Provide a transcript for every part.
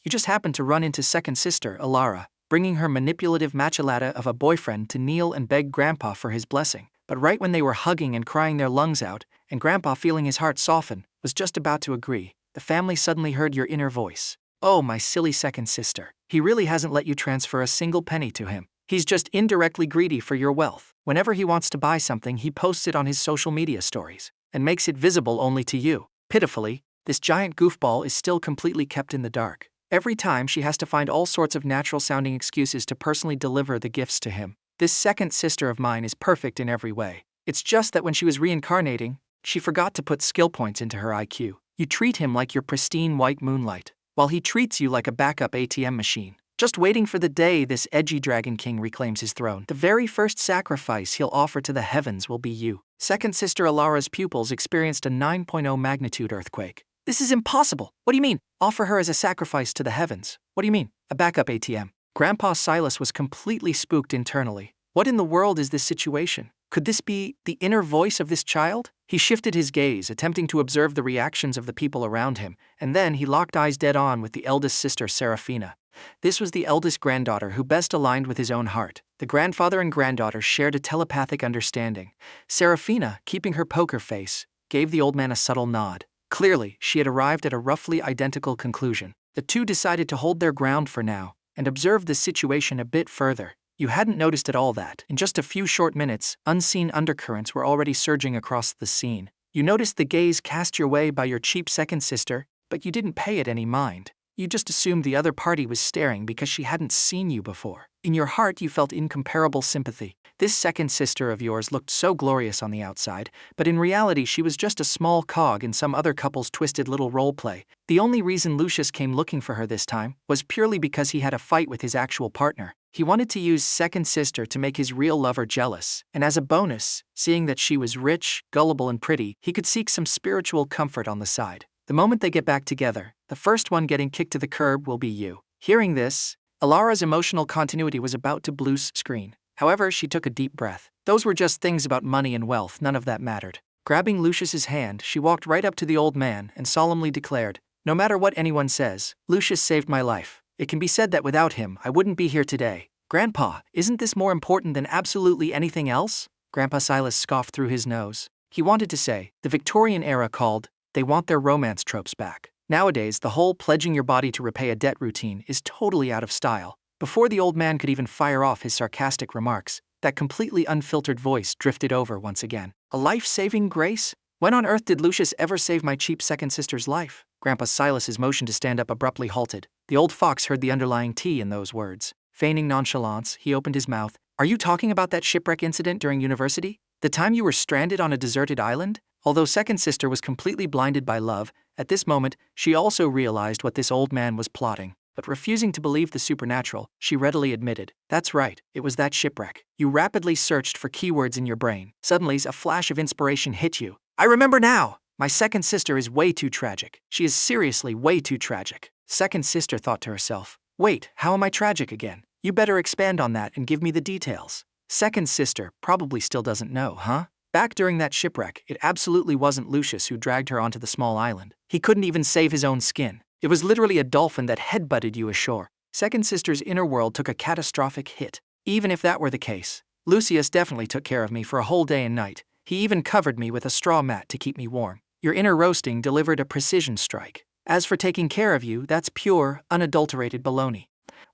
You just happened to run into second sister, Elara, bringing her manipulative machalata of a boyfriend to kneel and beg Grandpa for his blessing. But right when they were hugging and crying their lungs out, and Grandpa, feeling his heart soften, was just about to agree, the family suddenly heard your inner voice. Oh, my silly second sister. He really hasn't let you transfer a single penny to him. He's just indirectly greedy for your wealth. Whenever he wants to buy something, he posts it on his social media stories and makes it visible only to you. Pitifully, this giant goofball is still completely kept in the dark. Every time she has to find all sorts of natural-sounding excuses to personally deliver the gifts to him. This second sister of mine is perfect in every way. It's just that when she was reincarnating, she forgot to put skill points into her IQ. You treat him like your pristine white moonlight, while he treats you like a backup ATM machine. Just waiting for the day this edgy Dragon King reclaims his throne. The very first sacrifice he'll offer to the heavens will be you. Second sister Elara's pupils experienced a 9.0 magnitude earthquake. This is impossible. What do you mean? Offer her as a sacrifice to the heavens. What do you mean? A backup ATM. Grandpa Silas was completely spooked internally. What in the world is this situation? Could this be the inner voice of this child? He shifted his gaze, attempting to observe the reactions of the people around him, and then he locked eyes dead on with the eldest sister, Seraphina. This was the eldest granddaughter who best aligned with his own heart. The grandfather and granddaughter shared a telepathic understanding. Seraphina, keeping her poker face, gave the old man a subtle nod. Clearly, she had arrived at a roughly identical conclusion. The two decided to hold their ground for now and observe the situation a bit further. You hadn't noticed at all that, in just a few short minutes, unseen undercurrents were already surging across the scene. You noticed the gaze cast your way by your cheap second sister, but you didn't pay it any mind. You just assumed the other party was staring because she hadn't seen you before. In your heart, you felt incomparable sympathy. This second sister of yours looked so glorious on the outside, but in reality she was just a small cog in some other couple's twisted little role play. The only reason Lucius came looking for her this time was purely because he had a fight with his actual partner. He wanted to use second sister to make his real lover jealous, and as a bonus, seeing that she was rich, gullible, and pretty, he could seek some spiritual comfort on the side. The moment they get back together, the first one getting kicked to the curb will be you. Hearing this, Elara's emotional continuity was about to blue screen. However, she took a deep breath. Those were just things about money and wealth, none of that mattered. Grabbing Lucius's hand, she walked right up to the old man and solemnly declared, "No matter what anyone says, Lucius saved my life. It can be said that without him, I wouldn't be here today." "Grandpa, isn't this more important than absolutely anything else?" Grandpa Silas scoffed through his nose. He wanted to say, the Victorian era called, they want their romance tropes back. Nowadays, the whole pledging your body to repay a debt routine is totally out of style. Before the old man could even fire off his sarcastic remarks, that completely unfiltered voice drifted over once again. "A life-saving grace? When on earth did Lucius ever save my cheap second sister's life?" Grandpa Silas's motion to stand up abruptly halted. The old fox heard the underlying tea in those words. Feigning nonchalance, he opened his mouth. "Are you talking about that shipwreck incident during university? The time you were stranded on a deserted island?" Although second sister was completely blinded by love, at this moment, she also realized what this old man was plotting. But refusing to believe the supernatural, she readily admitted, "That's right, it was that shipwreck." You rapidly searched for keywords in your brain. Suddenly, a flash of inspiration hit you. "I remember now! My second sister is way too tragic. She is seriously way too tragic." Second sister thought to herself, "Wait, how am I tragic again? You better expand on that and give me the details." Second sister probably still doesn't know, huh? Back during that shipwreck, it absolutely wasn't Lucius who dragged her onto the small island. He couldn't even save his own skin. It was literally a dolphin that headbutted you ashore. Second sister's inner world took a catastrophic hit. Even if that were the case, Lucius definitely took care of me for a whole day and night. He even covered me with a straw mat to keep me warm. Your inner roasting delivered a precision strike. As for taking care of you, that's pure, unadulterated baloney.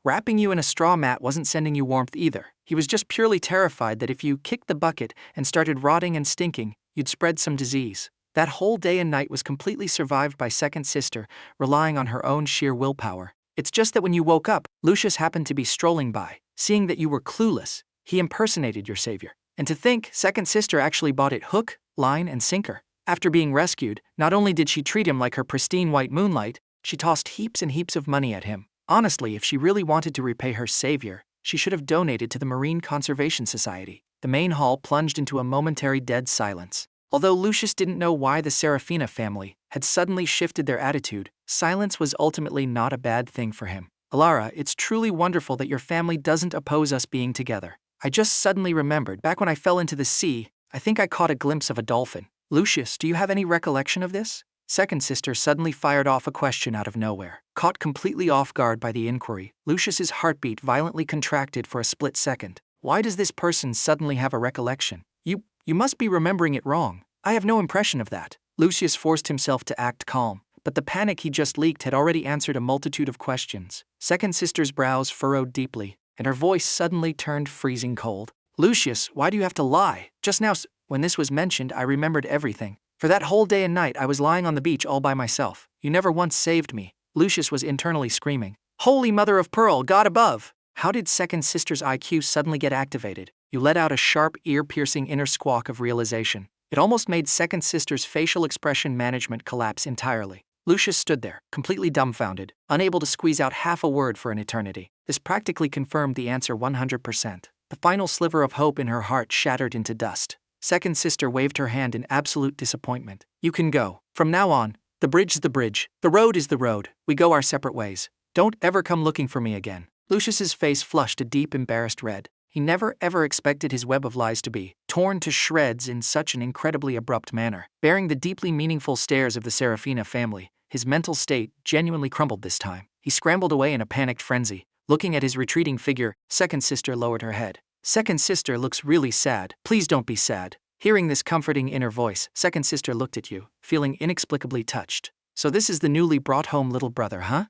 Wrapping you in a straw mat wasn't sending you warmth either. He was just purely terrified that if you kicked the bucket and started rotting and stinking, you'd spread some disease. That whole day and night was completely survived by second sister, relying on her own sheer willpower. It's just that when you woke up, Lucius happened to be strolling by. Seeing that you were clueless, he impersonated your savior. And to think, second sister actually bought it hook, line, and sinker. After being rescued, not only did she treat him like her pristine white moonlight, she tossed heaps and heaps of money at him. Honestly, if she really wanted to repay her savior, she should have donated to the Marine Conservation Society. The main hall plunged into a momentary dead silence. Although Lucius didn't know why the Seraphina family had suddenly shifted their attitude, silence was ultimately not a bad thing for him. "Elara, it's truly wonderful that your family doesn't oppose us being together. I just suddenly remembered, back when I fell into the sea, I think I caught a glimpse of a dolphin. Lucius, do you have any recollection of this?" Second sister suddenly fired off a question out of nowhere. Caught completely off guard by the inquiry, Lucius's heartbeat violently contracted for a split second. Why does this person suddenly have a recollection? You must be remembering it wrong. I have no impression of that. Lucius forced himself to act calm, but the panic he just leaked had already answered a multitude of questions. Second sister's brows furrowed deeply, and her voice suddenly turned freezing cold. Lucius, why do you have to lie? Just now, when this was mentioned, I remembered everything. For that whole day and night I was lying on the beach all by myself. You never once saved me. Lucius was internally screaming. Holy mother of pearl, God above! How did second sister's IQ suddenly get activated? You let out a sharp, ear-piercing inner squawk of realization. It almost made second sister's facial expression management collapse entirely. Lucius stood there, completely dumbfounded, unable to squeeze out half a word for an eternity. This practically confirmed the answer 100%. The final sliver of hope in her heart shattered into dust. Second sister waved her hand in absolute disappointment. You can go. From now on, the bridge is the bridge. The road is the road. We go our separate ways. Don't ever come looking for me again. Lucius's face flushed a deep, embarrassed red. He never ever expected his web of lies to be torn to shreds in such an incredibly abrupt manner. Bearing the deeply meaningful stares of the Seraphina family, his mental state genuinely crumbled this time. He scrambled away in a panicked frenzy. Looking at his retreating figure, second sister lowered her head. Second sister looks really sad. Please don't be sad. Hearing this comforting inner voice, second sister looked at you, feeling inexplicably touched. So this is the newly brought home little brother, huh?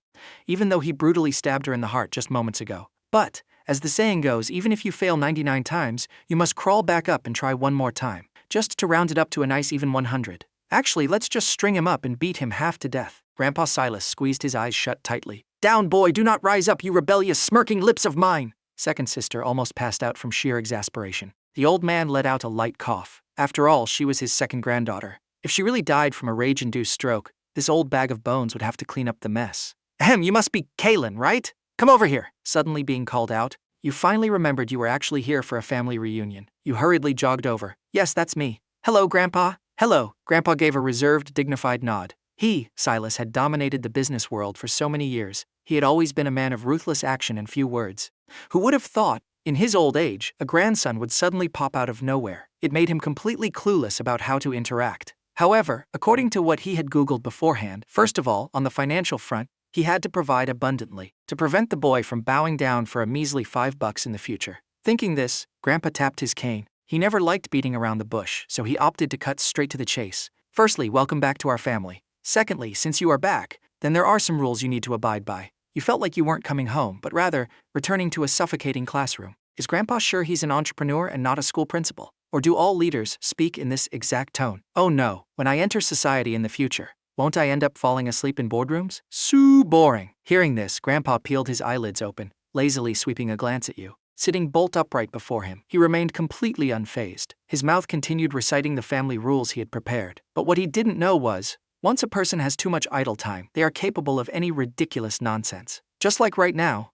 Even though he brutally stabbed her in the heart just moments ago. But, as the saying goes, even if you fail 99 times, you must crawl back up and try one more time, just to round it up to a nice even 100. Actually, let's just string him up and beat him half to death. Grandpa Silas squeezed his eyes shut tightly. Down, boy, do not rise up, you rebellious, smirking lips of mine! Second sister almost passed out from sheer exasperation. The old man let out a light cough. After all, she was his second granddaughter. If she really died from a rage-induced stroke, this old bag of bones would have to clean up the mess. Ahem, you must be Kaelen, right? Come over here. Suddenly being called out, you finally remembered you were actually here for a family reunion. You hurriedly jogged over. Yes, that's me. Hello, Grandpa. Hello. Grandpa gave a reserved, dignified nod. He, Silas, had dominated the business world for so many years. He had always been a man of ruthless action and few words. Who would have thought, in his old age, a grandson would suddenly pop out of nowhere? It made him completely clueless about how to interact. However, according to what he had Googled beforehand, first of all, on the financial front, he had to provide abundantly to prevent the boy from bowing down for a measly $5 in the future. Thinking this, Grandpa tapped his cane. He never liked beating around the bush, so he opted to cut straight to the chase. Firstly, welcome back to our family. Secondly, since you are back, then there are some rules you need to abide by. You felt like you weren't coming home, but rather returning to a suffocating classroom. Is Grandpa sure he's an entrepreneur and not a school principal? Or do all leaders speak in this exact tone? Oh no, when I enter society in the future, won't I end up falling asleep in boardrooms? So boring. Hearing this, Grandpa peeled his eyelids open, lazily sweeping a glance at you. Sitting bolt upright before him, he remained completely unfazed. His mouth continued reciting the family rules he had prepared. But what he didn't know was, once a person has too much idle time, they are capable of any ridiculous nonsense. Just like right now.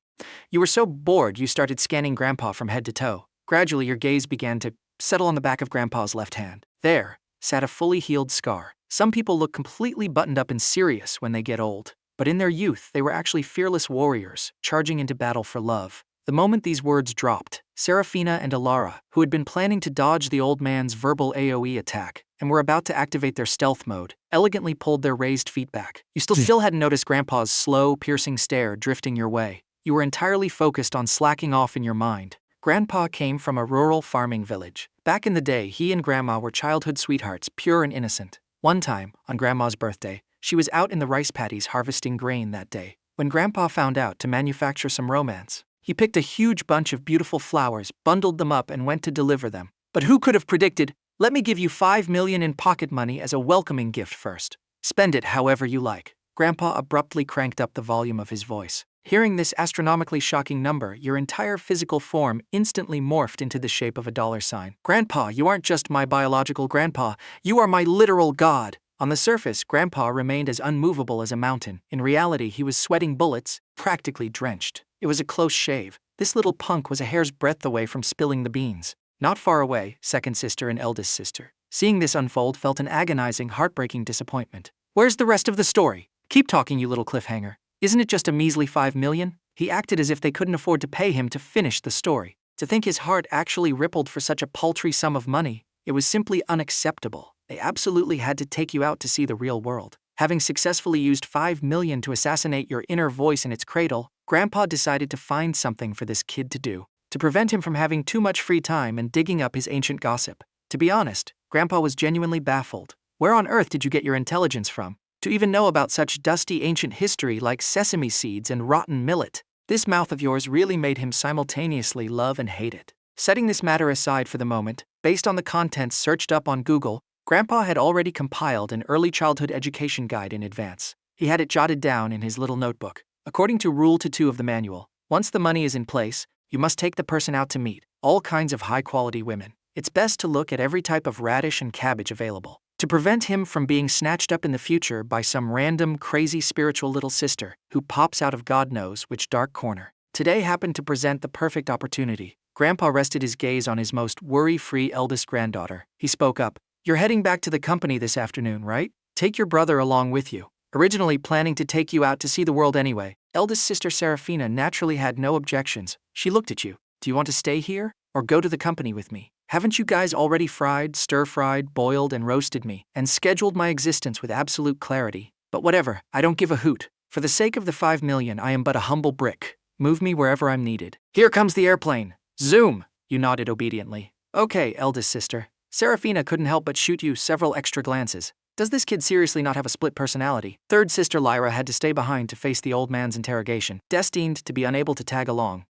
You were so bored you started scanning Grandpa from head to toe. Gradually your gaze began to settle on the back of Grandpa's left hand. There sat a fully healed scar. Some people look completely buttoned up and serious when they get old. But in their youth, they were actually fearless warriors, charging into battle for love. The moment these words dropped, Seraphina and Elara, who had been planning to dodge the old man's verbal AoE attack, and were about to activate their stealth mode, elegantly pulled their raised feet back. You still hadn't noticed Grandpa's slow, piercing stare drifting your way. You were entirely focused on slacking off in your mind. Grandpa came from a rural farming village. Back in the day, he and Grandma were childhood sweethearts, pure and innocent. One time, on Grandma's birthday, she was out in the rice paddies harvesting grain that day. When Grandpa found out to manufacture some romance, he picked a huge bunch of beautiful flowers, bundled them up, and went to deliver them. But who could have predicted, let me give you $5 million in pocket money as a welcoming gift first. Spend it however you like. Grandpa abruptly cranked up the volume of his voice. Hearing this astronomically shocking number, your entire physical form instantly morphed into the shape of a $sign. Grandpa, you aren't just my biological grandpa, you are my literal god. On the surface, Grandpa remained as unmovable as a mountain. In reality, he was sweating bullets, practically drenched. It was a close shave. This little punk was a hair's breadth away from spilling the beans. Not far away, second sister and eldest sister, seeing this unfold, felt an agonizing, heartbreaking disappointment. Where's the rest of the story? Keep talking, you little cliffhanger. Isn't it just a measly $5 million? He acted as if they couldn't afford to pay him to finish the story. To think his heart actually rippled for such a paltry sum of money, it was simply unacceptable. They absolutely had to take you out to see the real world. Having successfully used 5 million to assassinate your inner voice in its cradle, Grandpa decided to find something for this kid to do, to prevent him from having too much free time and digging up his ancient gossip. To be honest, Grandpa was genuinely baffled. Where on earth did you get your intelligence from? To even know about such dusty ancient history like sesame seeds and rotten millet. This mouth of yours really made him simultaneously love and hate it. Setting this matter aside for the moment, based on the contents searched up on Google, Grandpa had already compiled an early childhood education guide in advance. He had it jotted down in his little notebook. According to Rule 2 of the manual, once the money is in place, you must take the person out to meet all kinds of high-quality women. It's best to look at every type of radish and cabbage available, to prevent him from being snatched up in the future by some random, crazy spiritual little sister who pops out of God knows which dark corner. Today happened to present the perfect opportunity. Grandpa rested his gaze on his most worry-free eldest granddaughter. He spoke up. "You're heading back to the company this afternoon, right? Take your brother along with you. Originally planning to take you out to see the world anyway." Eldest sister Seraphina naturally had no objections. She looked at you. "Do you want to stay here, or go to the company with me? Haven't you guys already fried, stir-fried, boiled, and roasted me, and scheduled my existence with absolute clarity? But whatever, I don't give a hoot. For the sake of the 5 million, I am but a humble brick. Move me wherever I'm needed. Here comes the airplane. Zoom!" You nodded obediently. "Okay, eldest sister." Seraphina couldn't help but shoot you several extra glances. Does this kid seriously not have a split personality? Third sister Lyra had to stay behind to face the old man's interrogation, destined to be unable to tag along.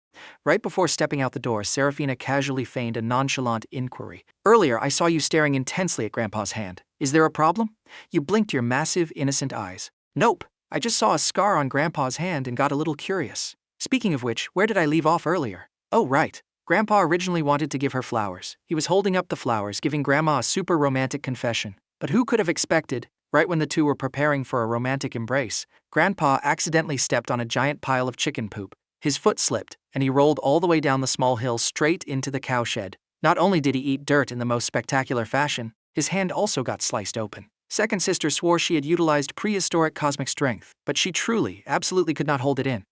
Right before stepping out the door, Seraphina casually feigned a nonchalant inquiry. "Earlier, I saw you staring intensely at Grandpa's hand. Is there a problem?" You blinked your massive, innocent eyes. "Nope, I just saw a scar on Grandpa's hand and got a little curious. Speaking of which, where did I leave off earlier? Oh, right. Grandpa originally wanted to give her flowers. He was holding up the flowers, giving Grandma a super romantic confession. But who could have expected, right when the two were preparing for a romantic embrace, Grandpa accidentally stepped on a giant pile of chicken poop. His foot slipped, and he rolled all the way down the small hill straight into the cowshed. Not only did he eat dirt in the most spectacular fashion, his hand also got sliced open. Second sister swore she had utilized prehistoric cosmic strength, but she truly, absolutely could not hold it in.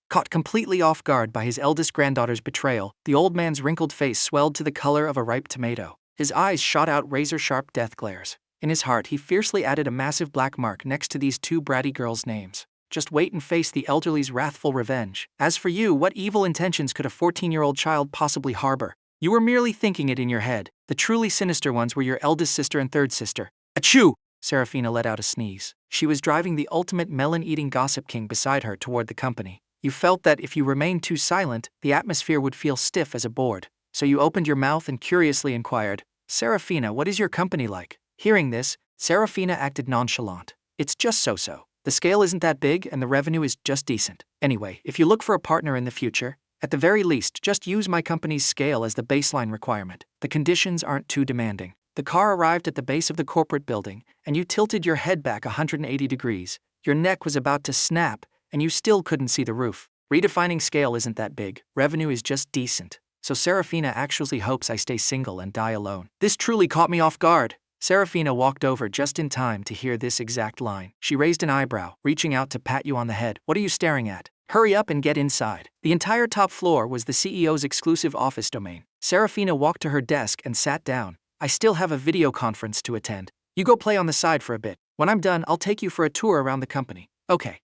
Caught completely off guard by his eldest granddaughter's betrayal, the old man's wrinkled face swelled to the color of a ripe tomato. His eyes shot out razor-sharp death glares. In his heart, he fiercely added a massive black mark next to these two bratty girls' names. Just wait and face the elderly's wrathful revenge. As for you, what evil intentions could a 14-year-old child possibly harbor? You were merely thinking it in your head. The truly sinister ones were your eldest sister and third sister. Achoo! Seraphina let out a sneeze. She was driving the ultimate melon-eating gossip king beside her toward the company. You felt that if you remained too silent, the atmosphere would feel stiff as a board. So you opened your mouth and curiously inquired, "Seraphina, what is your company like?" Hearing this, Seraphina acted nonchalant. "It's just so-so. The scale isn't that big and the revenue is just decent. Anyway, if you look for a partner in the future, at the very least, just use my company's scale as the baseline requirement. The conditions aren't too demanding." The car arrived at the base of the corporate building, and you tilted your head back 180 degrees. Your neck was about to snap, and you still couldn't see the roof. Redefining scale isn't that big. Revenue is just decent. So Seraphina actually hopes I stay single and die alone. This truly caught me off guard. Seraphina walked over just in time to hear this exact line. She raised an eyebrow, reaching out to pat you on the head. "What are you staring at? Hurry up and get inside." The entire top floor was the CEO's exclusive office domain. Seraphina walked to her desk and sat down. "I still have a video conference to attend. You go play on the side for a bit. When I'm done, I'll take you for a tour around the company." "Okay."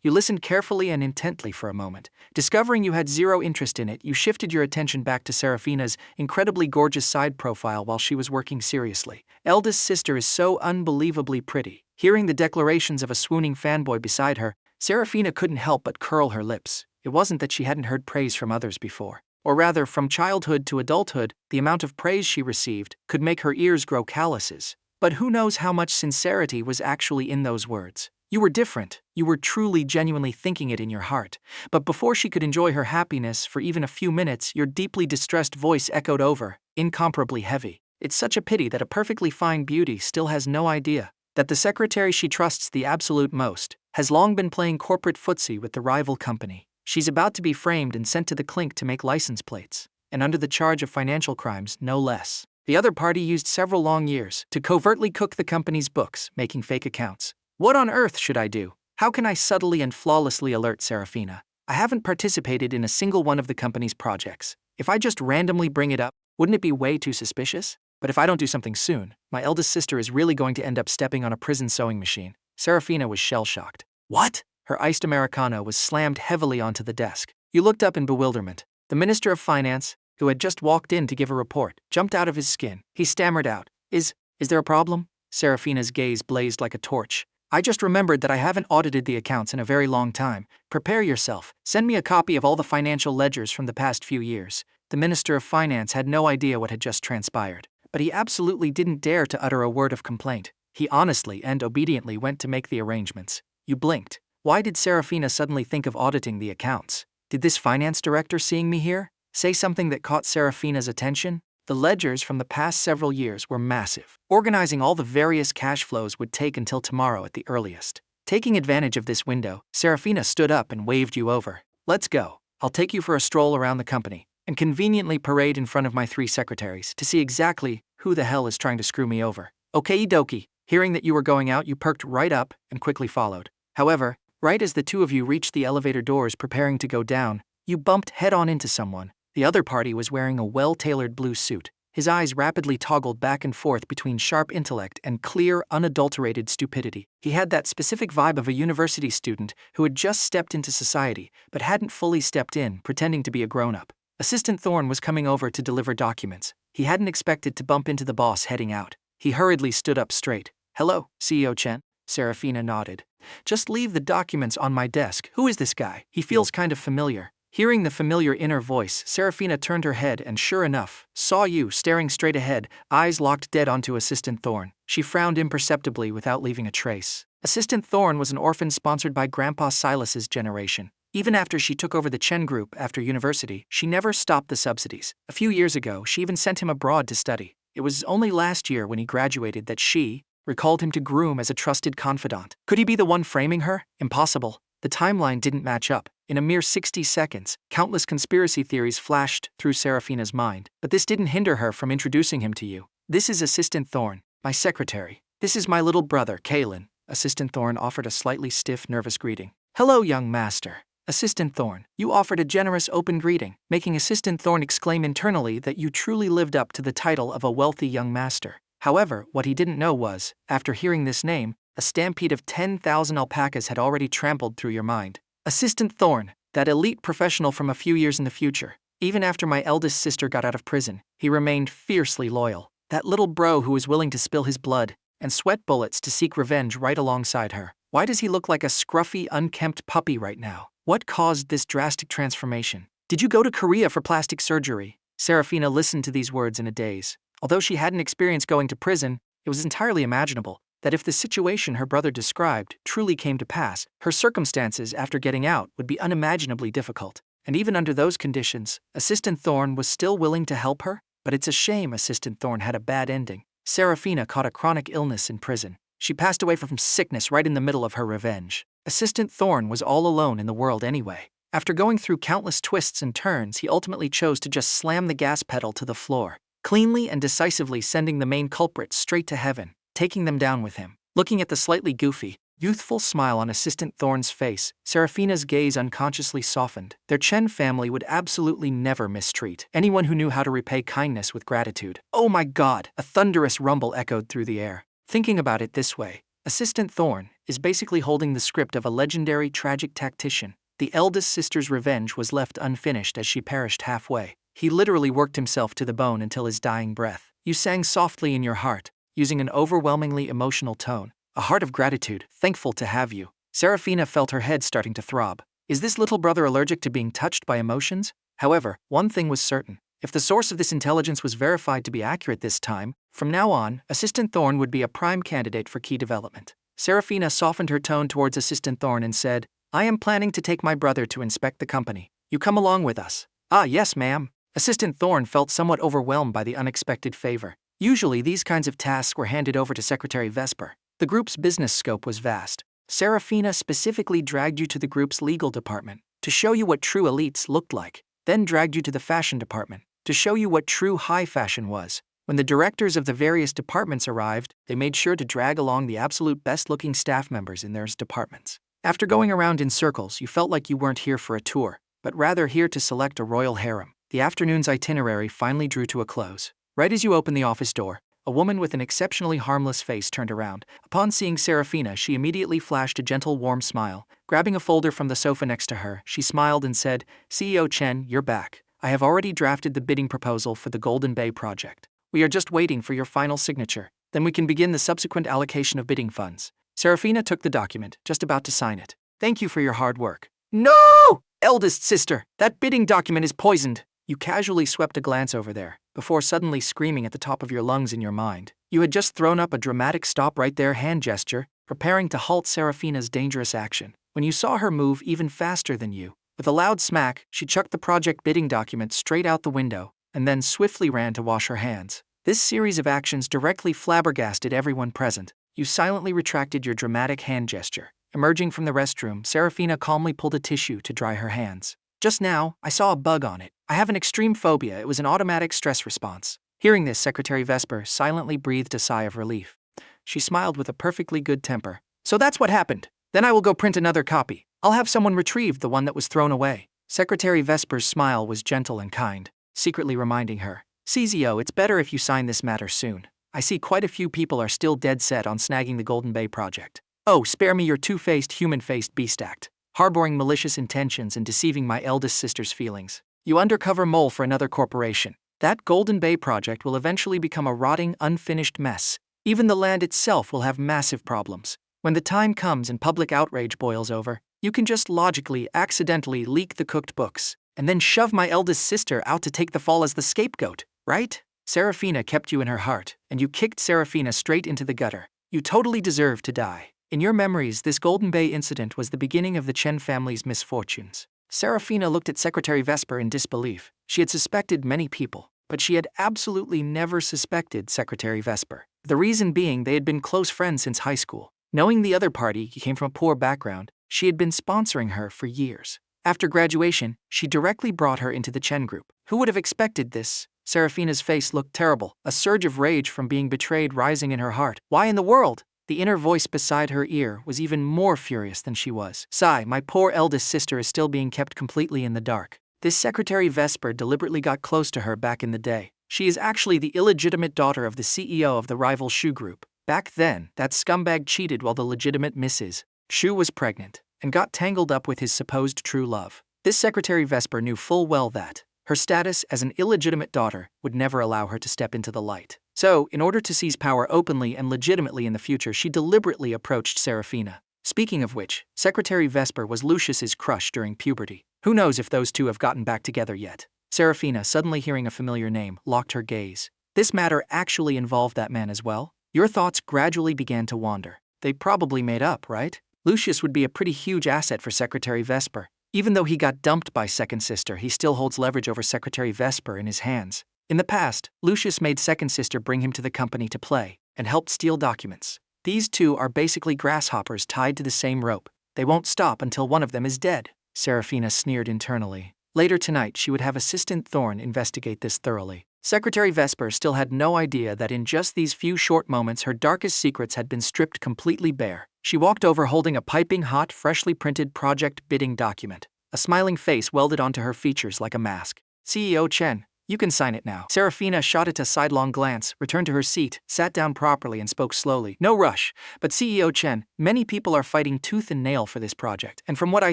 You listened carefully and intently for a moment. Discovering you had zero interest in it, you shifted your attention back to Seraphina's incredibly gorgeous side profile while she was working seriously. Eldest sister is so unbelievably pretty. Hearing the declarations of a swooning fanboy beside her, Seraphina couldn't help but curl her lips. It wasn't that she hadn't heard praise from others before. Or rather, from childhood to adulthood, the amount of praise she received could make her ears grow calluses. But who knows how much sincerity was actually in those words. You were different. You were truly, genuinely thinking it in your heart. But before she could enjoy her happiness for even a few minutes, your deeply distressed voice echoed over, incomparably heavy. It's such a pity that a perfectly fine beauty still has no idea that the secretary she trusts the absolute most has long been playing corporate footsie with the rival company. She's about to be framed and sent to the clink to make license plates, and under the charge of financial crimes, no less. The other party used several long years to covertly cook the company's books, making fake accounts. What on earth should I do? How can I subtly and flawlessly alert Seraphina? I haven't participated in a single one of the company's projects. If I just randomly bring it up, wouldn't it be way too suspicious? But if I don't do something soon, my eldest sister is really going to end up stepping on a prison sewing machine. Seraphina was shell-shocked. What? Her iced Americano was slammed heavily onto the desk. You looked up in bewilderment. The Minister of Finance, who had just walked in to give a report, jumped out of his skin. He stammered out, Is there a problem? Seraphina's gaze blazed like a torch. I just remembered that I haven't audited the accounts in a very long time. Prepare yourself. Send me a copy of all the financial ledgers from the past few years. The Minister of Finance had no idea what had just transpired, but he absolutely didn't dare to utter a word of complaint. He honestly and obediently went to make the arrangements. You blinked. Why did Seraphina suddenly think of auditing the accounts? Did this finance director, seeing me here, say something that caught Seraphina's attention? The ledgers from the past several years were massive. Organizing all the various cash flows would take until tomorrow at the earliest. Taking advantage of this window, Seraphina stood up and waved you over. Let's go. I'll take you for a stroll around the company and conveniently parade in front of my 3 secretaries to see exactly who the hell is trying to screw me over. Okie dokie. Hearing that you were going out, you perked right up and quickly followed. However, right as the two of you reached the elevator doors preparing to go down, you bumped head-on into someone. The other party was wearing a well-tailored blue suit. His eyes rapidly toggled back and forth between sharp intellect and clear, unadulterated stupidity. He had that specific vibe of a university student who had just stepped into society but hadn't fully stepped in, pretending to be a grown-up. Assistant Thorne was coming over to deliver documents. He hadn't expected to bump into the boss heading out. He hurriedly stood up straight. Hello, CEO Chen. Seraphina nodded. Just leave the documents on my desk. Who is this guy? He feels kind of familiar. Hearing the familiar inner voice, Seraphina turned her head and sure enough, saw you staring straight ahead, eyes locked dead onto Assistant Thorne. She frowned imperceptibly without leaving a trace. Assistant Thorne was an orphan sponsored by Grandpa Silas's generation. Even after she took over the Chen group after university, she never stopped the subsidies. A few years ago, she even sent him abroad to study. It was only last year when he graduated that she recalled him to groom as a trusted confidant. Could he be the one framing her? Impossible. The timeline didn't match up. In a mere 60 seconds, countless conspiracy theories flashed through Seraphina's mind, but this didn't hinder her from introducing him to you. This is Assistant Thorne, my secretary. This is my little brother, Kaelen. Assistant Thorne offered a slightly stiff, nervous greeting. Hello, young master. Assistant Thorne, you offered a generous, open greeting, making Assistant Thorne exclaim internally that you truly lived up to the title of a wealthy young master. However, what he didn't know was, after hearing this name, a stampede of 10,000 alpacas had already trampled through your mind. Assistant Thorne, that elite professional from a few years in the future. Even after my eldest sister got out of prison, he remained fiercely loyal. That little bro who was willing to spill his blood and sweat bullets to seek revenge right alongside her. Why does he look like a scruffy, unkempt puppy right now? What caused this drastic transformation? Did you go to Korea for plastic surgery? Seraphina listened to these words in a daze. Although she hadn't experienced going to prison, it was entirely imaginable that if the situation her brother described truly came to pass, her circumstances after getting out would be unimaginably difficult. And even under those conditions, Assistant Thorne was still willing to help her? But it's a shame Assistant Thorne had a bad ending. Seraphina caught a chronic illness in prison. She passed away from sickness right in the middle of her revenge. Assistant Thorne was all alone in the world anyway. After going through countless twists and turns, he ultimately chose to just slam the gas pedal to the floor, cleanly and decisively sending the main culprits straight to heaven, taking them down with him. Looking at the slightly goofy, youthful smile on Assistant Thorne's face, Seraphina's gaze unconsciously softened. Their Chen family would absolutely never mistreat anyone who knew how to repay kindness with gratitude. Oh my God! A thunderous rumble echoed through the air. Thinking about it this way, Assistant Thorne is basically holding the script of a legendary tragic tactician. The eldest sister's revenge was left unfinished as she perished halfway. He literally worked himself to the bone until his dying breath. You sang softly in your heart, using an overwhelmingly emotional tone. A heart of gratitude, thankful to have you. Seraphina felt her head starting to throb. Is this little brother allergic to being touched by emotions? However, one thing was certain. If the source of this intelligence was verified to be accurate this time, from now on, Assistant Thorne would be a prime candidate for key development. Seraphina softened her tone towards Assistant Thorne and said, I am planning to take my brother to inspect the company. You come along with us. Ah, yes, ma'am. Assistant Thorne felt somewhat overwhelmed by the unexpected favor. Usually, these kinds of tasks were handed over to Secretary Vesper. The group's business scope was vast. Seraphina specifically dragged you to the group's legal department to show you what true elites looked like, then dragged you to the fashion department to show you what true high fashion was. When the directors of the various departments arrived, they made sure to drag along the absolute best-looking staff members in their departments. After going around in circles, you felt like you weren't here for a tour, but rather here to select a royal harem. The afternoon's itinerary finally drew to a close. Right as you opened the office door, A woman with an exceptionally harmless face turned around. Upon seeing Seraphina, she immediately flashed a gentle, warm smile. Grabbing a folder from the sofa next to her, she smiled and said, CEO Chen, you're back. I have already drafted the bidding proposal for the Golden Bay project. We are just waiting for your final signature. Then we can begin the subsequent allocation of bidding funds. Seraphina took the document, just about to sign it. Thank you for your hard work. No! Eldest sister, that bidding document is poisoned. You casually swept a glance over there, before suddenly screaming at the top of your lungs in your mind. You had just thrown up a dramatic stop right there hand gesture, preparing to halt Seraphina's dangerous action, when you saw her move even faster than you. With a loud smack, she chucked the project bidding document straight out the window, and then swiftly ran to wash her hands. This series of actions directly flabbergasted everyone present. You silently retracted your dramatic hand gesture. Emerging from the restroom, Seraphina calmly pulled a tissue to dry her hands. Just now, I saw a bug on it. I have an extreme phobia. It was an automatic stress response. Hearing this, Secretary Vesper silently breathed a sigh of relief. She smiled with a perfectly good temper. So that's what happened. Then I will go print another copy. I'll have someone retrieve the one that was thrown away. Secretary Vesper's smile was gentle and kind, secretly reminding her, CZO, it's better if you sign this matter soon. I see quite a few people are still dead set on snagging the Golden Bay project. Oh, spare me your two-faced, human-faced beast act. Harboring malicious intentions and deceiving my eldest sister's feelings. You undercover mole for another corporation. That Golden Bay project will eventually become a rotting, unfinished mess. Even the land itself will have massive problems. When the time comes and public outrage boils over, you can just logically, accidentally leak the cooked books, and then shove my eldest sister out to take the fall as the scapegoat, right? Seraphina kept you in her heart, and you kicked Seraphina straight into the gutter. You totally deserve to die. In your memories, this Golden Bay incident was the beginning of the Chen family's misfortunes. Seraphina looked at Secretary Vesper in disbelief. She had suspected many people, but she had absolutely never suspected Secretary Vesper. The reason being they had been close friends since high school. Knowing the other party came from a poor background, she had been sponsoring her for years. After graduation, she directly brought her into the Chen group. Who would have expected this? Seraphina's face looked terrible, a surge of rage from being betrayed rising in her heart. Why in the world? The inner voice beside her ear was even more furious than she was. Sigh, my poor eldest sister is still being kept completely in the dark. This Secretary Vesper deliberately got close to her back in the day. She is actually the illegitimate daughter of the CEO of the rival Shu group. Back then, that scumbag cheated while the legitimate Mrs. Shu was pregnant and got tangled up with his supposed true love. This Secretary Vesper knew full well that her status as an illegitimate daughter would never allow her to step into the light. So, in order to seize power openly and legitimately in the future, she deliberately approached Seraphina. Speaking of which, Secretary Vesper was Lucius's crush during puberty. Who knows if those two have gotten back together yet? Seraphina, suddenly hearing a familiar name, locked her gaze. This matter actually involved that man as well? Your thoughts gradually began to wander. They probably made up, right? Lucius would be a pretty huge asset for Secretary Vesper. Even though he got dumped by Second Sister, he still holds leverage over Secretary Vesper in his hands. In the past, Lucius made Second Sister bring him to the company to play, and helped steal documents. These two are basically grasshoppers tied to the same rope. They won't stop until one of them is dead. Seraphina sneered internally. Later tonight, she would have Assistant Thorne investigate this thoroughly. Secretary Vesper still had no idea that in just these few short moments her darkest secrets had been stripped completely bare. She walked over holding a piping hot, freshly printed project bidding document. A smiling face welded onto her features like a mask. CEO Chen, you can sign it now. Seraphina shot it a sidelong glance, returned to her seat, sat down properly and spoke slowly. No rush, but CEO Chen, many people are fighting tooth and nail for this project. And from what I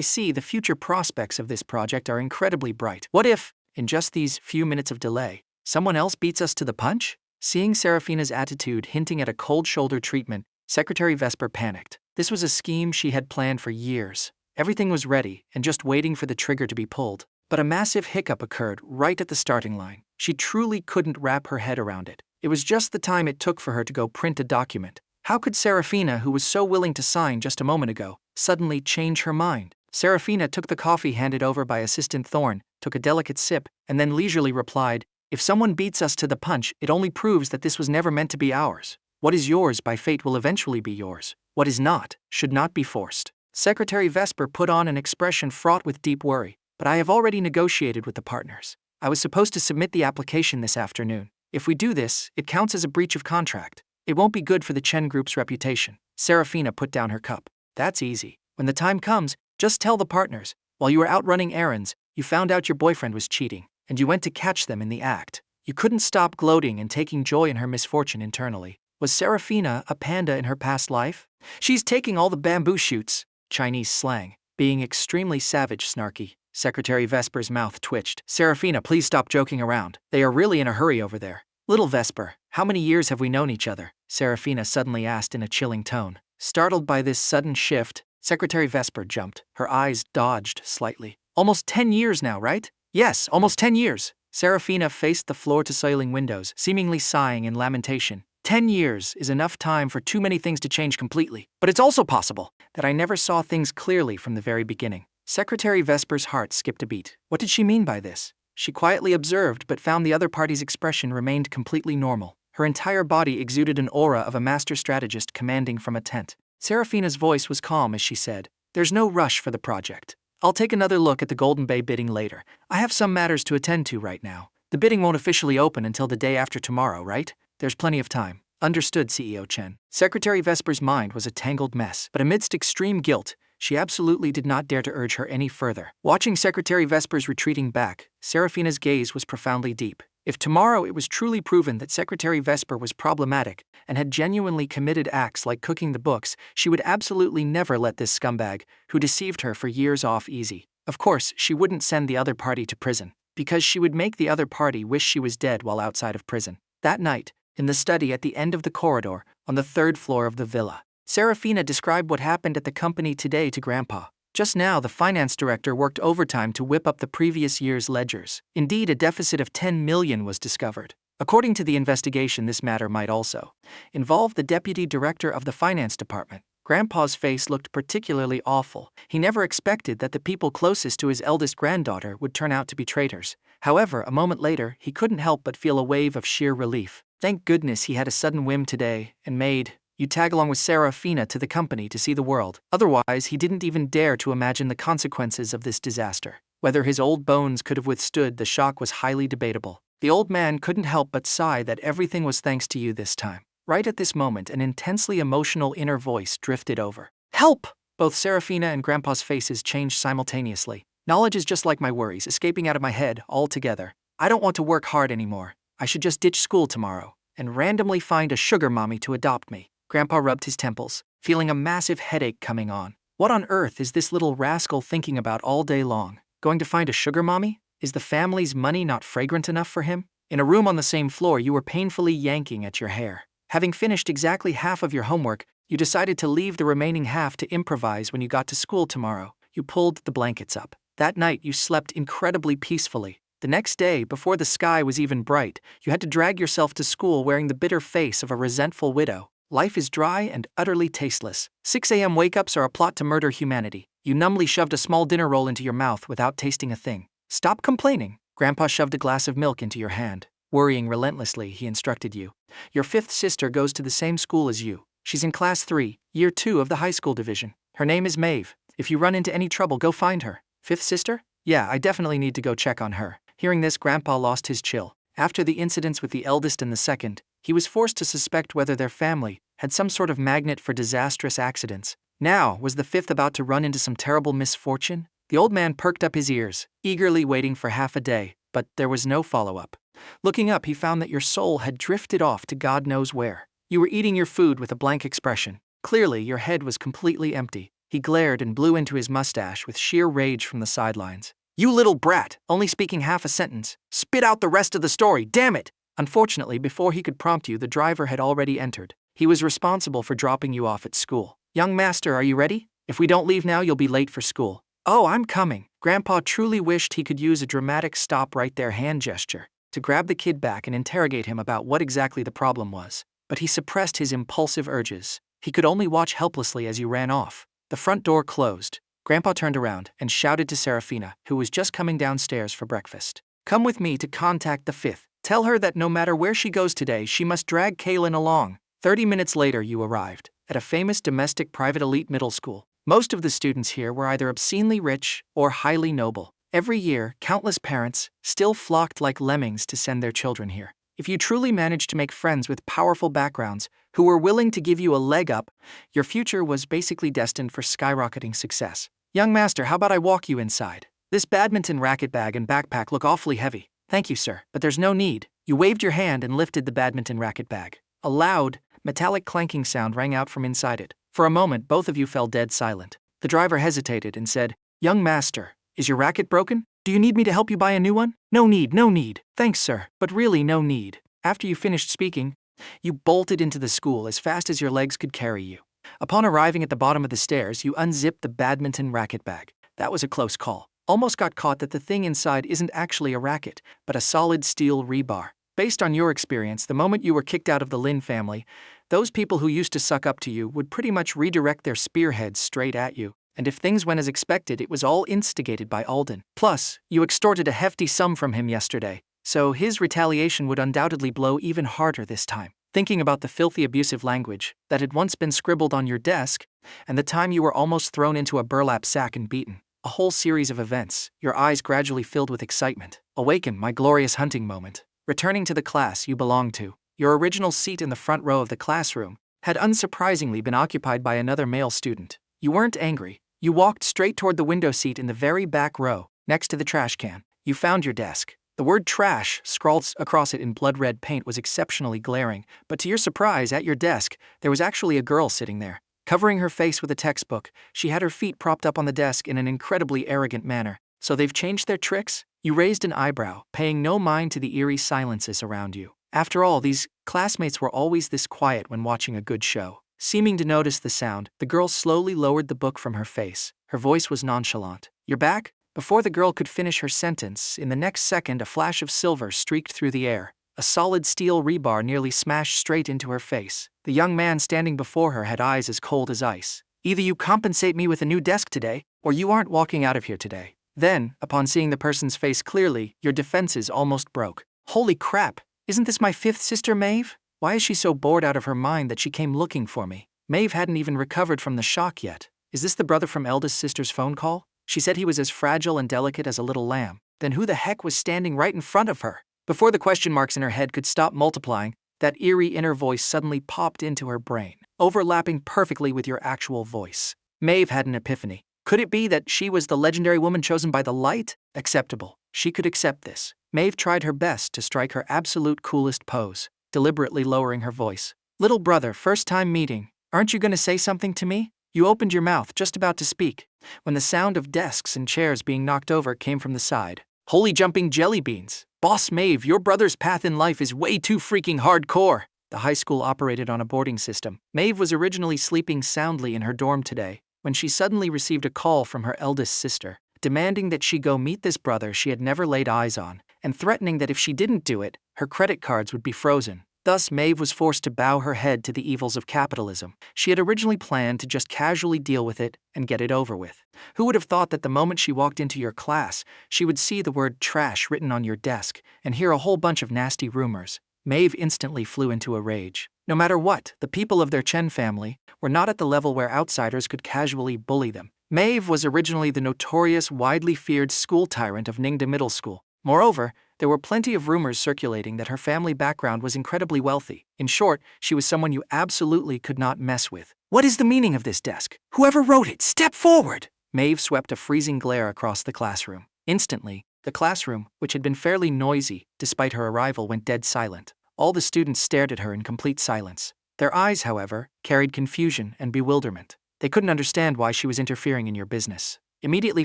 see, the future prospects of this project are incredibly bright. What if, in just these few minutes of delay, someone else beats us to the punch? Seeing Seraphina's attitude hinting at a cold shoulder treatment, Secretary Vesper panicked. This was a scheme she had planned for years. Everything was ready and just waiting for the trigger to be pulled. But a massive hiccup occurred right at the starting line. She truly couldn't wrap her head around it. It was just the time it took for her to go print a document. How could Seraphina, who was so willing to sign just a moment ago, suddenly change her mind? Seraphina took the coffee handed over by Assistant Thorne, took a delicate sip, and then leisurely replied, if someone beats us to the punch, it only proves that this was never meant to be ours. What is yours by fate will eventually be yours. What is not, should not be forced. Secretary Vesper put on an expression fraught with deep worry. But I have already negotiated with the partners. I was supposed to submit the application this afternoon. If we do this, it counts as a breach of contract. It won't be good for the Chen Group's reputation. Seraphina put down her cup. That's easy. When the time comes, just tell the partners. While you were out running errands, you found out your boyfriend was cheating, and you went to catch them in the act. You couldn't stop gloating and taking joy in her misfortune internally. Was Seraphina a panda in her past life? She's taking all the bamboo shoots. Chinese slang. Being extremely savage, snarky. Secretary Vesper's mouth twitched. Seraphina, please stop joking around. They are really in a hurry over there. Little Vesper, how many years have we known each other? Seraphina suddenly asked in a chilling tone. Startled by this sudden shift, Secretary Vesper jumped. Her eyes dodged slightly. Almost 10 years now, right? Yes, almost 10 years. Seraphina faced the floor-to-ceiling windows, seemingly sighing in lamentation. 10 years is enough time for too many things to change completely. But it's also possible that I never saw things clearly from the very beginning. Secretary Vesper's heart skipped a beat. What did she mean by this? She quietly observed but found the other party's expression remained completely normal. Her entire body exuded an aura of a master strategist commanding from a tent. Seraphina's voice was calm as she said, "There's no rush for the project. I'll take another look at the Golden Bay bidding later. I have some matters to attend to right now. The bidding won't officially open until the day after tomorrow, right? There's plenty of time." Understood, CEO Chen. Secretary Vesper's mind was a tangled mess, but amidst extreme guilt, she absolutely did not dare to urge her any further. Watching Secretary Vesper's retreating back, Seraphina's gaze was profoundly deep. If tomorrow it was truly proven that Secretary Vesper was problematic and had genuinely committed acts like cooking the books, she would absolutely never let this scumbag, who deceived her for years, off easy. Of course, she wouldn't send the other party to prison, because she would make the other party wish she was dead while outside of prison. That night, in the study at the end of the corridor, on the 3rd floor of the villa, Seraphina described what happened at the company today to Grandpa. Just now, the finance director worked overtime to whip up the previous year's ledgers. Indeed, a deficit of 10 million was discovered. According to the investigation, this matter might also involve the deputy director of the finance department. Grandpa's face looked particularly awful. He never expected that the people closest to his eldest granddaughter would turn out to be traitors. However, a moment later, he couldn't help but feel a wave of sheer relief. Thank goodness he had a sudden whim today and made you tag along with Seraphina to the company to see the world. Otherwise, he didn't even dare to imagine the consequences of this disaster. Whether his old bones could have withstood the shock was highly debatable. The old man couldn't help but sigh that everything was thanks to you this time. Right at this moment, an intensely emotional inner voice drifted over. Help! Both Seraphina and Grandpa's faces changed simultaneously. Knowledge is just like my worries, escaping out of my head altogether. I don't want to work hard anymore. I should just ditch school tomorrow and randomly find a sugar mommy to adopt me. Grandpa rubbed his temples, feeling a massive headache coming on. What on earth is this little rascal thinking about all day long? Going to find a sugar mommy? Is the family's money not fragrant enough for him? In a room on the same floor, you were painfully yanking at your hair. Having finished exactly half of your homework, you decided to leave the remaining half to improvise when you got to school tomorrow. You pulled the blankets up. That night, you slept incredibly peacefully. The next day, before the sky was even bright, you had to drag yourself to school wearing the bitter face of a resentful widow. Life is dry and utterly tasteless. 6 a.m. wake-ups are a plot to murder humanity. You numbly shoved a small dinner roll into your mouth without tasting a thing. Stop complaining. Grandpa shoved a glass of milk into your hand. Worrying relentlessly, he instructed you. Your 5th sister goes to the same school as you. She's in class 3, year 2 of the high school division. Her name is Maeve. If you run into any trouble, go find her. 5th sister? Yeah, I definitely need to go check on her. Hearing this, Grandpa lost his chill. After the incidents with the eldest and the second, he was forced to suspect whether their family had some sort of magnet for disastrous accidents. Now, was the 5th about to run into some terrible misfortune? The old man perked up his ears, eagerly waiting for half a day, but there was no follow-up. Looking up, he found that your soul had drifted off to God knows where. You were eating your food with a blank expression. Clearly, your head was completely empty. He glared and blew into his mustache with sheer rage from the sidelines. You little brat, only speaking half a sentence. Spit out the rest of the story, damn it! Unfortunately, before he could prompt you, the driver had already entered. He was responsible for dropping you off at school. Young master, are you ready? If we don't leave now, you'll be late for school. Oh, I'm coming. Grandpa truly wished he could use a dramatic stop right there hand gesture to grab the kid back and interrogate him about what exactly the problem was. But he suppressed his impulsive urges. He could only watch helplessly as you ran off. The front door closed. Grandpa turned around and shouted to Seraphina, who was just coming downstairs for breakfast. Come with me to contact the 5th. Tell her that no matter where she goes today, she must drag Kaelen along. 30 minutes later, you arrived at a famous domestic private elite middle school. Most of the students here were either obscenely rich or highly noble. Every year, countless parents still flocked like lemmings to send their children here. If you truly managed to make friends with powerful backgrounds who were willing to give you a leg up, your future was basically destined for skyrocketing success. Young master, how about I walk you inside? This badminton racket bag and backpack look awfully heavy. Thank you, sir, but there's no need. You waved your hand and lifted the badminton racket bag. A loud, metallic clanking sound rang out from inside it. For a moment, both of you fell dead silent. The driver hesitated and said, "Young master, is your racket broken? Do you need me to help you buy a new one?" "No need, no need. Thanks, sir, but really no need." After you finished speaking, you bolted into the school as fast as your legs could carry you. Upon arriving at the bottom of the stairs, you unzipped the badminton racket bag. That was a close call. Almost got caught that the thing inside isn't actually a racket, but a solid steel rebar. Based on your experience, the moment you were kicked out of the Lin family, those people who used to suck up to you would pretty much redirect their spearheads straight at you. And if things went as expected, it was all instigated by Alden. Plus, you extorted a hefty sum from him yesterday, so his retaliation would undoubtedly blow even harder this time. Thinking about the filthy abusive language that had once been scribbled on your desk, and the time you were almost thrown into a burlap sack and beaten, a whole series of events, your eyes gradually filled with excitement. Awaken, my glorious hunting moment. Returning to the class you belonged to, your original seat in the front row of the classroom had unsurprisingly been occupied by another male student. You weren't angry. You walked straight toward the window seat in the very back row, next to the trash can. You found your desk. The word trash, scrawled across it in blood-red paint, was exceptionally glaring, but to your surprise, at your desk, there was actually a girl sitting there. Covering her face with a textbook, she had her feet propped up on the desk in an incredibly arrogant manner. "So they've changed their tricks?" You raised an eyebrow, paying no mind to the eerie silences around you. After all, these classmates were always this quiet when watching a good show. Seeming to notice the sound, the girl slowly lowered the book from her face. Her voice was nonchalant. "You're back?" Before the girl could finish her sentence, in the next second a flash of silver streaked through the air. A solid steel rebar nearly smashed straight into her face. The young man standing before her had eyes as cold as ice. "Either you compensate me with a new desk today, or you aren't walking out of here today." Then, upon seeing the person's face clearly, your defenses almost broke. "Holy crap! Isn't this my fifth sister, Maeve? Why is she so bored out of her mind that she came looking for me?" Maeve hadn't even recovered from the shock yet. "Is this the brother from eldest sister's phone call? She said he was as fragile and delicate as a little lamb." Then who the heck was standing right in front of her? Before the question marks in her head could stop multiplying, that eerie inner voice suddenly popped into her brain, overlapping perfectly with your actual voice. Maeve had an epiphany. Could it be that she was the legendary woman chosen by the light? Acceptable. She could accept this. Maeve tried her best to strike her absolute coolest pose, deliberately lowering her voice. "Little brother, first time meeting. Aren't you going to say something to me?" You opened your mouth, just about to speak, when the sound of desks and chairs being knocked over came from the side. "Holy jumping jelly beans. Boss Maeve, your brother's path in life is way too freaking hardcore." The high school operated on a boarding system. Maeve was originally sleeping soundly in her dorm today, when she suddenly received a call from her eldest sister, demanding that she go meet this brother she had never laid eyes on, and threatening that if she didn't do it, her credit cards would be frozen. Thus, Maeve was forced to bow her head to the evils of capitalism. She had originally planned to just casually deal with it and get it over with. Who would have thought that the moment she walked into your class, she would see the word trash written on your desk and hear a whole bunch of nasty rumors? Maeve instantly flew into a rage. No matter what, the people of their Chen family were not at the level where outsiders could casually bully them. Maeve was originally the notorious, widely feared school tyrant of Ningda Middle School. Moreover, there were plenty of rumors circulating that her family background was incredibly wealthy. In short, she was someone you absolutely could not mess with. "What is the meaning of this desk? Whoever wrote it, step forward!" Maeve swept a freezing glare across the classroom. Instantly, the classroom, which had been fairly noisy despite her arrival, went dead silent. All the students stared at her in complete silence. Their eyes, however, carried confusion and bewilderment. They couldn't understand why she was interfering in your business. Immediately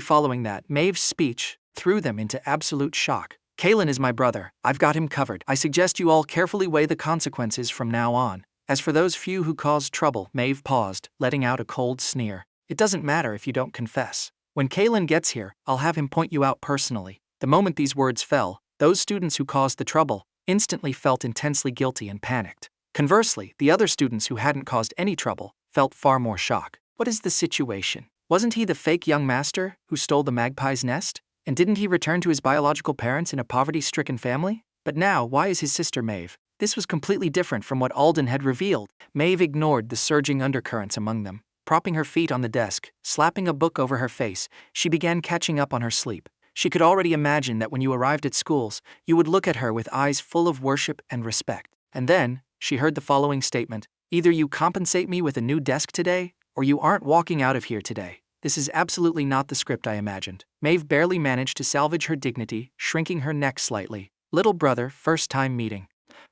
following that, Maeve's speech threw them into absolute shock. "Kaelen is my brother. I've got him covered. I suggest you all carefully weigh the consequences from now on. As for those few who caused trouble," Maeve paused, letting out a cold sneer, "it doesn't matter if you don't confess. When Kaelen gets here, I'll have him point you out personally." The moment these words fell, those students who caused the trouble instantly felt intensely guilty and panicked. Conversely, the other students who hadn't caused any trouble felt far more shock. What is the situation? Wasn't he the fake young master who stole the magpie's nest? And didn't he return to his biological parents in a poverty-stricken family? But now, why is his sister Maeve? This was completely different from what Alden had revealed. Maeve ignored the surging undercurrents among them. Propping her feet on the desk, slapping a book over her face, she began catching up on her sleep. She could already imagine that when you arrived at schools, you would look at her with eyes full of worship and respect. And then, she heard the following statement: "Either you compensate me with a new desk today, or you aren't walking out of here today." This is absolutely not the script I imagined. Maeve barely managed to salvage her dignity, shrinking her neck slightly. Little brother, first time meeting.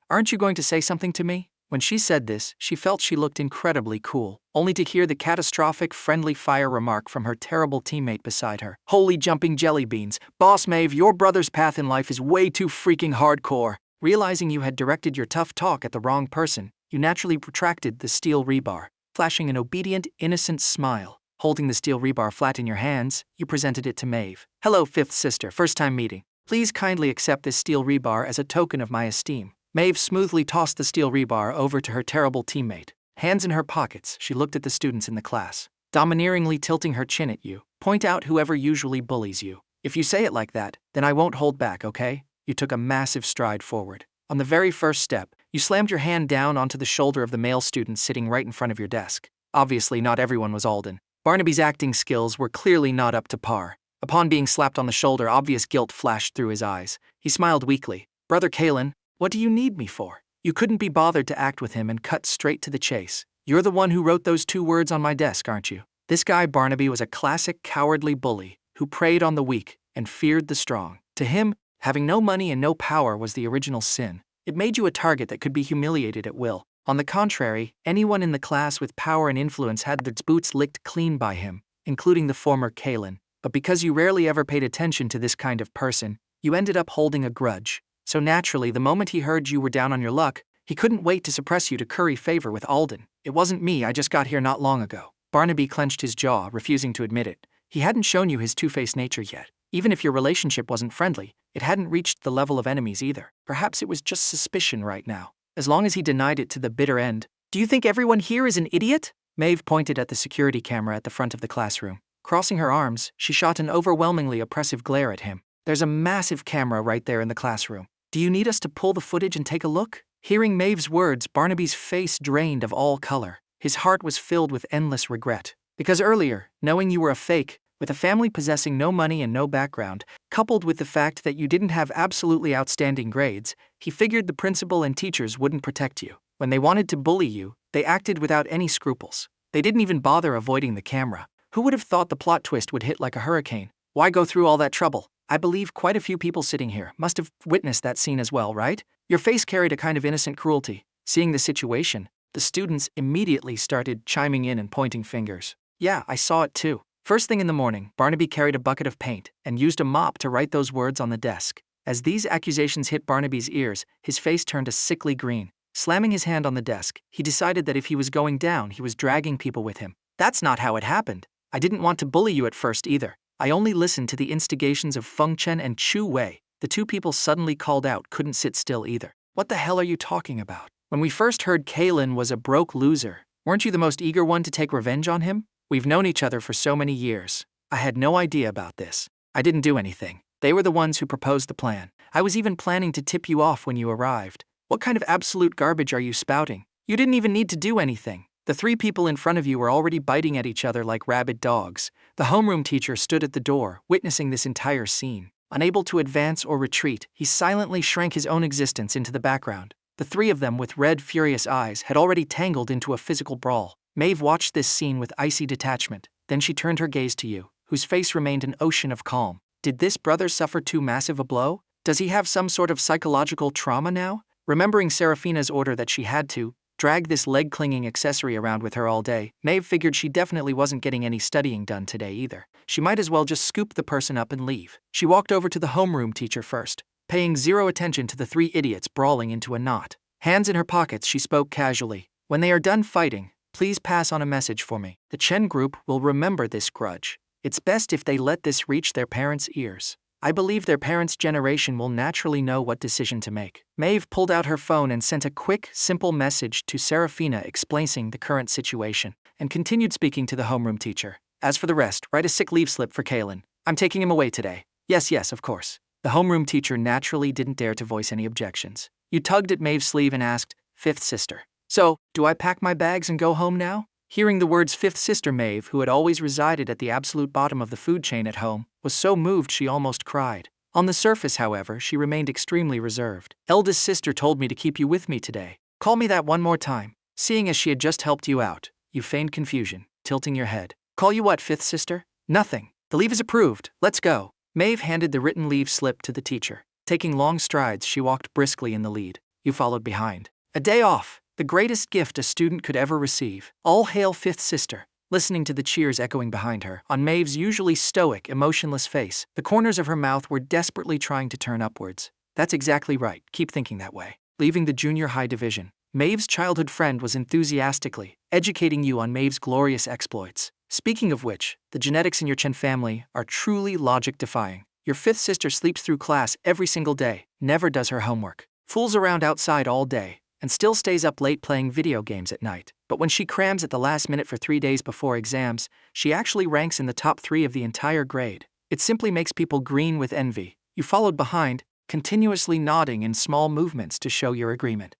Aren't you going to say something to me? When she said this, she felt she looked incredibly cool, only to hear the catastrophic friendly fire remark from her terrible teammate beside her. Holy jumping jelly beans. Boss Maeve, your brother's path in life is way too freaking hardcore. Realizing you had directed your tough talk at the wrong person, you naturally protracted the steel rebar, flashing an obedient, innocent smile. Holding the steel rebar flat in your hands, you presented it to Maeve. Hello, fifth sister, first time meeting. Please kindly accept this steel rebar as a token of my esteem. Maeve smoothly tossed the steel rebar over to her terrible teammate. Hands in her pockets, she looked at the students in the class, domineeringly tilting her chin at you. Point out whoever usually bullies you. If you say it like that, then I won't hold back, okay? You took a massive stride forward. On the very first step, you slammed your hand down onto the shoulder of the male student sitting right in front of your desk. Obviously, not everyone was Alden. Barnaby's acting skills were clearly not up to par. Upon being slapped on the shoulder, obvious guilt flashed through his eyes. He smiled weakly. Brother Kaelen, what do you need me for? You couldn't be bothered to act with him and cut straight to the chase. You're the one who wrote those 2 words on my desk, aren't you? This guy Barnaby was a classic cowardly bully who preyed on the weak and feared the strong. To him, having no money and no power was the original sin. It made you a target that could be humiliated at will. On the contrary, anyone in the class with power and influence had their boots licked clean by him, including the former Kaelen. But because you rarely ever paid attention to this kind of person, you ended up holding a grudge. So naturally, the moment he heard you were down on your luck, he couldn't wait to suppress you to curry favor with Alden. It wasn't me, I just got here not long ago. Barnaby clenched his jaw, refusing to admit it. He hadn't shown you his two-faced nature yet. Even if your relationship wasn't friendly, it hadn't reached the level of enemies either. Perhaps it was just suspicion right now. As long as he denied it to the bitter end. Do you think everyone here is an idiot? Maeve pointed at the security camera at the front of the classroom. Crossing her arms, she shot an overwhelmingly oppressive glare at him. There's a massive camera right there in the classroom. Do you need us to pull the footage and take a look? Hearing Maeve's words, Barnaby's face drained of all color. His heart was filled with endless regret. Because earlier, knowing you were a fake, with a family possessing no money and no background, coupled with the fact that you didn't have absolutely outstanding grades, he figured the principal and teachers wouldn't protect you. When they wanted to bully you, they acted without any scruples. They didn't even bother avoiding the camera. Who would have thought the plot twist would hit like a hurricane? Why go through all that trouble? I believe quite a few people sitting here must have witnessed that scene as well, right? Your face carried a kind of innocent cruelty. Seeing the situation, the students immediately started chiming in and pointing fingers. Yeah, I saw it too. First thing in the morning, Barnaby carried a bucket of paint and used a mop to write those words on the desk. As these accusations hit Barnaby's ears, his face turned a sickly green. Slamming his hand on the desk, he decided that if he was going down, he was dragging people with him. That's not how it happened. I didn't want to bully you at first either. I only listened to the instigations of Feng Chen and Chu Wei. The 2 people suddenly called out couldn't sit still either. What the hell are you talking about? When we first heard Kaelen was a broke loser, weren't you the most eager one to take revenge on him? We've known each other for so many years. I had no idea about this. I didn't do anything. They were the ones who proposed the plan. I was even planning to tip you off when you arrived. What kind of absolute garbage are you spouting? You didn't even need to do anything. The 3 people in front of you were already biting at each other like rabid dogs. The homeroom teacher stood at the door, witnessing this entire scene. Unable to advance or retreat, he silently shrank his own existence into the background. The 3 of them, with red, furious eyes, had already tangled into a physical brawl. Maeve watched this scene with icy detachment. Then she turned her gaze to you, whose face remained an ocean of calm. Did this brother suffer too massive a blow? Does he have some sort of psychological trauma now? Remembering Seraphina's order that she had to drag this leg-clinging accessory around with her all day, Maeve figured she definitely wasn't getting any studying done today either. She might as well just scoop the person up and leave. She walked over to the homeroom teacher first, paying zero attention to the 3 idiots brawling into a knot. Hands in her pockets, she spoke casually. When they are done fighting, please pass on a message for me. The Chen group will remember this grudge. It's best if they let this reach their parents' ears. I believe their parents' generation will naturally know what decision to make. Maeve pulled out her phone and sent a quick, simple message to Seraphina explaining the current situation, and continued speaking to the homeroom teacher. As for the rest, write a sick leave slip for Kaelen. I'm taking him away today. Yes, of course. The homeroom teacher naturally didn't dare to voice any objections. You tugged at Maeve's sleeve and asked, "Fifth sister. So, do I pack my bags and go home now?" Hearing the words fifth sister, Maeve, who had always resided at the absolute bottom of the food chain at home, was so moved she almost cried. On the surface, however, she remained extremely reserved. Eldest sister told me to keep you with me today. Call me that one more time. Seeing as she had just helped you out, you feigned confusion, tilting your head. Call you what, fifth sister? Nothing. The leave is approved. Let's go. Maeve handed the written leave slip to the teacher. Taking long strides, she walked briskly in the lead. You followed behind. A day off, the greatest gift a student could ever receive. All hail fifth sister. Listening to the cheers echoing behind her, on Maeve's usually stoic, emotionless face, the corners of her mouth were desperately trying to turn upwards. That's exactly right, keep thinking that way. Leaving the junior high division, Maeve's childhood friend was enthusiastically educating you on Maeve's glorious exploits. Speaking of which, the genetics in your Chen family are truly logic-defying. Your fifth sister sleeps through class every single day, never does her homework, fools around outside all day, and still stays up late playing video games at night. But when she crams at the last minute for 3 days before exams, she actually ranks in the top 3 of the entire grade. It simply makes people green with envy. You followed behind, continuously nodding in small movements to show your agreement.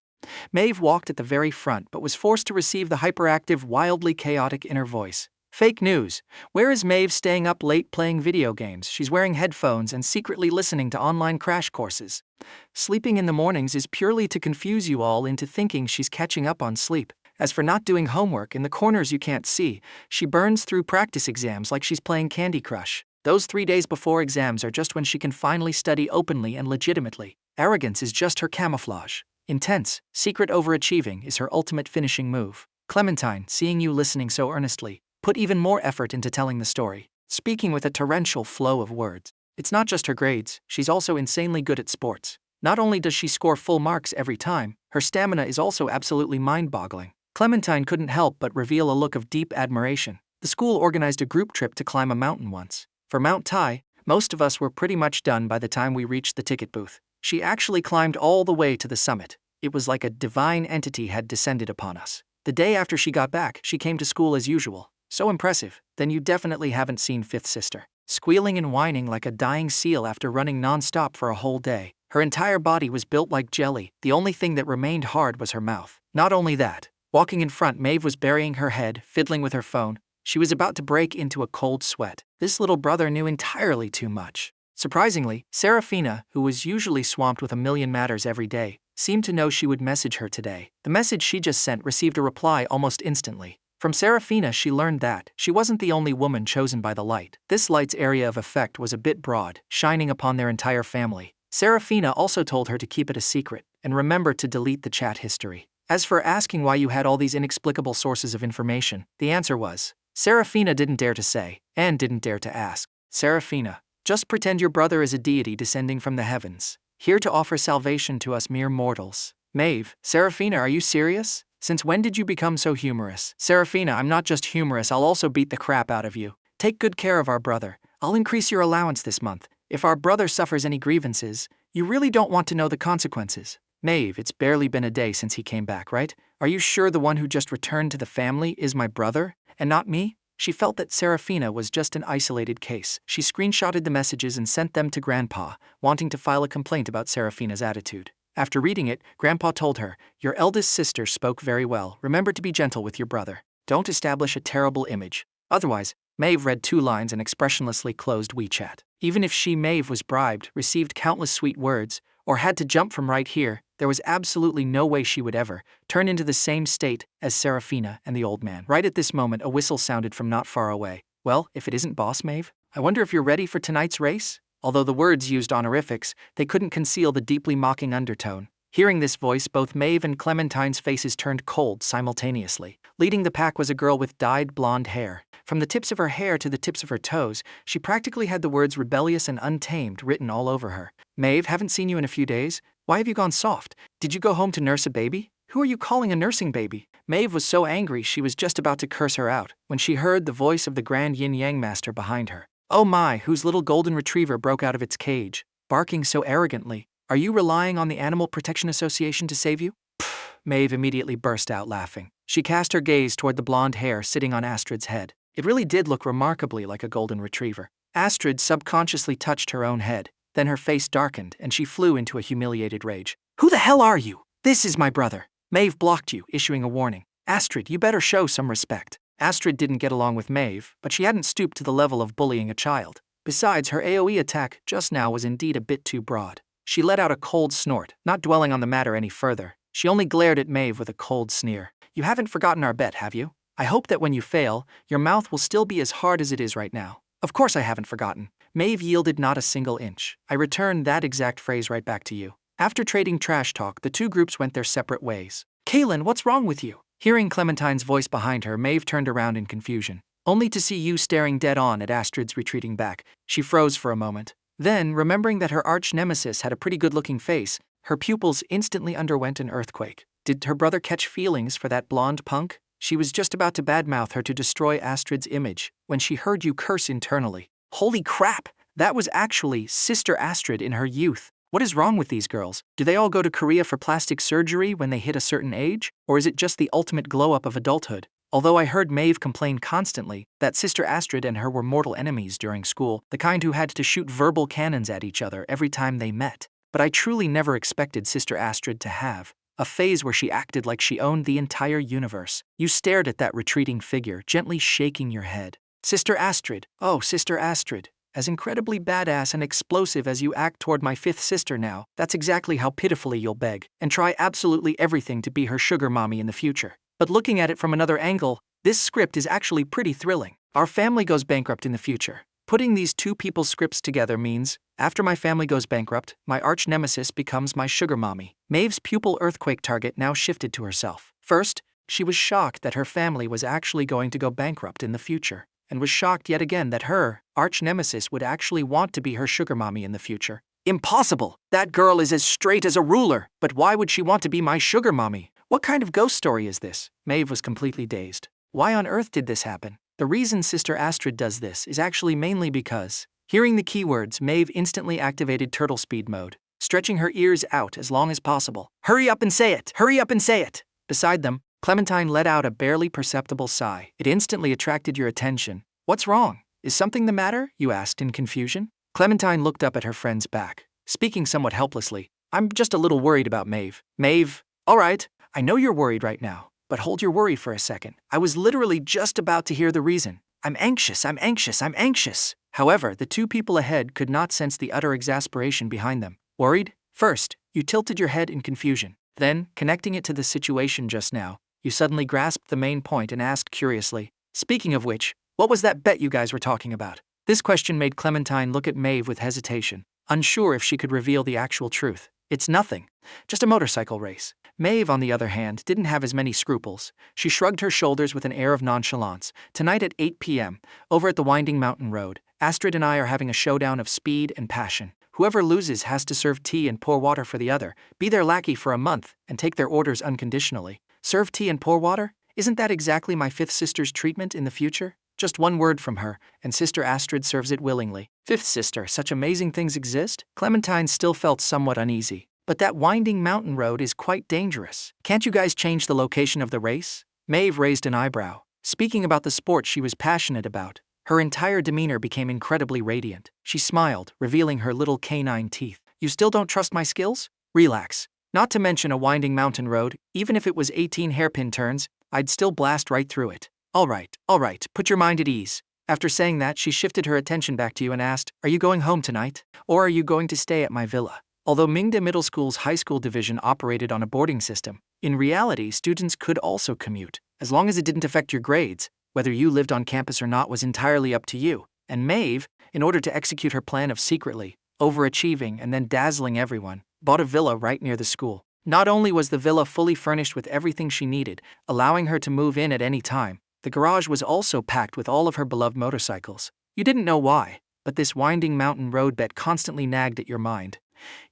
Maeve walked at the very front but was forced to receive the hyperactive, wildly chaotic inner voice. Fake news. Where is Maeve staying up late playing video games? She's wearing headphones and secretly listening to online crash courses. Sleeping in the mornings is purely to confuse you all into thinking she's catching up on sleep. As for not doing homework in the corners you can't see, she burns through practice exams like she's playing Candy Crush. Those 3 days before exams are just when she can finally study openly and legitimately. Arrogance is just her camouflage. Intense, secret overachieving is her ultimate finishing move. Clementine, seeing you listening so earnestly, put even more effort into telling the story, speaking with a torrential flow of words. It's not just her grades, she's also insanely good at sports. Not only does she score full marks every time, her stamina is also absolutely mind-boggling. Clementine couldn't help but reveal a look of deep admiration. The school organized a group trip to climb a mountain once. For Mount Tai, most of us were pretty much done by the time we reached the ticket booth. She actually climbed all the way to the summit. It was like a divine entity had descended upon us. The day after she got back, she came to school as usual. So impressive, then you definitely haven't seen fifth sister. Squealing and whining like a dying seal after running non-stop for a whole day. Her entire body was built like jelly, the only thing that remained hard was her mouth. Not only that, walking in front, Maeve was burying her head, fiddling with her phone. She was about to break into a cold sweat. This little brother knew entirely too much. Surprisingly, Seraphina, who was usually swamped with a million matters every day, seemed to know she would message her today. The message she just sent received a reply almost instantly. From Seraphina she learned that she wasn't the only woman chosen by the light. This light's area of effect was a bit broad, shining upon their entire family. Seraphina also told her to keep it a secret, and remember to delete the chat history. As for asking why you had all these inexplicable sources of information, the answer was, Seraphina didn't dare to say, and didn't dare to ask. Seraphina, just pretend your brother is a deity descending from the heavens, here to offer salvation to us mere mortals. Maeve, Seraphina, are you serious? Since when did you become so humorous? Seraphina, I'm not just humorous, I'll also beat the crap out of you. Take good care of our brother. I'll increase your allowance this month. If our brother suffers any grievances, you really don't want to know the consequences. Maeve, it's barely been a day since he came back, right? Are you sure the one who just returned to the family is my brother, and not me? She felt that Seraphina was just an isolated case. She screenshotted the messages and sent them to Grandpa, wanting to file a complaint about Seraphina's attitude. After reading it, Grandpa told her, your eldest sister spoke very well. Remember to be gentle with your brother. Don't establish a terrible image. Otherwise, Maeve read 2 lines and expressionlessly closed WeChat. Even if she, Maeve, was bribed, received countless sweet words, or had to jump from right here, there was absolutely no way she would ever turn into the same state as Seraphina and the old man. Right at this moment, a whistle sounded from not far away. Well, if it isn't Boss Maeve, I wonder if you're ready for tonight's race? Although the words used honorifics, they couldn't conceal the deeply mocking undertone. Hearing this voice, both Maeve and Clementine's faces turned cold simultaneously. Leading the pack was a girl with dyed blonde hair. From the tips of her hair to the tips of her toes, she practically had the words rebellious and untamed written all over her. Maeve, haven't seen you in a few days. Why have you gone soft? Did you go home to nurse a baby? Who are you calling a nursing baby? Maeve was so angry she was just about to curse her out when she heard the voice of the Grand Yin-Yang Master behind her. Oh my, whose little golden retriever broke out of its cage, barking so arrogantly. Are you relying on the Animal Protection Association to save you? Pfft, Maeve immediately burst out laughing. She cast her gaze toward the blonde hair sitting on Astrid's head. It really did look remarkably like a golden retriever. Astrid subconsciously touched her own head. Then her face darkened and she flew into a humiliated rage. Who the hell are you? This is my brother. Maeve blocked you, issuing a warning. Astrid, you better show some respect. Astrid didn't get along with Maeve, but she hadn't stooped to the level of bullying a child. Besides, her AoE attack just now was indeed a bit too broad. She let out a cold snort, not dwelling on the matter any further. She only glared at Maeve with a cold sneer. You haven't forgotten our bet, have you? I hope that when you fail, your mouth will still be as hard as it is right now. Of course I haven't forgotten. Maeve yielded not a single inch. I returned that exact phrase right back to you. After trading trash talk, the two groups went their separate ways. Kaelen, what's wrong with you? Hearing Clementine's voice behind her, Maeve turned around in confusion, only to see you staring dead on at Astrid's retreating back. She froze for a moment. Then, remembering that her arch-nemesis had a pretty good-looking face, her pupils instantly underwent an earthquake. Did her brother catch feelings for that blonde punk? She was just about to badmouth her to destroy Astrid's image when she heard you curse internally. Holy crap! That was actually Sister Astrid in her youth. What is wrong with these girls? Do they all go to Korea for plastic surgery when they hit a certain age? Or is it just the ultimate glow-up of adulthood? Although I heard Maeve complain constantly that Sister Astrid and her were mortal enemies during school, the kind who had to shoot verbal cannons at each other every time they met. But I truly never expected Sister Astrid to have a phase where she acted like she owned the entire universe. You stared at that retreating figure, gently shaking your head. Sister Astrid, oh Sister Astrid, as incredibly badass and explosive as you act toward my fifth sister now, that's exactly how pitifully you'll beg and try absolutely everything to be her sugar mommy in the future. But looking at it from another angle, this script is actually pretty thrilling. Our family goes bankrupt in the future. Putting these two people's scripts together means, after my family goes bankrupt, my arch-nemesis becomes my sugar mommy. Maeve's pupil earthquake target now shifted to herself. First, she was shocked that her family was actually going to go bankrupt in the future, and was shocked yet again that her arch-nemesis would actually want to be her sugar mommy in the future. Impossible! That girl is as straight as a ruler, but why would she want to be my sugar mommy? What kind of ghost story is this? Maeve was completely dazed. Why on earth did this happen? The reason Sister Astrid does this is actually mainly because, hearing the keywords, Maeve instantly activated turtle speed mode, stretching her ears out as long as possible. Hurry up and say it! Hurry up and say it! Beside them, Clementine let out a barely perceptible sigh. It instantly attracted your attention. What's wrong? Is something the matter? You asked in confusion. Clementine looked up at her friend's back, speaking somewhat helplessly. I'm just a little worried about Maeve. Maeve, all right, I know you're worried right now. But hold your worry for a second. I was literally just about to hear the reason. I'm anxious, I'm anxious, I'm anxious. However, the two people ahead could not sense the utter exasperation behind them. Worried? First, you tilted your head in confusion. Then, connecting it to the situation just now, you suddenly grasped the main point and asked curiously, speaking of which, what was that bet you guys were talking about? This question made Clementine look at Maeve with hesitation, unsure if she could reveal the actual truth. It's nothing. Just a motorcycle race. Maeve, on the other hand, didn't have as many scruples. She shrugged her shoulders with an air of nonchalance. Tonight at 8 p.m., over at the winding mountain road, Astrid and I are having a showdown of speed and passion. Whoever loses has to serve tea and pour water for the other, be their lackey for a month, and take their orders unconditionally. Serve tea and pour water? Isn't that exactly my fifth sister's treatment in the future? Just one word from her, and Sister Astrid serves it willingly. Fifth sister, such amazing things exist? Clementine still felt somewhat uneasy. But that winding mountain road is quite dangerous. Can't you guys change the location of the race? Maeve raised an eyebrow. Speaking about the sport she was passionate about, her entire demeanor became incredibly radiant. She smiled, revealing her little canine teeth. You still don't trust my skills? Relax. Not to mention a winding mountain road, even if it was 18 hairpin turns, I'd still blast right through it. All right, put your mind at ease. After saying that, she shifted her attention back to you and asked, are you going home tonight? Or are you going to stay at my villa? Although Mingda Middle School's high school division operated on a boarding system, in reality, students could also commute. As long as it didn't affect your grades, whether you lived on campus or not was entirely up to you. And Maeve, in order to execute her plan of secretly overachieving and then dazzling everyone, bought a villa right near the school. Not only was the villa fully furnished with everything she needed, allowing her to move in at any time, the garage was also packed with all of her beloved motorcycles. You didn't know why, but this winding mountain road bet constantly nagged at your mind.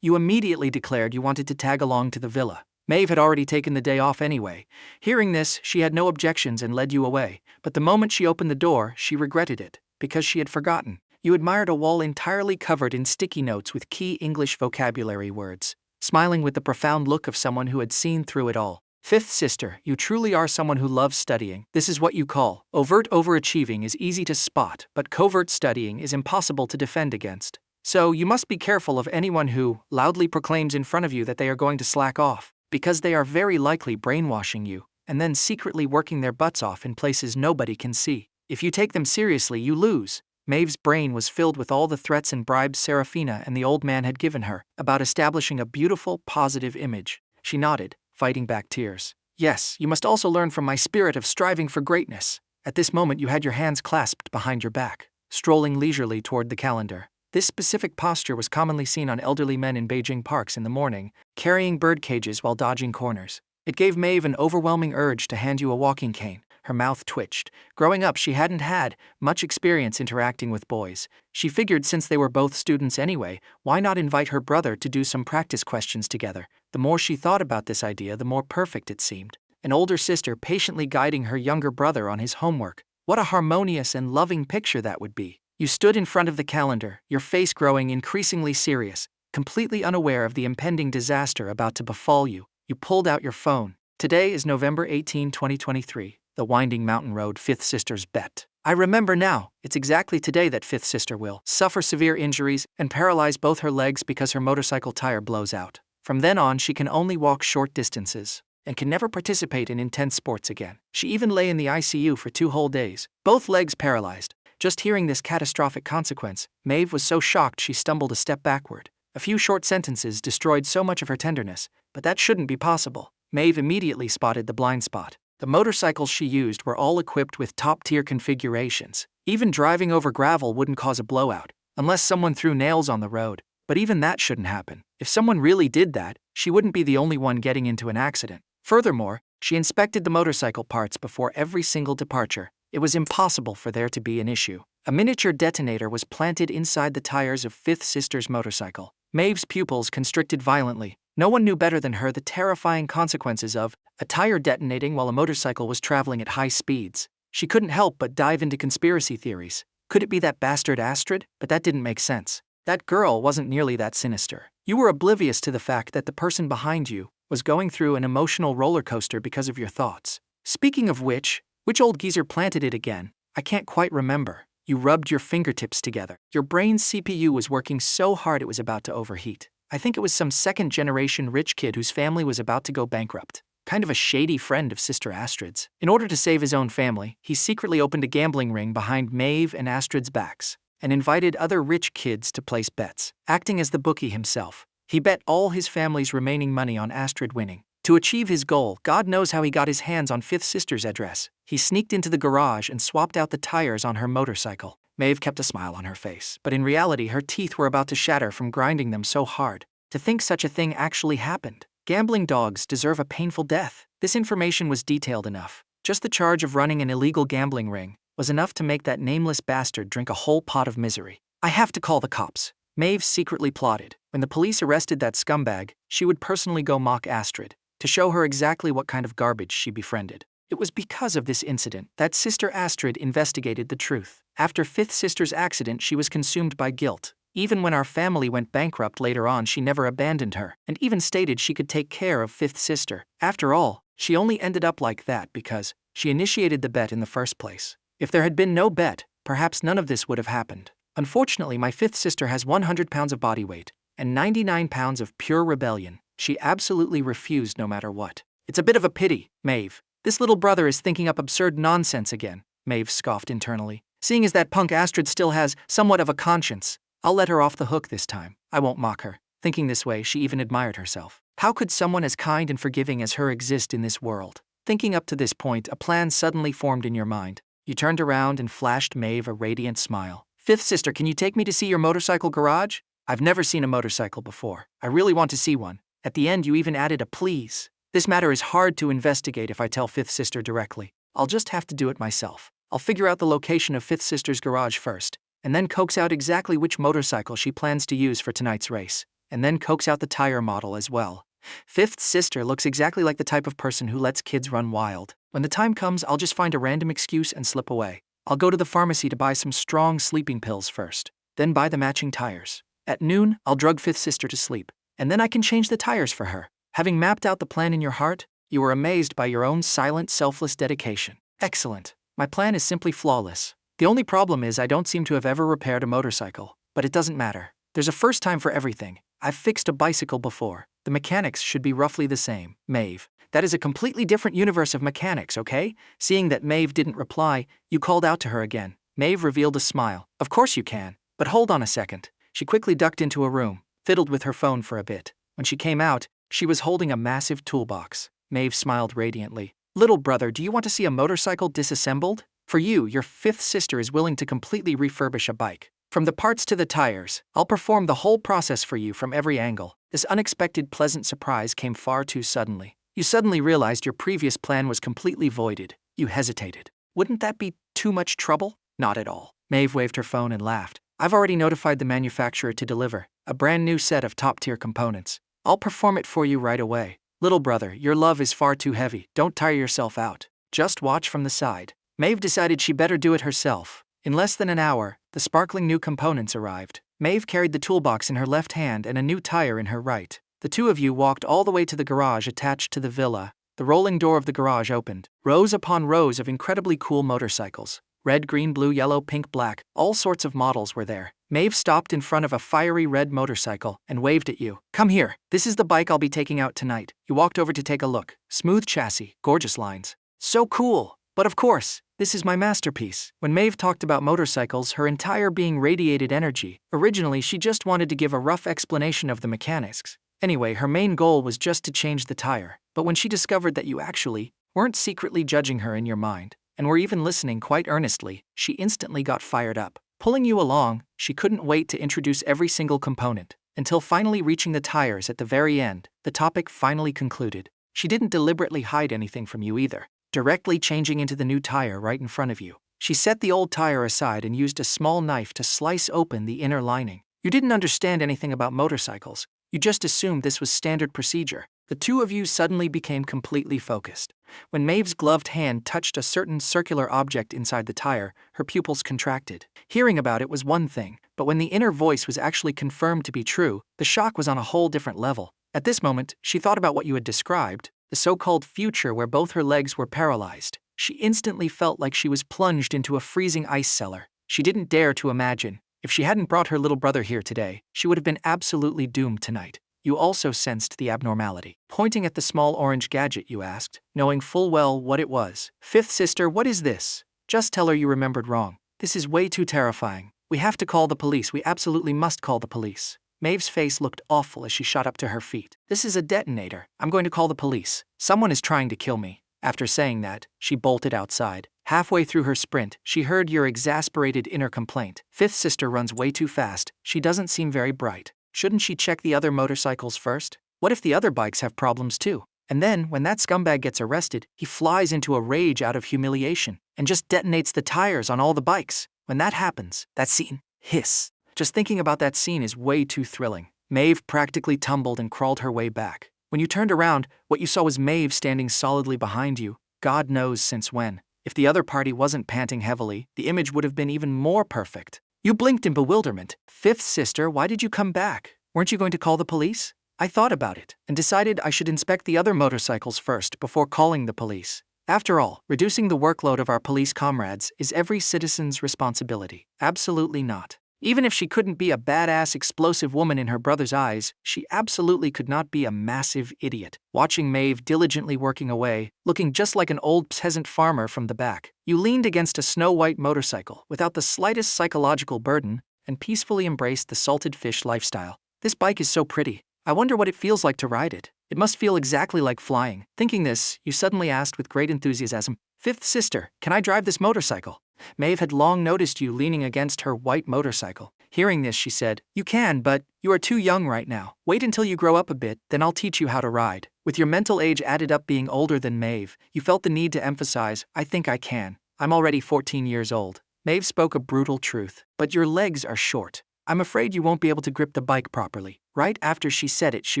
You immediately declared you wanted to tag along to the villa. Maeve had already taken the day off anyway. Hearing this, she had no objections and led you away, but the moment she opened the door, she regretted it, because she had forgotten. You admired a wall entirely covered in sticky notes with key English vocabulary words, smiling with the profound look of someone who had seen through it all. Fifth sister, you truly are someone who loves studying. This is what you call overt overachieving is easy to spot, but covert studying is impossible to defend against. So you must be careful of anyone who loudly proclaims in front of you that they are going to slack off, because they are very likely brainwashing you, and then secretly working their butts off in places nobody can see. If you take them seriously, you lose. Maeve's brain was filled with all the threats and bribes Seraphina and the old man had given her about establishing a beautiful, positive image. She nodded, fighting back tears. Yes, you must also learn from my spirit of striving for greatness. At this moment you had your hands clasped behind your back, strolling leisurely toward the calendar. This specific posture was commonly seen on elderly men in Beijing parks in the morning, carrying bird cages while dodging corners. It gave Maeve an overwhelming urge to hand you a walking cane. Her mouth twitched. Growing up, she hadn't had much experience interacting with boys. She figured since they were both students anyway, why not invite her brother to do some practice questions together? The more she thought about this idea, the more perfect it seemed. An older sister patiently guiding her younger brother on his homework. What a harmonious and loving picture that would be. You stood in front of the calendar, your face growing increasingly serious, completely unaware of the impending disaster about to befall you. You pulled out your phone. Today is November 18, 2023. The winding mountain road Fifth Sister's bet. I remember now, it's exactly today that Fifth Sister will suffer severe injuries and paralyze both her legs because her motorcycle tire blows out. From then on, she can only walk short distances and can never participate in intense sports again. She even lay in the ICU for 2 whole days, both legs paralyzed. Just hearing this catastrophic consequence, Maeve was so shocked she stumbled a step backward. A few short sentences destroyed so much of her tenderness, but that shouldn't be possible. Maeve immediately spotted the blind spot. The motorcycles she used were all equipped with top-tier configurations. Even driving over gravel wouldn't cause a blowout, unless someone threw nails on the road. But even that shouldn't happen. If someone really did that, she wouldn't be the only one getting into an accident. Furthermore, she inspected the motorcycle parts before every single departure. It was impossible for there to be an issue. A miniature detonator was planted inside the tires of Fifth Sister's motorcycle. Maeve's pupils constricted violently. No one knew better than her the terrifying consequences of a tire detonating while a motorcycle was traveling at high speeds. She couldn't help but dive into conspiracy theories. Could it be that bastard Astrid? But that didn't make sense. That girl wasn't nearly that sinister. You were oblivious to the fact that the person behind you was going through an emotional roller coaster because of your thoughts. Speaking of which old geezer planted it again? I can't quite remember. You rubbed your fingertips together. Your brain's CPU was working so hard it was about to overheat. I think it was some second-generation rich kid whose family was about to go bankrupt. Kind of a shady friend of Sister Astrid's. In order to save his own family, he secretly opened a gambling ring behind Maeve and Astrid's backs and invited other rich kids to place bets. Acting as the bookie himself, he bet all his family's remaining money on Astrid winning. To achieve his goal, God knows how he got his hands on Fifth Sister's address. He sneaked into the garage and swapped out the tires on her motorcycle. Maeve kept a smile on her face, but in reality her teeth were about to shatter from grinding them so hard. To think such a thing actually happened. Gambling dogs deserve a painful death. This information was detailed enough. Just the charge of running an illegal gambling ring was enough to make that nameless bastard drink a whole pot of misery. I have to call the cops. Maeve secretly plotted. When the police arrested that scumbag, she would personally go mock Astrid, to show her exactly what kind of garbage she befriended. It was because of this incident that Sister Astrid investigated the truth. After Fifth Sister's accident, she was consumed by guilt. Even when our family went bankrupt later on, she never abandoned her, and even stated she could take care of Fifth Sister. After all, she only ended up like that because she initiated the bet in the first place. If there had been no bet, perhaps none of this would have happened. Unfortunately, my Fifth Sister has 100 pounds of body weight and 99 pounds of pure rebellion. She absolutely refused no matter what. It's a bit of a pity, Maeve. This little brother is thinking up absurd nonsense again, Maeve scoffed internally. Seeing as that punk Astrid still has somewhat of a conscience, I'll let her off the hook this time. I won't mock her. Thinking this way, she even admired herself. How could someone as kind and forgiving as her exist in this world? Thinking up to this point, a plan suddenly formed in your mind. You turned around and flashed Maeve a radiant smile. Fifth Sister, can you take me to see your motorcycle garage? I've never seen a motorcycle before. I really want to see one. At the end, you even added a please. This matter is hard to investigate if I tell Fifth Sister directly. I'll just have to do it myself. I'll figure out the location of Fifth Sister's garage first, and then coax out exactly which motorcycle she plans to use for tonight's race, and then coax out the tire model as well. Fifth Sister looks exactly like the type of person who lets kids run wild. When the time comes, I'll just find a random excuse and slip away. I'll go to the pharmacy to buy some strong sleeping pills first, then buy the matching tires. At noon, I'll drug Fifth Sister to sleep, and then I can change the tires for her. Having mapped out the plan in your heart, you were amazed by your own silent, selfless dedication. Excellent. My plan is simply flawless. The only problem is I don't seem to have ever repaired a motorcycle, but it doesn't matter. There's a first time for everything. I've fixed a bicycle before. The mechanics should be roughly the same. Maeve. That is a completely different universe of mechanics, okay? Seeing that Maeve didn't reply, you called out to her again. Maeve revealed a smile. Of course you can. But hold on a second. She quickly ducked into a room, fiddled with her phone for a bit. When she came out, she was holding a massive toolbox. Maeve smiled radiantly. Little brother, do you want to see a motorcycle disassembled? For you, your Fifth Sister is willing to completely refurbish a bike. From the parts to the tires, I'll perform the whole process for you from every angle. This unexpected pleasant surprise came far too suddenly. You suddenly realized your previous plan was completely voided. You hesitated. Wouldn't that be too much trouble? Not at all. Maeve waved her phone and laughed. I've already notified the manufacturer to deliver a brand new set of top-tier components. I'll perform it for you right away. Little brother, your love is far too heavy. Don't tire yourself out. Just watch from the side. Maeve decided she better do it herself. In less than an hour, the sparkling new components arrived. Maeve carried the toolbox in her left hand and a new tire in her right. The two of you walked all the way to the garage attached to the villa. The rolling door of the garage opened. Rows upon rows of incredibly cool motorcycles. Red, green, blue, yellow, pink, black, all sorts of models were there. Maeve stopped in front of a fiery red motorcycle and waved at you. Come here, this is the bike I'll be taking out tonight. You walked over to take a look. Smooth chassis, gorgeous lines. So cool. But of course, this is my masterpiece. When Maeve talked about motorcycles, her entire being radiated energy. Originally, she just wanted to give a rough explanation of the mechanics. Anyway, her main goal was just to change the tire. But when she discovered that you actually weren't secretly judging her in your mind, and were even listening quite earnestly, she instantly got fired up. Pulling you along, she couldn't wait to introduce every single component, until finally reaching the tires at the very end. The topic finally concluded. She didn't deliberately hide anything from you either, directly changing into the new tire right in front of you. She set the old tire aside and used a small knife to slice open the inner lining. You didn't understand anything about motorcycles. You just assumed this was standard procedure. The two of you suddenly became completely focused. When Maeve's gloved hand touched a certain circular object inside the tire, her pupils contracted. Hearing about it was one thing, but when the inner voice was actually confirmed to be true, the shock was on a whole different level. At this moment, she thought about what you had described, the so-called future where both her legs were paralyzed. She instantly felt like she was plunged into a freezing ice cellar. She didn't dare to imagine. If she hadn't brought her little brother here today, she would have been absolutely doomed tonight. You also sensed the abnormality. Pointing at the small orange gadget, you asked, knowing full well what it was. Fifth sister, what is this? Just tell her you remembered wrong. This is way too terrifying. We have to call the police. We absolutely must call the police. Maeve's face looked awful as she shot up to her feet. This is a detonator. I'm going to call the police. Someone is trying to kill me. After saying that, she bolted outside. Halfway through her sprint, she heard your exasperated inner complaint. Fifth sister runs way too fast. She doesn't seem very bright. Shouldn't she check the other motorcycles first? What if the other bikes have problems too? And then, when that scumbag gets arrested, he flies into a rage out of humiliation and just detonates the tires on all the bikes. When that happens, that scene, hiss. Just thinking about that scene is way too thrilling. Maeve practically tumbled and crawled her way back. When you turned around, what you saw was Maeve standing solidly behind you, God knows since when. If the other party wasn't panting heavily, the image would have been even more perfect. You blinked in bewilderment. Fifth sister, why did you come back? Weren't you going to call the police? I thought about it and decided I should inspect the other motorcycles first before calling the police. After all, reducing the workload of our police comrades is every citizen's responsibility. Absolutely not. Even if she couldn't be a badass explosive woman in her brother's eyes, she absolutely could not be a massive idiot. Watching Maeve diligently working away, looking just like an old peasant farmer from the back, you leaned against a snow-white motorcycle without the slightest psychological burden and peacefully embraced the salted fish lifestyle. This bike is so pretty. I wonder what it feels like to ride it. It must feel exactly like flying. Thinking this, you suddenly asked with great enthusiasm, Fifth sister, can I drive this motorcycle? Maeve had long noticed you leaning against her white motorcycle. Hearing this, she said, You can, but you are too young right now. Wait until you grow up a bit, then I'll teach you how to ride. With your mental age added up being older than Maeve, you felt the need to emphasize, I think I can. I'm already 14 years old. Maeve spoke a brutal truth. But your legs are short. I'm afraid you won't be able to grip the bike properly. Right after she said it, she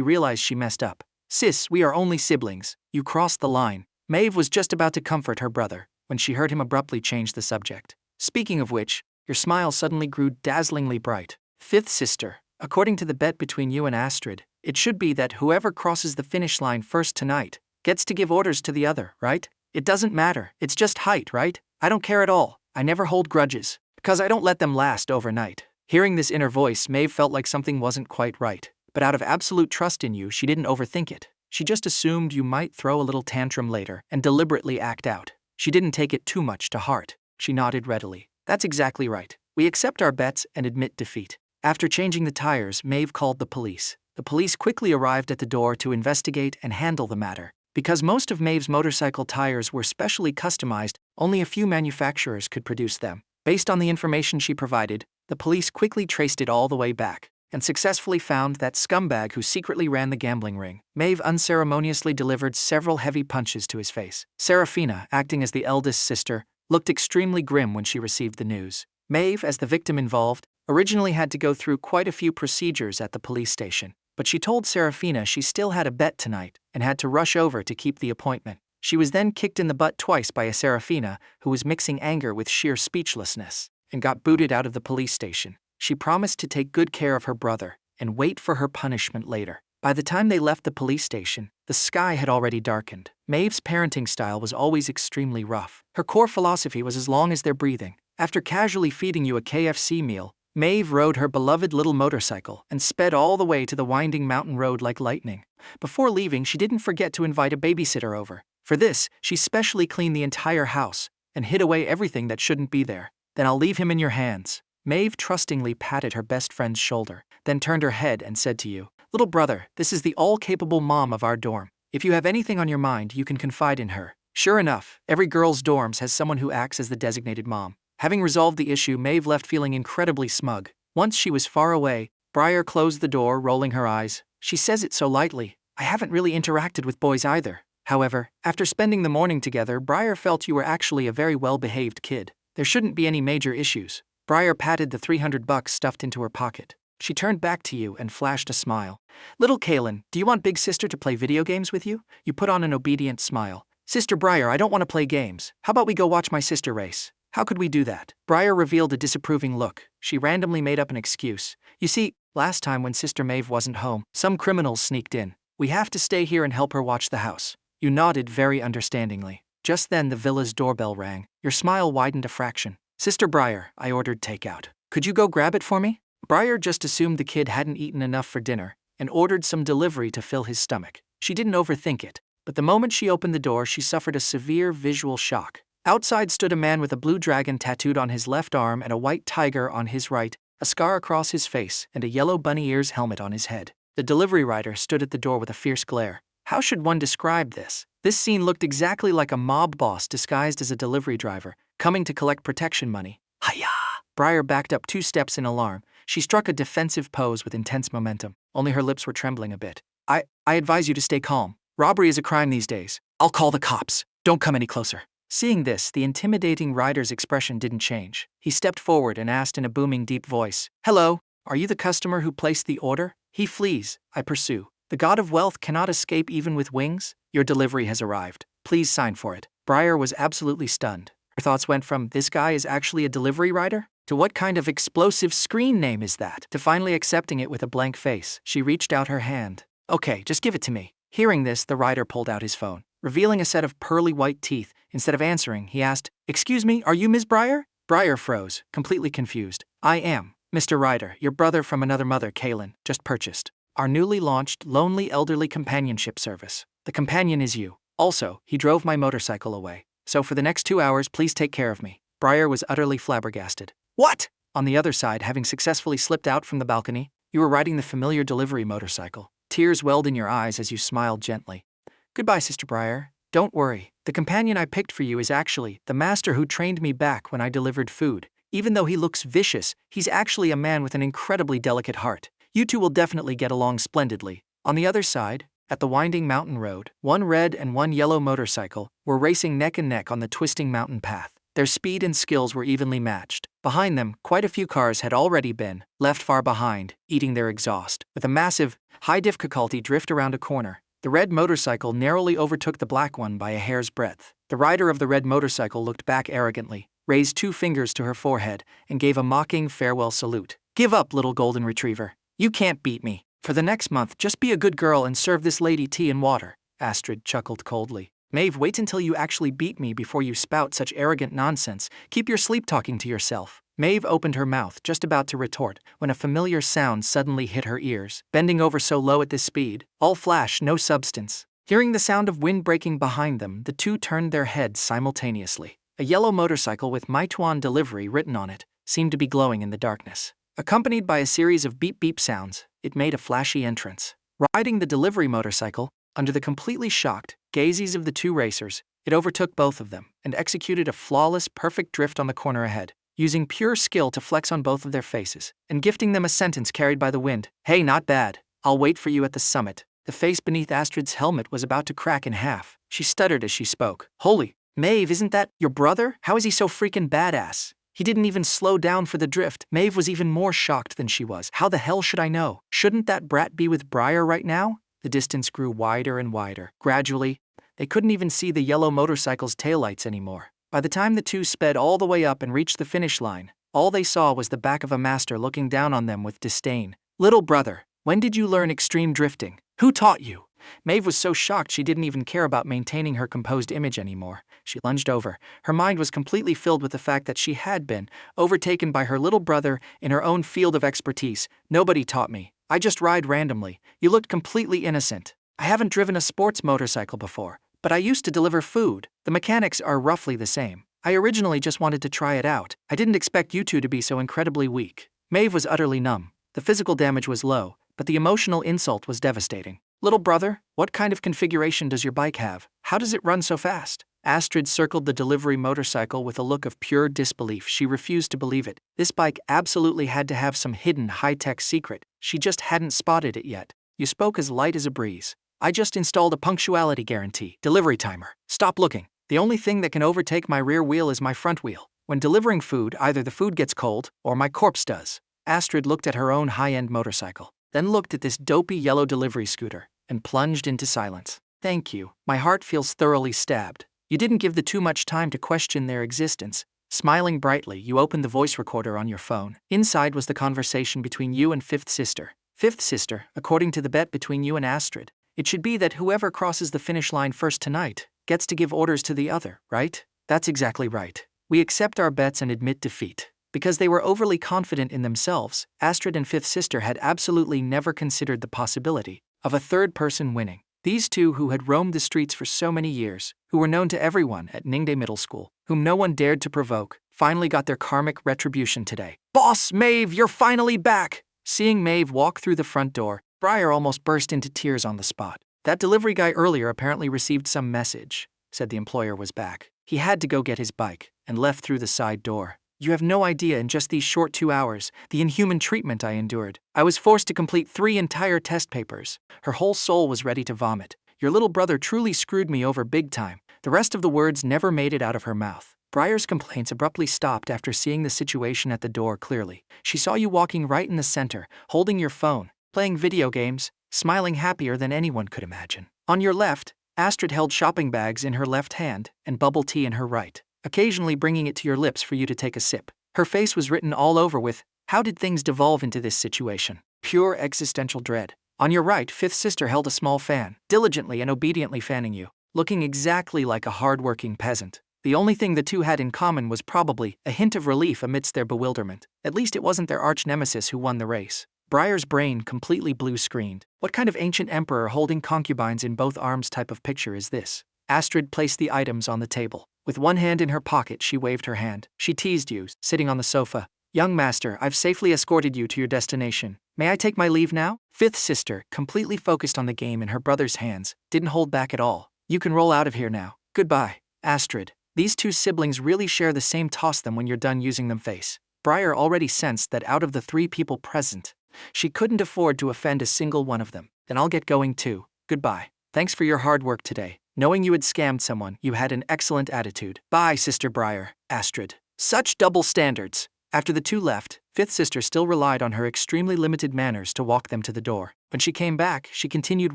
realized she messed up. Sis, we are only siblings. You crossed the line. Maeve was just about to comfort her brother when she heard him abruptly change the subject. Speaking of which, your smile suddenly grew dazzlingly bright. Fifth sister, according to the bet between you and Astrid, it should be that whoever crosses the finish line first tonight gets to give orders to the other, right? It doesn't matter. It's just height, right? I don't care at all. I never hold grudges, because I don't let them last overnight. Hearing this inner voice, Maeve felt like something wasn't quite right. But out of absolute trust in you, she didn't overthink it. She just assumed you might throw a little tantrum later and deliberately act out. She didn't take it too much to heart. She nodded readily. That's exactly right. We accept our bets and admit defeat. After changing the tires, Maeve called the police. The police quickly arrived at the door to investigate and handle the matter. Because most of Maeve's motorcycle tires were specially customized, only a few manufacturers could produce them. Based on the information she provided, The police quickly traced it all the way back and successfully found that scumbag who secretly ran the gambling ring. Maeve unceremoniously delivered several heavy punches to his face. Seraphina, acting as the eldest sister, looked extremely grim when she received the news. Maeve, as the victim involved, originally had to go through quite a few procedures at the police station, but she told Seraphina she still had a bet tonight and had to rush over to keep the appointment. She was then kicked in the butt twice by a Seraphina who was mixing anger with sheer speechlessness and got booted out of the police station. She promised to take good care of her brother and wait for her punishment later. By the time they left the police station, the sky had already darkened. Maeve's parenting style was always extremely rough. Her core philosophy was as long as they're breathing. After casually feeding you a KFC meal, Maeve rode her beloved little motorcycle and sped all the way to the winding mountain road like lightning. Before leaving, she didn't forget to invite a babysitter over. For this, she specially cleaned the entire house and hid away everything that shouldn't be there. "Then I'll leave him in your hands." Maeve trustingly patted her best friend's shoulder, then turned her head and said to you, "Little brother, this is the all-capable mom of our dorm. If you have anything on your mind, you can confide in her." Sure enough, every girl's dorms has someone who acts as the designated mom. Having resolved the issue, Maeve left feeling incredibly smug. Once she was far away, Briar closed the door, rolling her eyes. "She says it so lightly. I haven't really interacted with boys either." However, after spending the morning together, Briar felt you were actually a very well-behaved kid. There shouldn't be any major issues. Briar patted the $300 stuffed into her pocket. She turned back to you and flashed a smile. "Little Kaelen, do you want Big Sister to play video games with you?" You put on an obedient smile. "Sister Briar, I don't want to play games. How about we go watch my sister race?" "How could we do that?" Briar revealed a disapproving look. She randomly made up an excuse. "You see, last time when Sister Maeve wasn't home, some criminals sneaked in. We have to stay here and help her watch the house." You nodded very understandingly. Just then the villa's doorbell rang. Your smile widened a fraction. "Sister Briar, I ordered takeout. Could you go grab it for me?" Briar just assumed the kid hadn't eaten enough for dinner and ordered some delivery to fill his stomach. She didn't overthink it, but the moment she opened the door, she suffered a severe visual shock. Outside stood a man with a blue dragon tattooed on his left arm and a white tiger on his right, a scar across his face, and a yellow bunny ears helmet on his head. The delivery rider stood at the door with a fierce glare. How should one describe this? This scene looked exactly like a mob boss disguised as a delivery driver, coming to collect protection money. Hiya! Briar backed up 2 steps in alarm. She struck a defensive pose with intense momentum. Only her lips were trembling a bit. I advise you to stay calm. Robbery is a crime these days. I'll call the cops. Don't come any closer." Seeing this, the intimidating rider's expression didn't change. He stepped forward and asked in a booming, deep voice, "Hello, are you the customer who placed the order?" He flees. I pursue. "The god of wealth cannot escape even with wings? Your delivery has arrived. Please sign for it." Briar was absolutely stunned. Her thoughts went from, "This guy is actually a delivery rider?" to "What kind of explosive screen name is that?" to finally accepting it with a blank face. She reached out her hand. "Okay, just give it to me." Hearing this, the rider pulled out his phone. Revealing a set of pearly white teeth, instead of answering, he asked, "Excuse me, are you Ms. Briar?" Briar froze, completely confused. "I am. Mr. Ryder, your brother from another mother, Kaelen, just purchased our newly launched Lonely Elderly Companionship Service. The companion is you. Also, he drove my motorcycle away. So for the next 2 hours, please take care of me." Briar was utterly flabbergasted. "What?" On the other side, having successfully slipped out from the balcony, you were riding the familiar delivery motorcycle. Tears welled in your eyes as you smiled gently. "Goodbye, Sister Briar. Don't worry. The companion I picked for you is actually the master who trained me back when I delivered food. Even though he looks vicious, he's actually a man with an incredibly delicate heart. You two will definitely get along splendidly." On the other side, at the winding mountain road, 1 red and 1 yellow motorcycle were racing neck and neck on the twisting mountain path. Their speed and skills were evenly matched. Behind them, quite a few cars had already been left far behind, eating their exhaust. With a massive, high-difficulty drift around a corner, the red motorcycle narrowly overtook the black one by a hair's breadth. The rider of the red motorcycle looked back arrogantly, raised 2 fingers to her forehead, and gave a mocking farewell salute. "Give up, little golden retriever. You can't beat me. For the next month, just be a good girl and serve this lady tea and water." Astrid chuckled coldly. "Maeve, wait until you actually beat me before you spout such arrogant nonsense. Keep your sleep-talking to yourself." Maeve opened her mouth, just about to retort, when a familiar sound suddenly hit her ears. Bending over so low at this speed, all flash, no substance. Hearing the sound of wind breaking behind them, the two turned their heads simultaneously. A yellow motorcycle with Meituan delivery written on it seemed to be glowing in the darkness. Accompanied by a series of beep-beep sounds, it made a flashy entrance. Riding the delivery motorcycle, under the completely shocked gazes of the 2 racers, it overtook both of them and executed a flawless, perfect drift on the corner ahead. using pure skill to flex on both of their faces, and gifting them a sentence carried by the wind. Hey, not bad. I'll wait for you at the summit. The face beneath Astrid's helmet was about to crack in half. She stuttered as she spoke. Holy, Maeve, isn't that your brother? How is he so freaking badass? He didn't even slow down for the drift. Maeve was even more shocked than she was. How the hell should I know? Shouldn't that brat be with Briar right now? The distance grew wider and wider. Gradually, they couldn't even see the yellow motorcycle's taillights anymore. By the time the two sped all the way up and reached the finish line, all they saw was the back of a master looking down on them with disdain. Little brother, when did you learn extreme drifting? Who taught you? Maeve was so shocked she didn't even care about maintaining her composed image anymore. She lunged over. Her mind was completely filled with the fact that she had been overtaken by her little brother in her own field of expertise. Nobody taught me. I just ride randomly. You looked completely innocent. I haven't driven a sports motorcycle before, but I used to deliver food. The mechanics are roughly the same. I originally just wanted to try it out. I didn't expect you two to be so incredibly weak. Maeve was utterly numb. The physical damage was low, but the emotional insult was devastating. Little brother, what kind of configuration does your bike have? How does it run so fast? Astrid circled the delivery motorcycle with a look of pure disbelief. She refused to believe it. This bike absolutely had to have some hidden high-tech secret. She just hadn't spotted it yet. You spoke as light as a breeze. I just installed a punctuality guarantee. Delivery timer. Stop looking. The only thing that can overtake my rear wheel is my front wheel. When delivering food, either the food gets cold or my corpse does. Astrid looked at her own high-end motorcycle, then looked at this dopey yellow delivery scooter, and plunged into silence. Thank you. My heart feels thoroughly stabbed. You didn't give the two much time to question their existence. Smiling brightly, you opened the voice recorder on your phone. Inside was the conversation between you and Fifth Sister. Fifth Sister, according to the bet between you and Astrid, it should be that whoever crosses the finish line first tonight gets to give orders to the other, right? That's exactly right. We accept our bets and admit defeat. Because they were overly confident in themselves, Astrid and Fifth Sister had absolutely never considered the possibility of a third person winning. These two who had roamed the streets for so many years, who were known to everyone at Ningde Middle School, whom no one dared to provoke, finally got their karmic retribution today. Boss, Maeve, you're finally back! Seeing Maeve walk through the front door, Briar almost burst into tears on the spot. That delivery guy earlier apparently received some message, said the employer was back. He had to go get his bike, and left through the side door. You have no idea in just these short 2 hours, the inhuman treatment I endured. I was forced to complete 3 entire test papers. Her whole soul was ready to vomit. Your little brother truly screwed me over big time. The rest of the words never made it out of her mouth. Briar's complaints abruptly stopped after seeing the situation at the door clearly. She saw you walking right in the center, holding your phone, playing video games, smiling happier than anyone could imagine. On your left, Astrid held shopping bags in her left hand and bubble tea in her right, occasionally bringing it to your lips for you to take a sip. Her face was written all over with, how did things devolve into this situation? Pure existential dread. On your right, Fifth Sister held a small fan, diligently and obediently fanning you, looking exactly like a hardworking peasant. The only thing the two had in common was probably a hint of relief amidst their bewilderment. At least it wasn't their arch-nemesis who won the race. Briar's brain completely blue-screened. What kind of ancient emperor holding concubines in both arms type of picture is this? Astrid placed the items on the table. With one hand in her pocket, she waved her hand. She teased you, sitting on the sofa. Young master, I've safely escorted you to your destination. May I take my leave now? Fifth Sister, completely focused on the game in her brother's hands, didn't hold back at all. You can roll out of here now. Goodbye. Astrid, these two siblings really share the same toss them when you're done using them face. Briar already sensed that out of the 3 people present, she couldn't afford to offend a single one of them. Then I'll get going too. Goodbye. Thanks for your hard work today. Knowing you had scammed someone, you had an excellent attitude. Bye, Sister Briar. Astrid. Such double standards. After the two left, Fifth Sister still relied on her extremely limited manners to walk them to the door. When she came back, she continued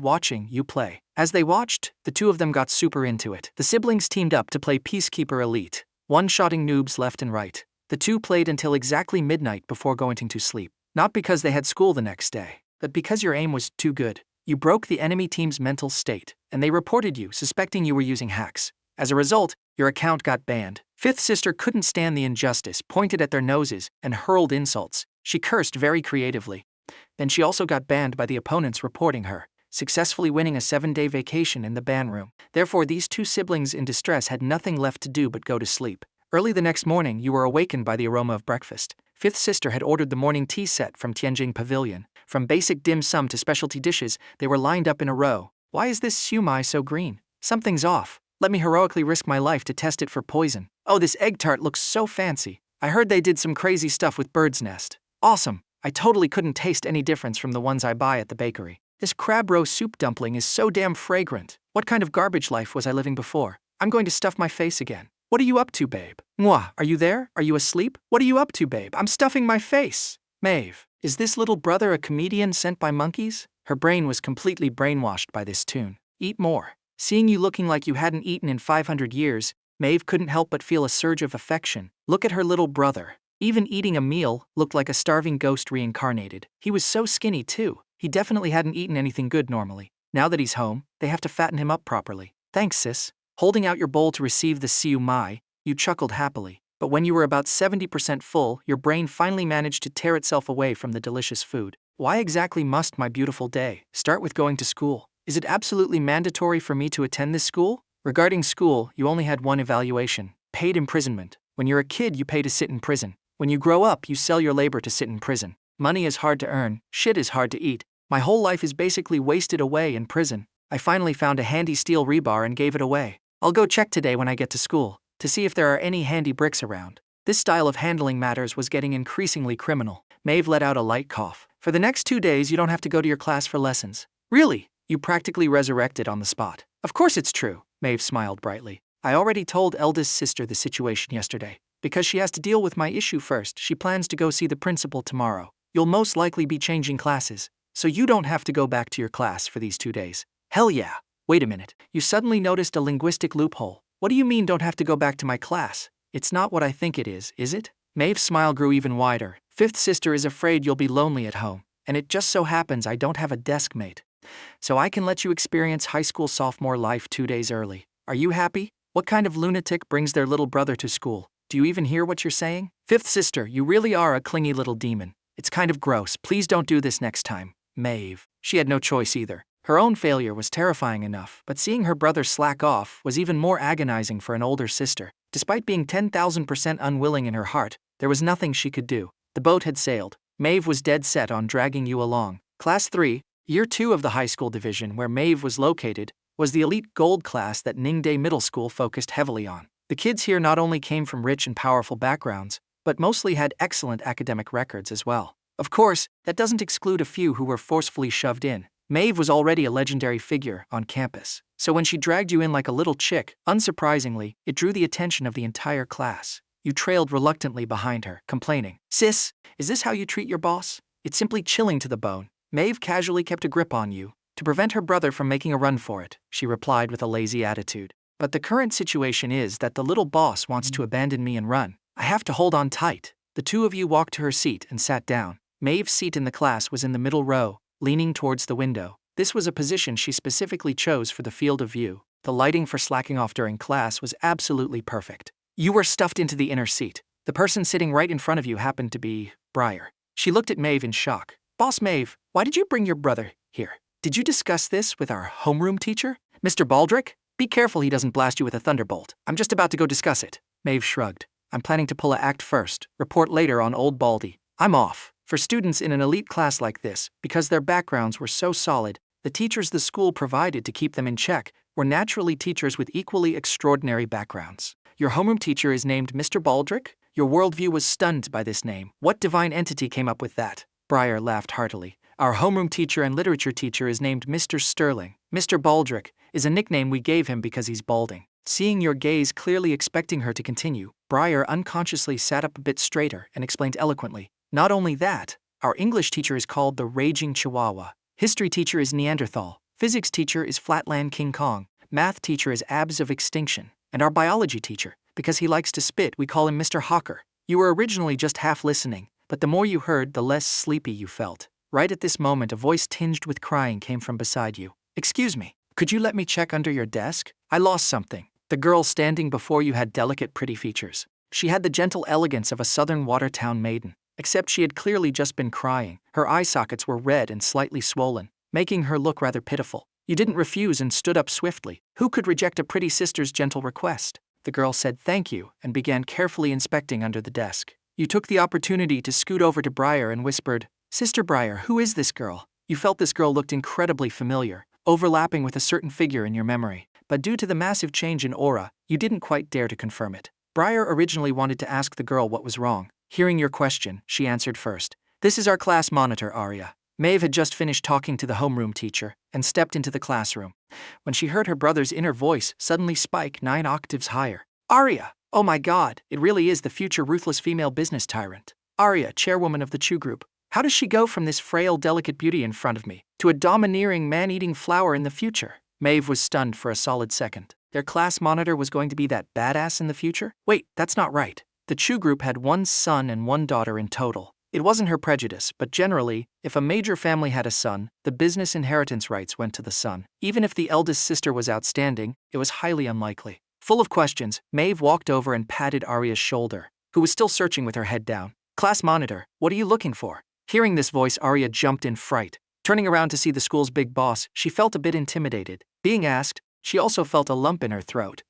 watching you play. As they watched, the two of them got super into it. The siblings teamed up to play Peacekeeper Elite, one-shotting noobs left and right. The two played until exactly midnight before going to sleep. Not because they had school the next day, but because your aim was too good. You broke the enemy team's mental state, and they reported you, suspecting you were using hacks. As a result, your account got banned. Fifth Sister couldn't stand the injustice, pointed at their noses, and hurled insults. She cursed very creatively. Then she also got banned by the opponents reporting her, successfully winning a 7-day vacation in the ban room. Therefore, these two siblings in distress had nothing left to do but go to sleep. Early the next morning, you were awakened by the aroma of breakfast. Fifth Sister had ordered the morning tea set from Tianjin Pavilion. From basic dim sum to specialty dishes, they were lined up in a row. Why is this siumai so green? Something's off. Let me heroically risk my life to test it for poison. Oh, this egg tart looks so fancy. I heard they did some crazy stuff with Bird's Nest. Awesome. I totally couldn't taste any difference from the ones I buy at the bakery. This crab roe soup dumpling is so damn fragrant. What kind of garbage life was I living before? I'm going to stuff my face again. What are you up to, babe? Mwah, are you there? Are you asleep? What are you up to, babe? I'm stuffing my face. Maeve, is this little brother a comedian sent by monkeys? Her brain was completely brainwashed by this tune. Eat more. Seeing you looking like you hadn't eaten in 500 years, Maeve couldn't help but feel a surge of affection. Look at her little brother. Even eating a meal looked like a starving ghost reincarnated. He was so skinny too. He definitely hadn't eaten anything good normally. Now that he's home, they have to fatten him up properly. Thanks, sis. Holding out your bowl to receive the siu mai, you chuckled happily. But when you were about 70% full, your brain finally managed to tear itself away from the delicious food. Why exactly must my beautiful day start with going to school? Is it absolutely mandatory for me to attend this school? Regarding school, you only had one evaluation: paid imprisonment. When you're a kid, you pay to sit in prison. When you grow up, you sell your labor to sit in prison. Money is hard to earn, shit is hard to eat. My whole life is basically wasted away in prison. I finally found a handy steel rebar and gave it away. I'll go check today when I get to school, to see if there are any handy bricks around. This style of handling matters was getting increasingly criminal. Maeve let out a light cough. For the next 2 days, you don't have to go to your class for lessons. Really? You practically resurrected on the spot. Of course it's true, Maeve smiled brightly. I already told eldest sister the situation yesterday. Because she has to deal with my issue first, she plans to go see the principal tomorrow. You'll most likely be changing classes, so you don't have to go back to your class for these 2 days. Hell yeah. Wait a minute. You suddenly noticed a linguistic loophole. What do you mean don't have to go back to my class? It's not what I think it is it? Maeve's smile grew even wider. Fifth sister is afraid you'll be lonely at home, and it just so happens I don't have a desk mate. So I can let you experience high school sophomore life 2 days early. Are you happy? What kind of lunatic brings their little brother to school? Do you even hear what you're saying? Fifth sister, you really are a clingy little demon. It's kind of gross. Please don't do this next time. Maeve. She had no choice either. Her own failure was terrifying enough, but seeing her brother slack off was even more agonizing for an older sister. Despite being 10,000% unwilling in her heart, there was nothing she could do. The boat had sailed. Maeve was dead set on dragging you along. Class 3, Year 2 of the high school division where Maeve was located, was the elite gold class that Ningdae Middle School focused heavily on. The kids here not only came from rich and powerful backgrounds, but mostly had excellent academic records as well. Of course, that doesn't exclude a few who were forcefully shoved in. Maeve was already a legendary figure on campus, so when she dragged you in like a little chick, unsurprisingly, it drew the attention of the entire class. You trailed reluctantly behind her, complaining, "Sis, is this how you treat your boss? It's simply chilling to the bone." Maeve casually kept a grip on you, to prevent her brother from making a run for it, she replied with a lazy attitude. But the current situation is that the little boss wants to abandon me and run. I have to hold on tight. The two of you walked to her seat and sat down. Maeve's seat in the class was in the middle row, leaning towards the window. This was a position she specifically chose for the field of view. The lighting for slacking off during class was absolutely perfect. You were stuffed into the inner seat. The person sitting right in front of you happened to be Briar. She looked at Maeve in shock. "Boss Maeve, why did you bring your brother here? Did you discuss this with our homeroom teacher? Mr. Baldrick? Be careful he doesn't blast you with a thunderbolt. I'm just about to go discuss it." Maeve shrugged. "I'm planning to pull a act first, report later on old Baldy. I'm off." For students in an elite class like this, because their backgrounds were so solid, the teachers the school provided to keep them in check were naturally teachers with equally extraordinary backgrounds. Your homeroom teacher is named Mr. Baldrick? Your worldview was stunned by this name. What divine entity came up with that? Briar laughed heartily. Our homeroom teacher and literature teacher is named Mr. Sterling. Mr. Baldrick is a nickname we gave him because he's balding. Seeing your gaze clearly expecting her to continue, Briar unconsciously sat up a bit straighter and explained eloquently. Not only that, our English teacher is called the Raging Chihuahua. History teacher is Neanderthal. Physics teacher is Flatland King Kong. Math teacher is Abs of Extinction. And our biology teacher, because he likes to spit, we call him Mr. Hawker. You were originally just half listening, but the more you heard, the less sleepy you felt. Right at this moment, a voice tinged with crying came from beside you. "Excuse me, could you let me check under your desk? I lost something." The girl standing before you had delicate, pretty features. She had the gentle elegance of a southern Watertown maiden, except she had clearly just been crying. Her eye sockets were red and slightly swollen, making her look rather pitiful. You didn't refuse and stood up swiftly. Who could reject a pretty sister's gentle request? The girl said thank you and began carefully inspecting under the desk. You took the opportunity to scoot over to Briar and whispered, "Sister Briar, who is this girl?" You felt this girl looked incredibly familiar, overlapping with a certain figure in your memory. But due to the massive change in aura, you didn't quite dare to confirm it. Briar originally wanted to ask the girl what was wrong. Hearing your question, she answered first. This is our class monitor, Arya. Maeve had just finished talking to the homeroom teacher and stepped into the classroom when she heard her brother's inner voice suddenly spike 9 octaves higher. Arya! Oh my god, it really is the future ruthless female business tyrant. Arya, chairwoman of the Chu group. How does she go from this frail, delicate beauty in front of me to a domineering, man-eating flower in the future? Maeve was stunned for a solid second. Their class monitor was going to be that badass in the future? Wait, that's not right. The Chu group had 1 son and 1 daughter in total. It wasn't her prejudice, but generally, if a major family had a son, the business inheritance rights went to the son. Even if the eldest sister was outstanding, it was highly unlikely. Full of questions, Maeve walked over and patted Arya's shoulder, who was still searching with her head down. Class monitor, what are you looking for? Hearing this voice, Arya jumped in fright. Turning around to see the school's big boss, she felt a bit intimidated. Being asked, she also felt a lump in her throat.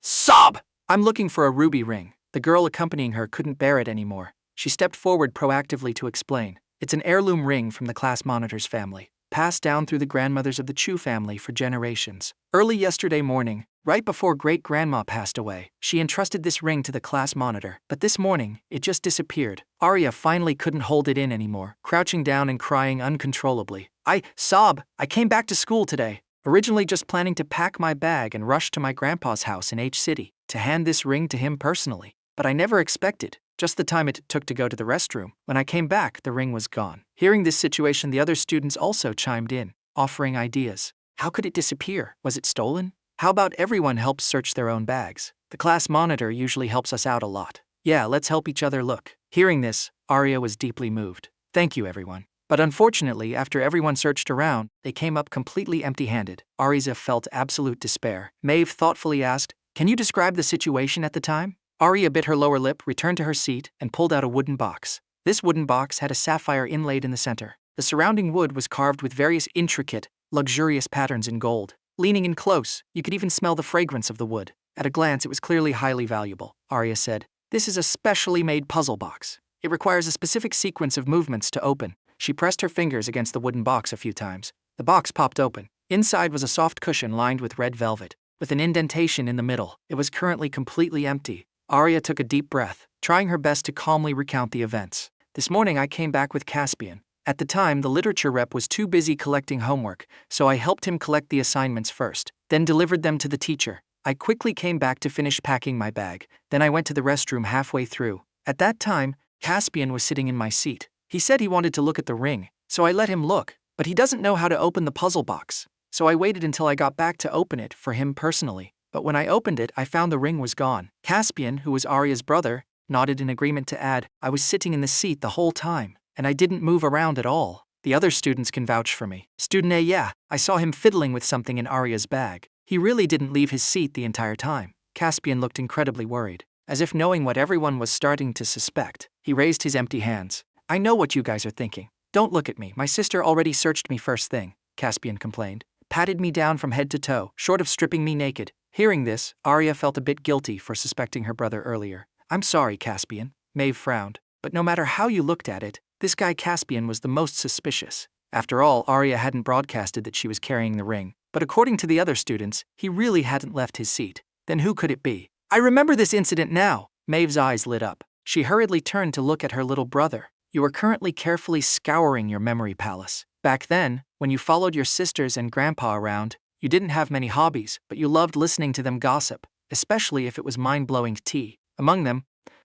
Sob! I'm looking for a ruby ring. The girl accompanying her couldn't bear it anymore. She stepped forward proactively to explain. It's an heirloom ring from the class monitor's family, passed down through the grandmothers of the Chu family for generations. Early yesterday morning, right before great-grandma passed away, she entrusted this ring to the class monitor, but this morning, it just disappeared. Arya finally couldn't hold it in anymore, crouching down and crying uncontrollably. Sob, I came back to school today, originally just planning to pack my bag and rush to my grandpa's house in H-City to hand this ring to him personally, but I never expected just the time it took to go to the restroom. When I came back, the ring was gone. Hearing this situation, the other students also chimed in, offering ideas. How could it disappear? Was it stolen? How about everyone helps search their own bags? The class monitor usually helps us out a lot. Yeah, let's help each other look. Hearing this, Arya was deeply moved. Thank you, everyone. But unfortunately, after everyone searched around, they came up completely empty-handed. Arya felt absolute despair. Maeve thoughtfully asked, can you describe the situation at the time? Arya bit her lower lip, returned to her seat, and pulled out a wooden box. This wooden box had a sapphire inlaid in the center. The surrounding wood was carved with various intricate, luxurious patterns in gold. Leaning in close, you could even smell the fragrance of the wood. At a glance, it was clearly highly valuable. Arya said, this is a specially made puzzle box. It requires a specific sequence of movements to open. She pressed her fingers against the wooden box a few times. The box popped open. Inside was a soft cushion lined with red velvet, with an indentation in the middle. It was currently completely empty. Arya took a deep breath, trying her best to calmly recount the events. This morning I came back with Caspian. At the time, the literature rep was too busy collecting homework, so I helped him collect the assignments first, then delivered them to the teacher. I quickly came back to finish packing my bag. Then I went to the restroom halfway through. At that time, Caspian was sitting in my seat. He said he wanted to look at the ring, so I let him look, but he doesn't know how to open the puzzle box. So I waited until I got back to open it for him personally. But when I opened it, I found the ring was gone. Caspian, who was Arya's brother, nodded in agreement to add, I was sitting in the seat the whole time, and I didn't move around at all. The other students can vouch for me. Student A, yeah, I saw him fiddling with something in Arya's bag. He really didn't leave his seat the entire time. Caspian looked incredibly worried, as if knowing what everyone was starting to suspect. He raised his empty hands. I know what you guys are thinking. Don't look at me. My sister already searched me first thing, Caspian complained. Patted me down from head to toe, short of stripping me naked. Hearing this, Arya felt a bit guilty for suspecting her brother earlier. I'm sorry, Caspian, Maeve frowned, but no matter how you looked at it, this guy Caspian was the most suspicious. After all, Arya hadn't broadcasted that she was carrying the ring, but according to the other students, he really hadn't left his seat. Then who could it be? I remember this incident now. Maeve's eyes lit up. She hurriedly turned to look at her little brother. You are currently carefully scouring your memory palace. Back then, when you followed your sisters and grandpa around, you didn't have many hobbies, but you loved listening to them gossip, especially if it was mind-blowing tea. Among them,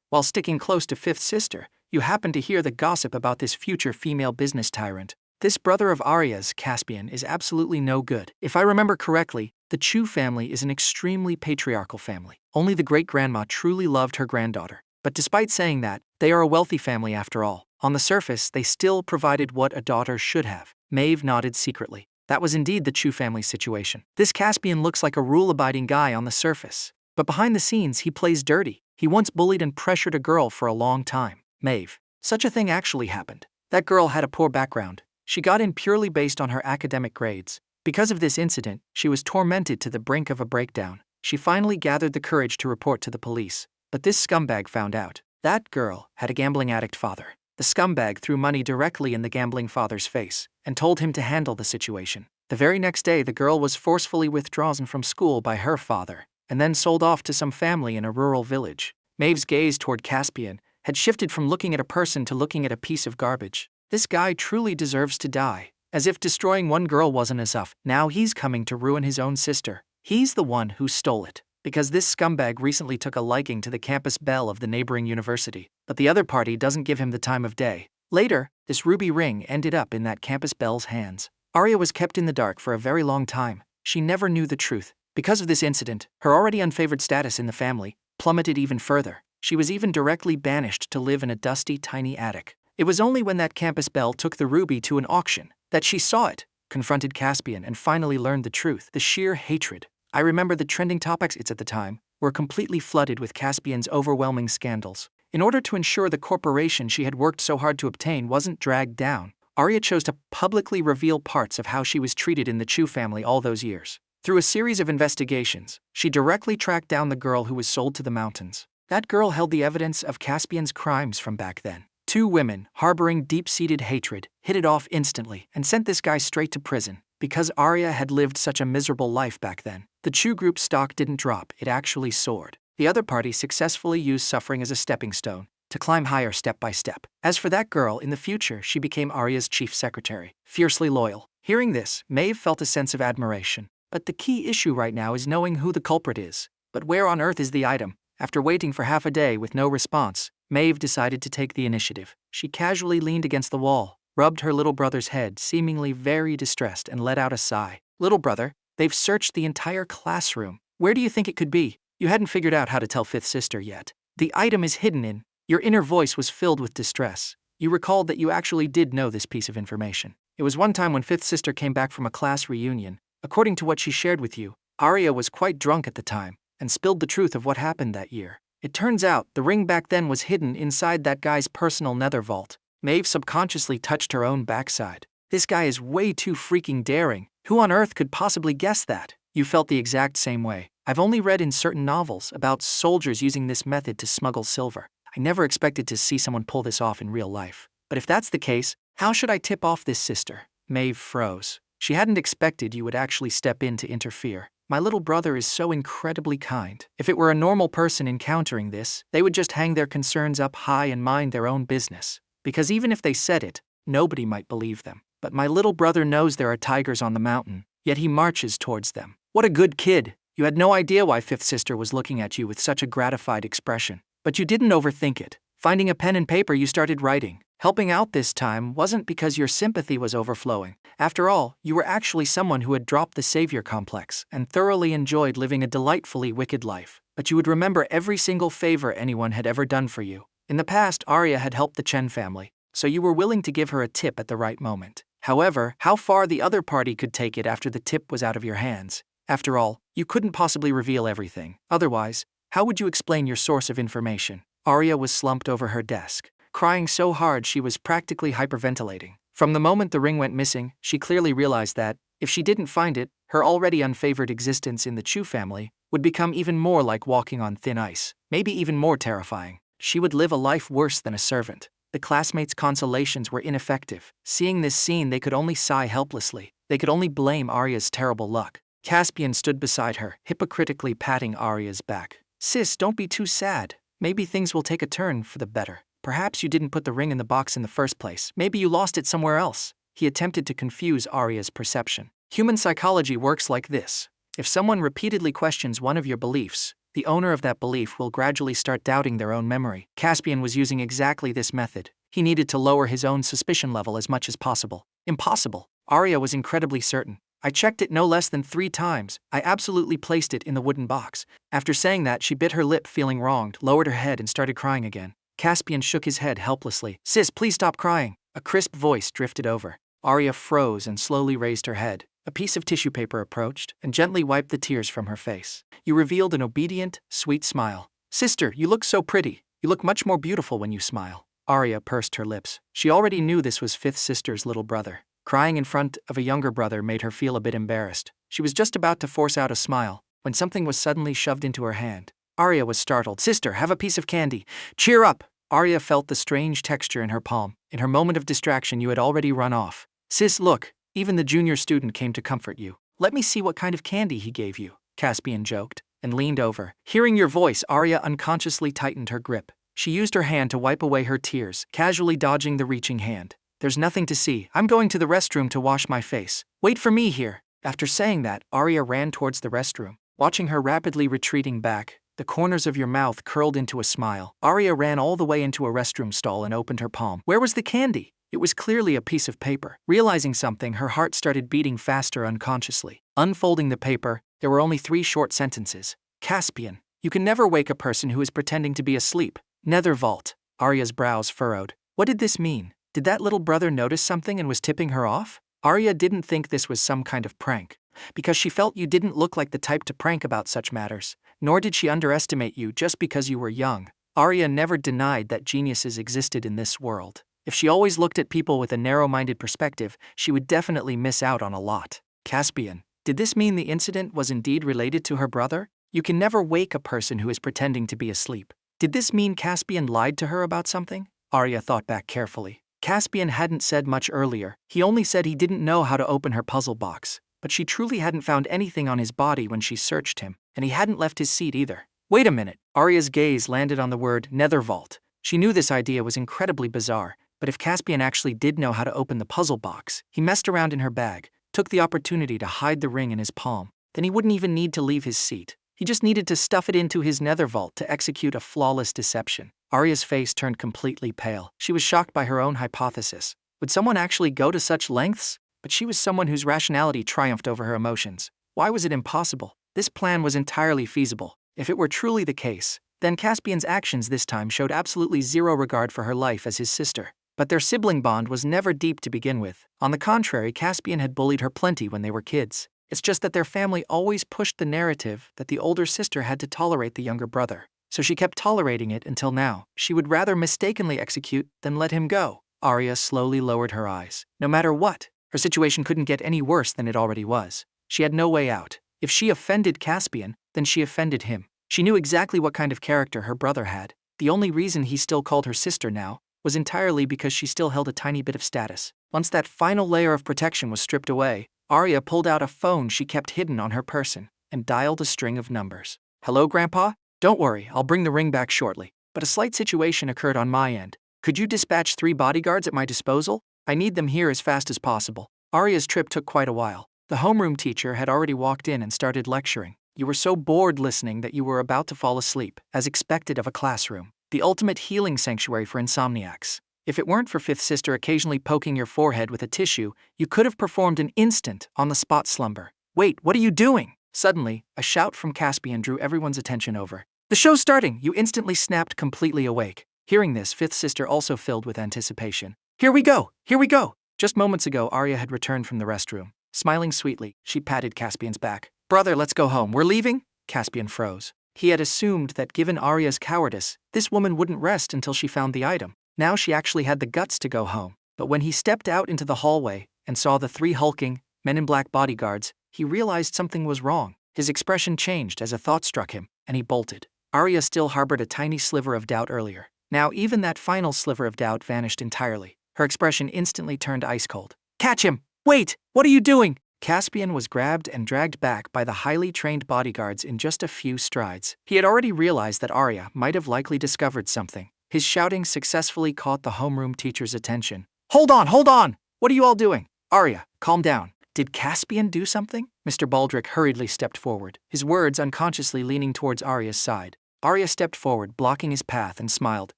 while sticking close to fifth sister, you happened to hear the gossip about this future female business tyrant. This brother of Arya's, Caspian, is absolutely no good. If I remember correctly, the Chu family is an extremely patriarchal family. Only the great-grandma truly loved her granddaughter. But despite saying that, they are a wealthy family after all. On the surface, they still provided what a daughter should have. Maeve nodded secretly. That was indeed the Chu family situation. This Caspian looks like a rule-abiding guy on the surface. But behind the scenes, he plays dirty. He once bullied and pressured a girl for a long time. Maeve. Such a thing actually happened. That girl had a poor background. She got in purely based on her academic grades. Because of this incident, she was tormented to the brink of a breakdown. She finally gathered the courage to report to the police. But this scumbag found out. That girl had a gambling addict father. The scumbag threw money directly in the gambling father's face and told him to handle the situation. The very next day, the girl was forcefully withdrawn from school by her father and then sold off to some family in a rural village. Maeve's gaze toward Caspian had shifted from looking at a person to looking at a piece of garbage. This guy truly deserves to die. As if destroying one girl wasn't enough, now he's coming to ruin his own sister. He's the one who stole it. Because this scumbag recently took a liking to the campus belle of the neighboring university. But the other party doesn't give him the time of day. Later, this ruby ring ended up in that campus belle's hands. Arya was kept in the dark for a very long time. She never knew the truth. Because of this incident, her already unfavored status in the family plummeted even further. She was even directly banished to live in a dusty, tiny attic. It was only when that campus belle took the ruby to an auction that she saw it, confronted Caspian, and finally learned the truth. The sheer hatred. I remember the trending topics at the time were completely flooded with Caspian's overwhelming scandals. In order to ensure the corporation she had worked so hard to obtain wasn't dragged down, Arya chose to publicly reveal parts of how she was treated in the Chu family all those years. Through a series of investigations, she directly tracked down the girl who was sold to the mountains. That girl held the evidence of Caspian's crimes from back then. Two women, harboring deep-seated hatred, hit it off instantly and sent this guy straight to prison. Because Arya had lived such a miserable life back then, the Chu group's stock didn't drop, it actually soared. The other party successfully used suffering as a stepping stone to climb higher step by step. As for that girl, in the future, she became Arya's chief secretary, fiercely loyal. Hearing this, Maeve felt a sense of admiration. But the key issue right now is knowing who the culprit is. But where on earth is the item? After waiting for half a day with no response, Maeve decided to take the initiative. She casually leaned against the wall, rubbed her little brother's head, seemingly very distressed, and let out a sigh. Little brother, they've searched the entire classroom. Where do you think it could be? You hadn't figured out how to tell fifth sister yet. The item is hidden in. Your inner voice was filled with distress. You recalled that you actually did know this piece of information. It was one time when fifth sister came back from a class reunion. According to what she shared with you, Arya was quite drunk at the time and spilled the truth of what happened that year. It turns out the ring back then was hidden inside that guy's personal nether vault. Maeve subconsciously touched her own backside. This guy is way too freaking daring. Who on earth could possibly guess that? You felt the exact same way. I've only read in certain novels about soldiers using this method to smuggle silver. I never expected to see someone pull this off in real life. But if that's the case, how should I tip off this sister? Maeve froze. She hadn't expected you would actually step in to interfere. My little brother is so incredibly kind. If it were a normal person encountering this, they would just hang their concerns up high and mind their own business. Because even if they said it, nobody might believe them. But my little brother knows there are tigers on the mountain, yet he marches towards them. What a good kid! You had no idea why fifth sister was looking at you with such a gratified expression. But you didn't overthink it. Finding a pen and paper, you started writing. Helping out this time wasn't because your sympathy was overflowing. After all, you were actually someone who had dropped the savior complex and thoroughly enjoyed living a delightfully wicked life. But you would remember every single favor anyone had ever done for you. In the past, Arya had helped the Chen family, so you were willing to give her a tip at the right moment. However, how far the other party could take it after the tip was out of your hands. After all, you couldn't possibly reveal everything. Otherwise, how would you explain your source of information? Arya was slumped over her desk, crying so hard she was practically hyperventilating. From the moment the ring went missing, she clearly realized that, if she didn't find it, her already unfavored existence in the Chu family would become even more like walking on thin ice, maybe even more terrifying. She would live a life worse than a servant. The classmates' consolations were ineffective. Seeing this scene, they could only sigh helplessly. They could only blame Arya's terrible luck. Caspian stood beside her, hypocritically patting Arya's back. Sis, don't be too sad. Maybe things will take a turn for the better. Perhaps you didn't put the ring in the box in the first place. Maybe you lost it somewhere else. He attempted to confuse Arya's perception. Human psychology works like this. If someone repeatedly questions one of your beliefs, the owner of that belief will gradually start doubting their own memory. Caspian was using exactly this method. He needed to lower his own suspicion level as much as possible. Impossible. Arya was incredibly certain. I checked it no less than 3 times. I absolutely placed it in the wooden box. After saying that, she bit her lip, feeling wronged, lowered her head, and started crying again. Caspian shook his head helplessly. Sis, please stop crying. A crisp voice drifted over. Arya froze and slowly raised her head. A piece of tissue paper approached and gently wiped the tears from her face. You revealed an obedient, sweet smile. Sister, you look so pretty. You look much more beautiful when you smile. Arya pursed her lips. She already knew this was fifth sister's little brother. Crying in front of a younger brother made her feel a bit embarrassed. She was just about to force out a smile when something was suddenly shoved into her hand. Arya was startled. Sister, have a piece of candy. Cheer up. Arya felt the strange texture in her palm. In her moment of distraction, you had already run off. Sis, look. Even the junior student came to comfort you. Let me see what kind of candy he gave you, Caspian joked. and leaned over. Hearing your voice, Arya unconsciously tightened her grip. She used her hand to wipe away her tears, casually dodging the reaching hand. There's nothing to see. I'm going to the restroom to wash my face. Wait for me here. After saying that, Arya ran towards the restroom. Watching her rapidly retreating back, the corners of your mouth curled into a smile. Arya ran all the way into a restroom stall and opened her palm. Where was the candy? It was clearly a piece of paper. Realizing something, her heart started beating faster unconsciously. Unfolding the paper, there were only 3 short sentences. Caspian, you can never wake a person who is pretending to be asleep. Nether vault. Arya's brows furrowed. What did this mean? Did that little brother notice something and was tipping her off? Arya didn't think this was some kind of prank, because she felt you didn't look like the type to prank about such matters, nor did she underestimate you just because you were young. Arya never denied that geniuses existed in this world. If she always looked at people with a narrow-minded perspective, she would definitely miss out on a lot. Caspian, did this mean the incident was indeed related to her brother? You can never wake a person who is pretending to be asleep. Did this mean Caspian lied to her about something? Arya thought back carefully. Caspian hadn't said much earlier. He only said he didn't know how to open her puzzle box. But she truly hadn't found anything on his body when she searched him, and he hadn't left his seat either. Wait a minute. Arya's gaze landed on the word nether vault. She knew this idea was incredibly bizarre, but if Caspian actually did know how to open the puzzle box, he messed around in her bag, took the opportunity to hide the ring in his palm. Then he wouldn't even need to leave his seat. He just needed to stuff it into his nether vault to execute a flawless deception. Arya's face turned completely pale. She was shocked by her own hypothesis. Would someone actually go to such lengths? But she was someone whose rationality triumphed over her emotions. Why was it impossible? This plan was entirely feasible. If it were truly the case, then Caspian's actions this time showed absolutely zero regard for her life as his sister. But their sibling bond was never deep to begin with. On the contrary, Caspian had bullied her plenty when they were kids. It's just that their family always pushed the narrative that the older sister had to tolerate the younger brother. So she kept tolerating it until now. She would rather mistakenly execute than let him go. Arya slowly lowered her eyes. No matter what, her situation couldn't get any worse than it already was. She had no way out. If she offended Caspian, then she offended him. She knew exactly what kind of character her brother had. The only reason he still called her sister now was entirely because she still held a tiny bit of status. Once that final layer of protection was stripped away, Arya pulled out a phone she kept hidden on her person and dialed a string of numbers. Hello, Grandpa? Don't worry, I'll bring the ring back shortly. But a slight situation occurred on my end. Could you dispatch 3 bodyguards at my disposal? I need them here as fast as possible. Arya's trip took quite a while. The homeroom teacher had already walked in and started lecturing. You were so bored listening that you were about to fall asleep, as expected of a classroom. The ultimate healing sanctuary for insomniacs. If it weren't for Fifth Sister occasionally poking your forehead with a tissue, you could have performed an instant, on-the-spot slumber. Wait, what are you doing? Suddenly, a shout from Caspian drew everyone's attention over. The show's starting! You instantly snapped completely awake. Hearing this, Fifth Sister also filled with anticipation. Here we go! Here we go! Just moments ago, Arya had returned from the restroom. Smiling sweetly, she patted Caspian's back. Brother, let's go home. We're leaving? Caspian froze. He had assumed that given Arya's cowardice, this woman wouldn't rest until she found the item. Now she actually had the guts to go home. But when he stepped out into the hallway and saw the 3 hulking, men-in-black bodyguards, he realized something was wrong. His expression changed as a thought struck him, and he bolted. Arya still harbored a tiny sliver of doubt earlier. Now even that final sliver of doubt vanished entirely. Her expression instantly turned ice cold. Catch him! Wait! What are you doing? Caspian was grabbed and dragged back by the highly trained bodyguards in just a few strides. He had already realized that Arya might have likely discovered something. His shouting successfully caught the homeroom teacher's attention. Hold on! Hold on! What are you all doing? Arya, calm down. Did Caspian do something? Mr. Baldric hurriedly stepped forward, his words unconsciously leaning towards Arya's side. Arya stepped forward, blocking his path, and smiled.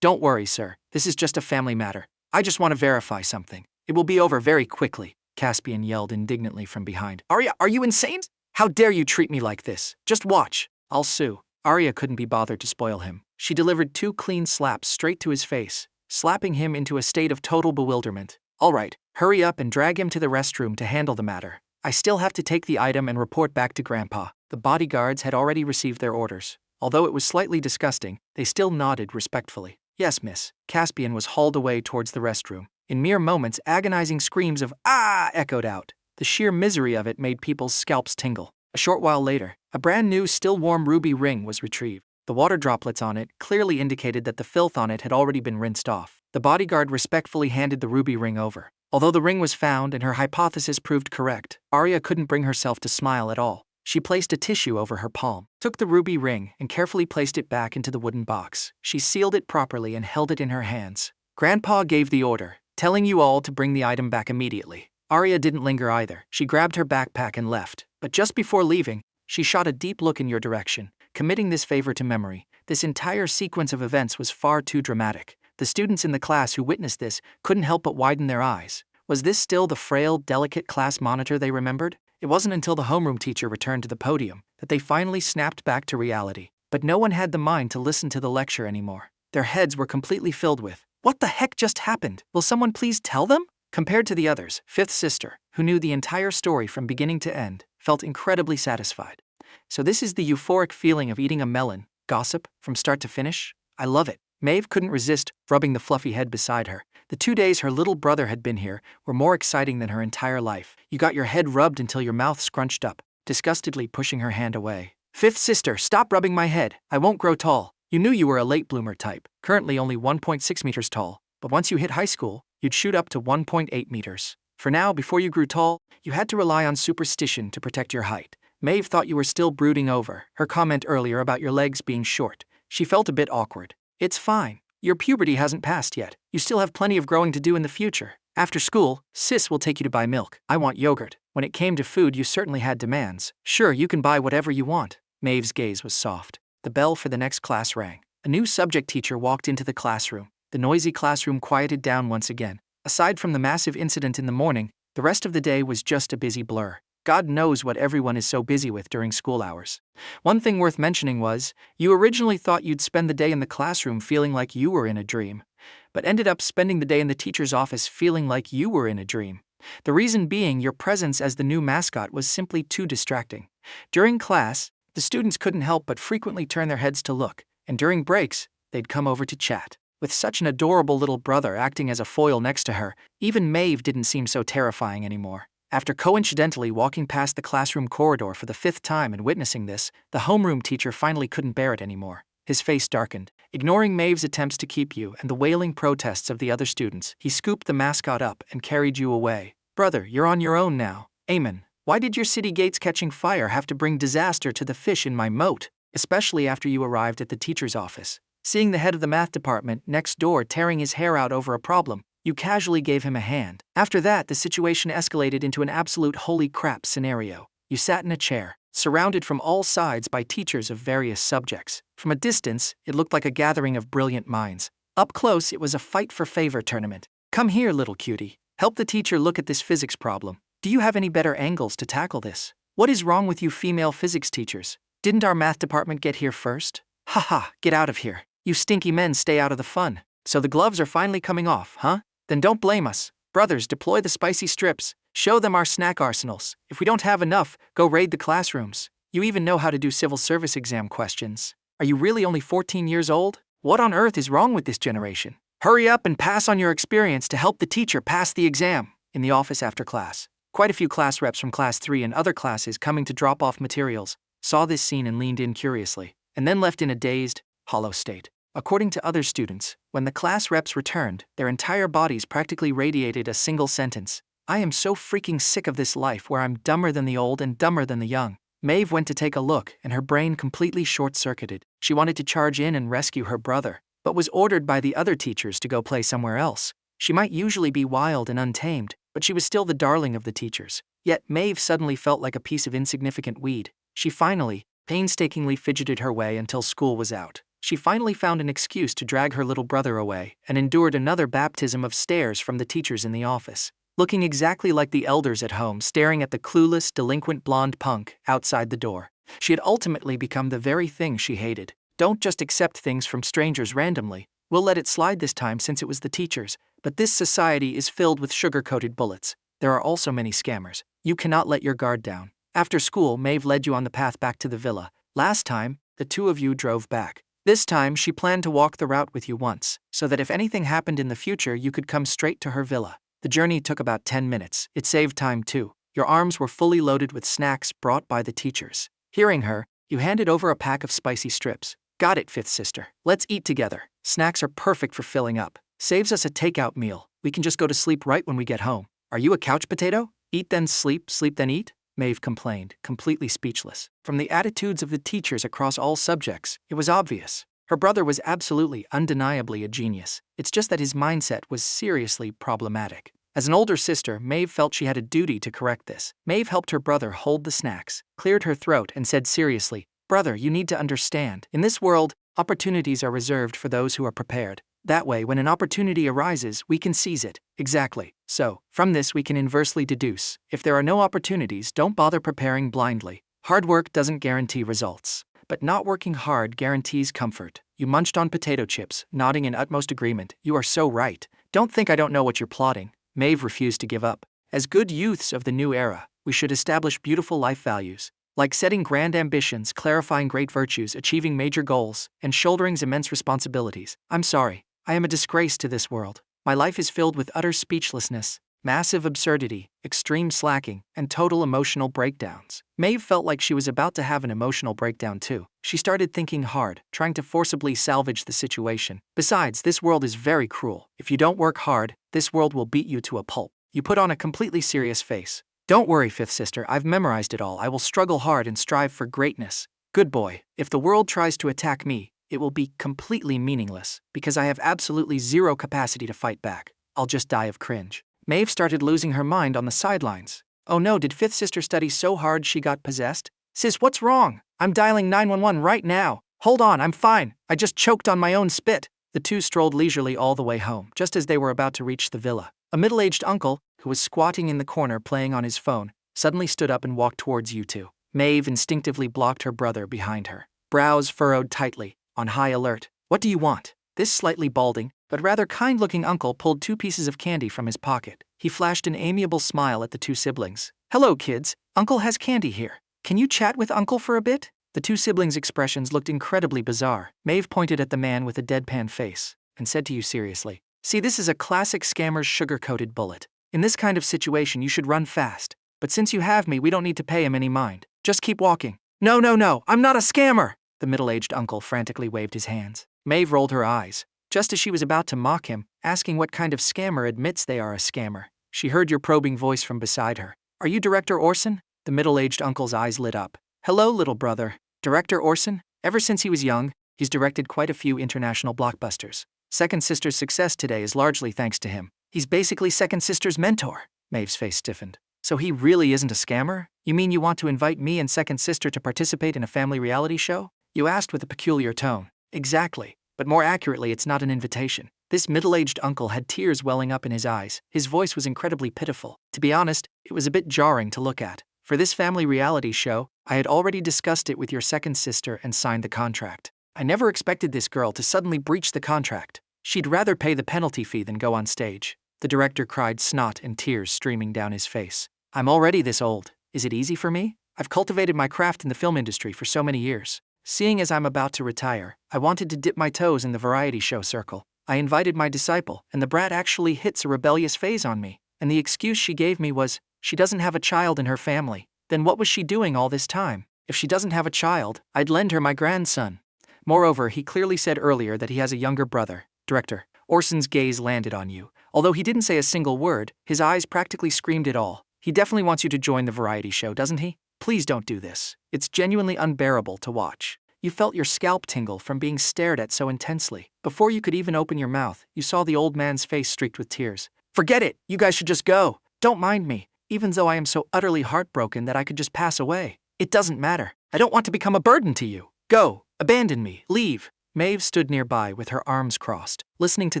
Don't worry, sir. This is just a family matter. I just want to verify something. It will be over very quickly. Caspian yelled indignantly from behind. Arya, are you insane? How dare you treat me like this? Just watch. I'll sue. Arya couldn't be bothered to spoil him. She delivered 2 clean slaps straight to his face, slapping him into a state of total bewilderment. All right, hurry up and drag him to the restroom to handle the matter. I still have to take the item and report back to Grandpa. The bodyguards had already received their orders. Although it was slightly disgusting, they still nodded respectfully. Yes, miss. Caspian was hauled away towards the restroom. In mere moments, agonizing screams of "Ah!" echoed out. The sheer misery of it made people's scalps tingle. A short while later, a brand new, still warm ruby ring was retrieved. The water droplets on it clearly indicated that the filth on it had already been rinsed off. The bodyguard respectfully handed the ruby ring over. Although the ring was found and her hypothesis proved correct, Arya couldn't bring herself to smile at all. She placed a tissue over her palm, took the ruby ring, and carefully placed it back into the wooden box. She sealed it properly and held it in her hands. Grandpa gave the order, telling you all to bring the item back immediately. Arya didn't linger either. She grabbed her backpack and left. But just before leaving, she shot a deep look in your direction, committing this favor to memory. This entire sequence of events was far too dramatic. The students in the class who witnessed this couldn't help but widen their eyes. Was this still the frail, delicate class monitor they remembered? It wasn't until the homeroom teacher returned to the podium that they finally snapped back to reality. But no one had the mind to listen to the lecture anymore. Their heads were completely filled with, "What the heck just happened? Will someone please tell them?" Compared to the others, fifth sister, who knew the entire story from beginning to end, felt incredibly satisfied. So this is the euphoric feeling of eating a melon, gossip, from start to finish? I love it. Maeve couldn't resist rubbing the fluffy head beside her. The 2 days her little brother had been here were more exciting than her entire life. You got your head rubbed until your mouth scrunched up, disgustedly pushing her hand away. Fifth sister, stop rubbing my head. I won't grow tall. You knew you were a late bloomer type, currently only 1.6 meters tall. But once you hit high school, you'd shoot up to 1.8 meters. For now, before you grew tall, you had to rely on superstition to protect your height. Maeve thought you were still brooding over her comment earlier about your legs being short. She felt a bit awkward. It's fine. Your puberty hasn't passed yet. You still have plenty of growing to do in the future. After school, sis will take you to buy milk. I want yogurt. When it came to food, you certainly had demands. Sure, you can buy whatever you want. Maeve's gaze was soft. The bell for the next class rang. A new subject teacher walked into the classroom. The noisy classroom quieted down once again. Aside from the massive incident in the morning, the rest of the day was just a busy blur. God knows what everyone is so busy with during school hours. One thing worth mentioning was, you originally thought you'd spend the day in the classroom feeling like you were in a dream, but ended up spending the day in the teacher's office feeling like you were in a dream. The reason being your presence as the new mascot was simply too distracting. During class, the students couldn't help but frequently turn their heads to look, and during breaks, they'd come over to chat. With such an adorable little brother acting as a foil next to her, even Maeve didn't seem so terrifying anymore. After coincidentally walking past the classroom corridor for the 5th time and witnessing this, the homeroom teacher finally couldn't bear it anymore. His face darkened. Ignoring Maeve's attempts to keep you and the wailing protests of the other students, he scooped the mascot up and carried you away. Brother, you're on your own now. Amen. Why did your city gates catching fire have to bring disaster to the fish in my moat? Especially after you arrived at the teacher's office. Seeing the head of the math department next door tearing his hair out over a problem, you casually gave him a hand. After that, the situation escalated into an absolute holy crap scenario. You sat in a chair, surrounded from all sides by teachers of various subjects. From a distance, it looked like a gathering of brilliant minds. Up close, it was a fight for favor tournament. Come here, little cutie. Help the teacher look at this physics problem. Do you have any better angles to tackle this? What is wrong with you female physics teachers? Didn't our math department get here first? Haha, get out of here. You stinky men stay out of the fun. So the gloves are finally coming off, huh? Then don't blame us. Brothers, deploy the spicy strips. Show them our snack arsenals. If we don't have enough, go raid the classrooms. You even know how to do civil service exam questions. Are you really only 14 years old? What on earth is wrong with this generation? Hurry up and pass on your experience to help the teacher pass the exam. In the office after class, quite a few class reps from class 3 and other classes coming to drop off materials saw this scene and leaned in curiously, and then left in a dazed, hollow state. According to other students, when the class reps returned, their entire bodies practically radiated a single sentence. I am so freaking sick of this life where I'm dumber than the old and dumber than the young. Maeve went to take a look, and her brain completely short-circuited. She wanted to charge in and rescue her brother, but was ordered by the other teachers to go play somewhere else. She might usually be wild and untamed, but she was still the darling of the teachers. Yet Maeve suddenly felt like a piece of insignificant weed. She finally, painstakingly fidgeted her way until school was out. She finally found an excuse to drag her little brother away and endured another baptism of stares from the teachers in the office. Looking exactly like the elders at home staring at the clueless, delinquent blonde punk outside the door. She had ultimately become the very thing she hated. Don't just accept things from strangers randomly. We'll let it slide this time since it was the teachers, but this society is filled with sugar-coated bullets. There are also many scammers. You cannot let your guard down. After school, Maeve led you on the path back to the villa. Last time, the two of you drove back. This time, she planned to walk the route with you once, so that if anything happened in the future, you could come straight to her villa. The journey took about 10 minutes. It saved time too. Your arms were fully loaded with snacks brought by the teachers. Hearing her, you handed over a pack of spicy strips. Got it, fifth sister. Let's eat together. Snacks are perfect for filling up. Saves us a takeout meal. We can just go to sleep right when we get home. Are you a couch potato? Eat then sleep, sleep then eat? Maeve complained, completely speechless. From the attitudes of the teachers across all subjects, it was obvious. Her brother was absolutely, undeniably a genius. It's just that his mindset was seriously problematic. As an older sister, Maeve felt she had a duty to correct this. Maeve helped her brother hold the snacks, cleared her throat, and said seriously, "Brother, you need to understand. In this world, opportunities are reserved for those who are prepared. That way, when an opportunity arises, we can seize it." Exactly. So, from this we can inversely deduce, if there are no opportunities, don't bother preparing blindly. Hard work doesn't guarantee results. But not working hard guarantees comfort. You munched on potato chips, nodding in utmost agreement. You are so right. Don't think I don't know what you're plotting. Maeve refused to give up. As good youths of the new era, we should establish beautiful life values, like setting grand ambitions, clarifying great virtues, achieving major goals, and shouldering immense responsibilities. I'm sorry. I am a disgrace to this world. My life is filled with utter speechlessness, massive absurdity, extreme slacking, and total emotional breakdowns. Maeve felt like she was about to have an emotional breakdown too. She started thinking hard, trying to forcibly salvage the situation. Besides, this world is very cruel. If you don't work hard, this world will beat you to a pulp. You put on a completely serious face. Don't worry, fifth sister, I've memorized it all. I will struggle hard and strive for greatness. Good boy. If the world tries to attack me, it will be completely meaningless, because I have absolutely zero capacity to fight back. I'll just die of cringe. Maeve started losing her mind on the sidelines. Oh no, did fifth sister study so hard she got possessed? Sis, what's wrong? I'm dialing 911 right now. Hold on, I'm fine. I just choked on my own spit. The two strolled leisurely all the way home. Just as they were about to reach the villa, a middle-aged uncle, who was squatting in the corner playing on his phone, suddenly stood up and walked towards you two. Maeve instinctively blocked her brother behind her, brows furrowed tightly, on high alert. What do you want? This slightly balding, but rather kind-looking uncle pulled 2 pieces of candy from his pocket. He flashed an amiable smile at the 2 siblings. Hello, kids. Uncle has candy here. Can you chat with Uncle for a bit? The 2 siblings' expressions looked incredibly bizarre. Maeve pointed at the man with a deadpan face and said to you seriously, "See, this is a classic scammer's sugar-coated bullet. In this kind of situation, you should run fast. But since you have me, we don't need to pay him any mind. Just keep walking." No, I'm not a scammer!" The middle-aged uncle frantically waved his hands. Maeve rolled her eyes, just as she was about to mock him, asking what kind of scammer admits they are a scammer. She heard your probing voice from beside her. "Are you Director Orson?" The middle-aged uncle's eyes lit up. "Hello, little brother. Director Orson? Ever since he was young, he's directed quite a few international blockbusters. Second Sister's success today is largely thanks to him. He's basically Second Sister's mentor." Maeve's face stiffened. "So he really isn't a scammer? You mean you want to invite me and Second Sister to participate in a family reality show?" You asked with a peculiar tone. Exactly. But more accurately, it's not an invitation. This middle-aged uncle had tears welling up in his eyes. His voice was incredibly pitiful. To be honest, it was a bit jarring to look at. For this family reality show, I had already discussed it with your second sister and signed the contract. I never expected this girl to suddenly breach the contract. She'd rather pay the penalty fee than go on stage. The director cried, snot and tears streaming down his face. I'm already this old. Is it easy for me? I've cultivated my craft in the film industry for so many years. Seeing as I'm about to retire, I wanted to dip my toes in the variety show circle. I invited my disciple, and the brat actually hits a rebellious phase on me. And the excuse she gave me was, she doesn't have a child in her family. Then what was she doing all this time? If she doesn't have a child, I'd lend her my grandson. Moreover, he clearly said earlier that he has a younger brother. Director Orson's gaze landed on you. Although he didn't say a single word, his eyes practically screamed it all. He definitely wants you to join the variety show, doesn't he? Please don't do this. It's genuinely unbearable to watch. You felt your scalp tingle from being stared at so intensely. Before you could even open your mouth, you saw the old man's face streaked with tears. Forget it! You guys should just go! Don't mind me, even though I am so utterly heartbroken that I could just pass away. It doesn't matter. I don't want to become a burden to you. Go! Abandon me! Leave! Maeve stood nearby with her arms crossed. Listening to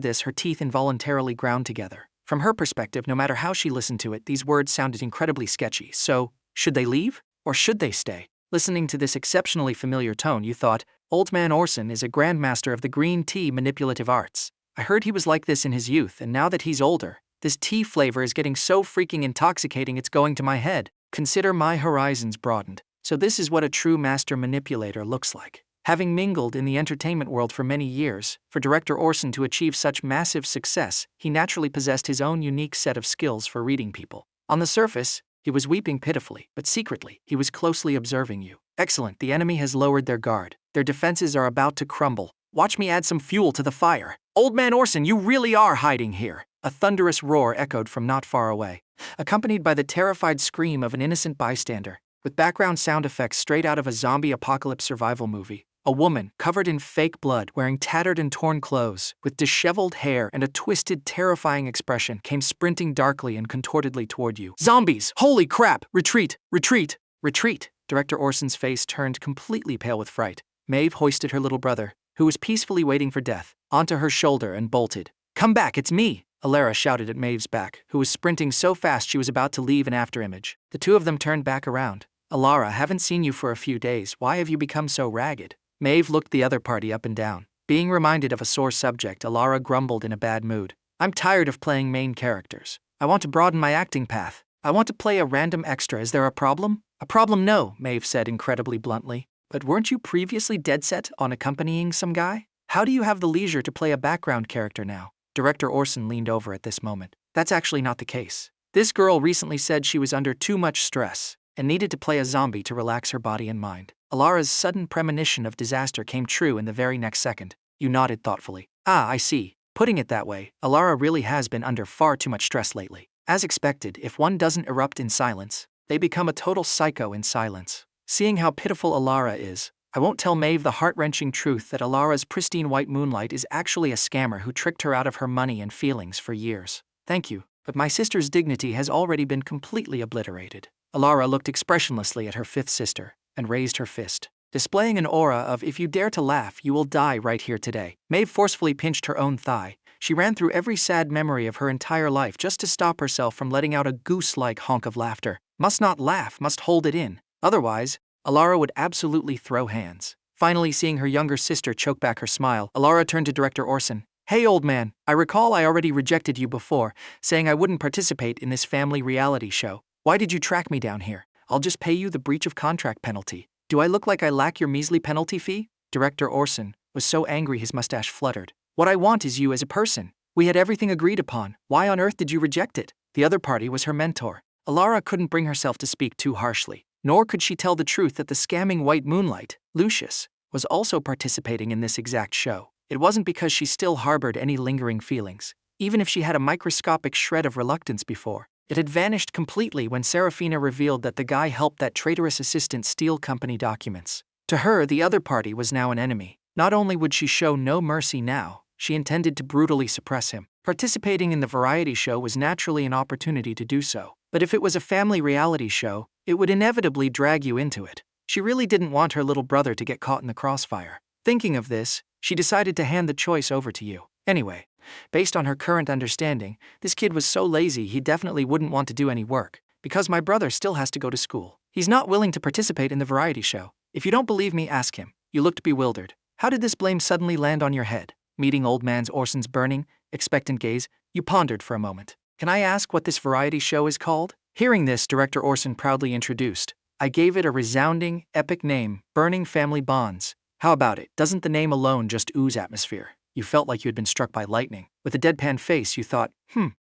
this, her teeth involuntarily ground together. From her perspective, no matter how she listened to it, these words sounded incredibly sketchy. So, should they leave? Or should they stay? Listening to this exceptionally familiar tone, you thought, Old Man Orson is a grandmaster of the green tea manipulative arts. I heard he was like this in his youth, and now that he's older, this tea flavor is getting so freaking intoxicating it's going to my head. Consider my horizons broadened. So this is what a true master manipulator looks like. Having mingled in the entertainment world for many years, for Director Orson to achieve such massive success, he naturally possessed his own unique set of skills for reading people. On the surface, he was weeping pitifully, but secretly, he was closely observing you. Excellent, the enemy has lowered their guard. Their defenses are about to crumble. Watch me add some fuel to the fire. Old Man Orson, you really are hiding here. A thunderous roar echoed from not far away. accompanied by the terrified scream of an innocent bystander. With background sound effects straight out of a zombie apocalypse survival movie, a woman, covered in fake blood, wearing tattered and torn clothes, with disheveled hair and a twisted, terrifying expression, came sprinting darkly and contortedly toward you. Zombies! Holy crap! Retreat! Retreat! Retreat! Director Orson's face turned completely pale with fright. Maeve hoisted her little brother, who was peacefully waiting for death, onto her shoulder and bolted. Come back, it's me! Elara shouted at Maeve's back, who was sprinting so fast she was about to leave an afterimage. The two of them turned back around. Elara, haven't seen you for a few days. Why have you become so ragged? Maeve looked the other party up and down. Being reminded of a sore subject, Elara grumbled in a bad mood. I'm tired of playing main characters. I want to broaden my acting path. I want to play a random extra. Is there a problem? A problem, no, Maeve said incredibly bluntly. But weren't you previously dead set on accompanying some guy? How do you have the leisure to play a background character now? Director Orson leaned over at this moment. That's actually not the case. This girl recently said she was under too much stress and needed to play a zombie to relax her body and mind. Elara's sudden premonition of disaster came true in the very next second. You nodded thoughtfully. Ah, I see. Putting it that way, Elara really has been under far too much stress lately. As expected, if one doesn't erupt in silence, they become a total psycho in silence. Seeing how pitiful Elara is, I won't tell Maeve the heart-wrenching truth that Elara's pristine white moonlight is actually a scammer who tricked her out of her money and feelings for years. Thank you, but my sister's dignity has already been completely obliterated. Elara looked expressionlessly at her fifth sister and raised her fist, displaying an aura of if you dare to laugh, you will die right here today. Maeve forcefully pinched her own thigh. She ran through every sad memory of her entire life just to stop herself from letting out a goose-like honk of laughter. Must not laugh, must hold it in. Otherwise, Elara would absolutely throw hands. Finally, seeing her younger sister choke back her smile, Elara turned to Director Orson. Hey old man, I recall I already rejected you before, saying I wouldn't participate in this family reality show. Why did you track me down here? I'll just pay you the breach of contract penalty. Do I look like I lack your measly penalty fee? Director Orson was so angry his mustache fluttered. What I want is you as a person. We had everything agreed upon. Why on earth did you reject it? The other party was her mentor. Elara couldn't bring herself to speak too harshly, nor could she tell the truth that the scamming white moonlight, Lucius, was also participating in this exact show. It wasn't because she still harbored any lingering feelings. Even if she had a microscopic shred of reluctance before, it had vanished completely when Seraphina revealed that the guy helped that traitorous assistant steal company documents. To her, the other party was now an enemy. Not only would she show no mercy now, she intended to brutally suppress him. Participating in the variety show was naturally an opportunity to do so. But if it was a family reality show, it would inevitably drag you into it. She really didn't want her little brother to get caught in the crossfire. Thinking of this, she decided to hand the choice over to you. Anyway, based on her current understanding, this kid was so lazy he definitely wouldn't want to do any work, because my brother still has to go to school. He's not willing to participate in the variety show. If you don't believe me, ask him. You looked bewildered. How did this blame suddenly land on your head? Meeting old man Orson's burning, expectant gaze, you pondered for a moment. Can I ask what this variety show is called? Hearing this, Director Orson proudly introduced. I gave it a resounding, epic name, Burning Family Bonds. How about it? Doesn't the name alone just ooze atmosphere? You felt like you had been struck by lightning. With a deadpan face, you thought,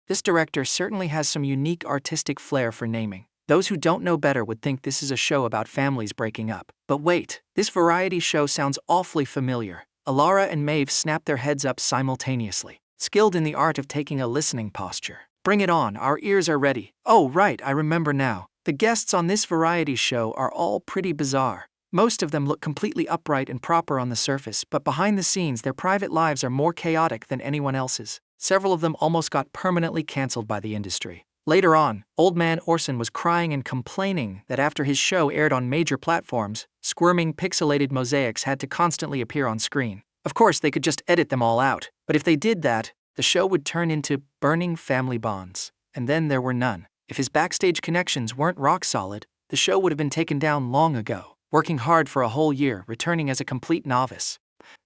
this director certainly has some unique artistic flair for naming. Those who don't know better would think this is a show about families breaking up. But wait, this variety show sounds awfully familiar. Elara and Maeve snapped their heads up simultaneously, skilled in the art of taking a listening posture. Bring it on, our ears are ready. Oh right, I remember now. The guests on this variety show are all pretty bizarre. Most of them look completely upright and proper on the surface, but behind the scenes their private lives are more chaotic than anyone else's. Several of them almost got permanently cancelled by the industry. Later on, old man Orson was crying and complaining that after his show aired on major platforms, squirming pixelated mosaics had to constantly appear on screen. Of course, they could just edit them all out, but if they did that, the show would turn into Burning Family Bonds, and then there were none. If his backstage connections weren't rock solid, the show would have been taken down long ago. Working hard for a whole year, returning as a complete novice.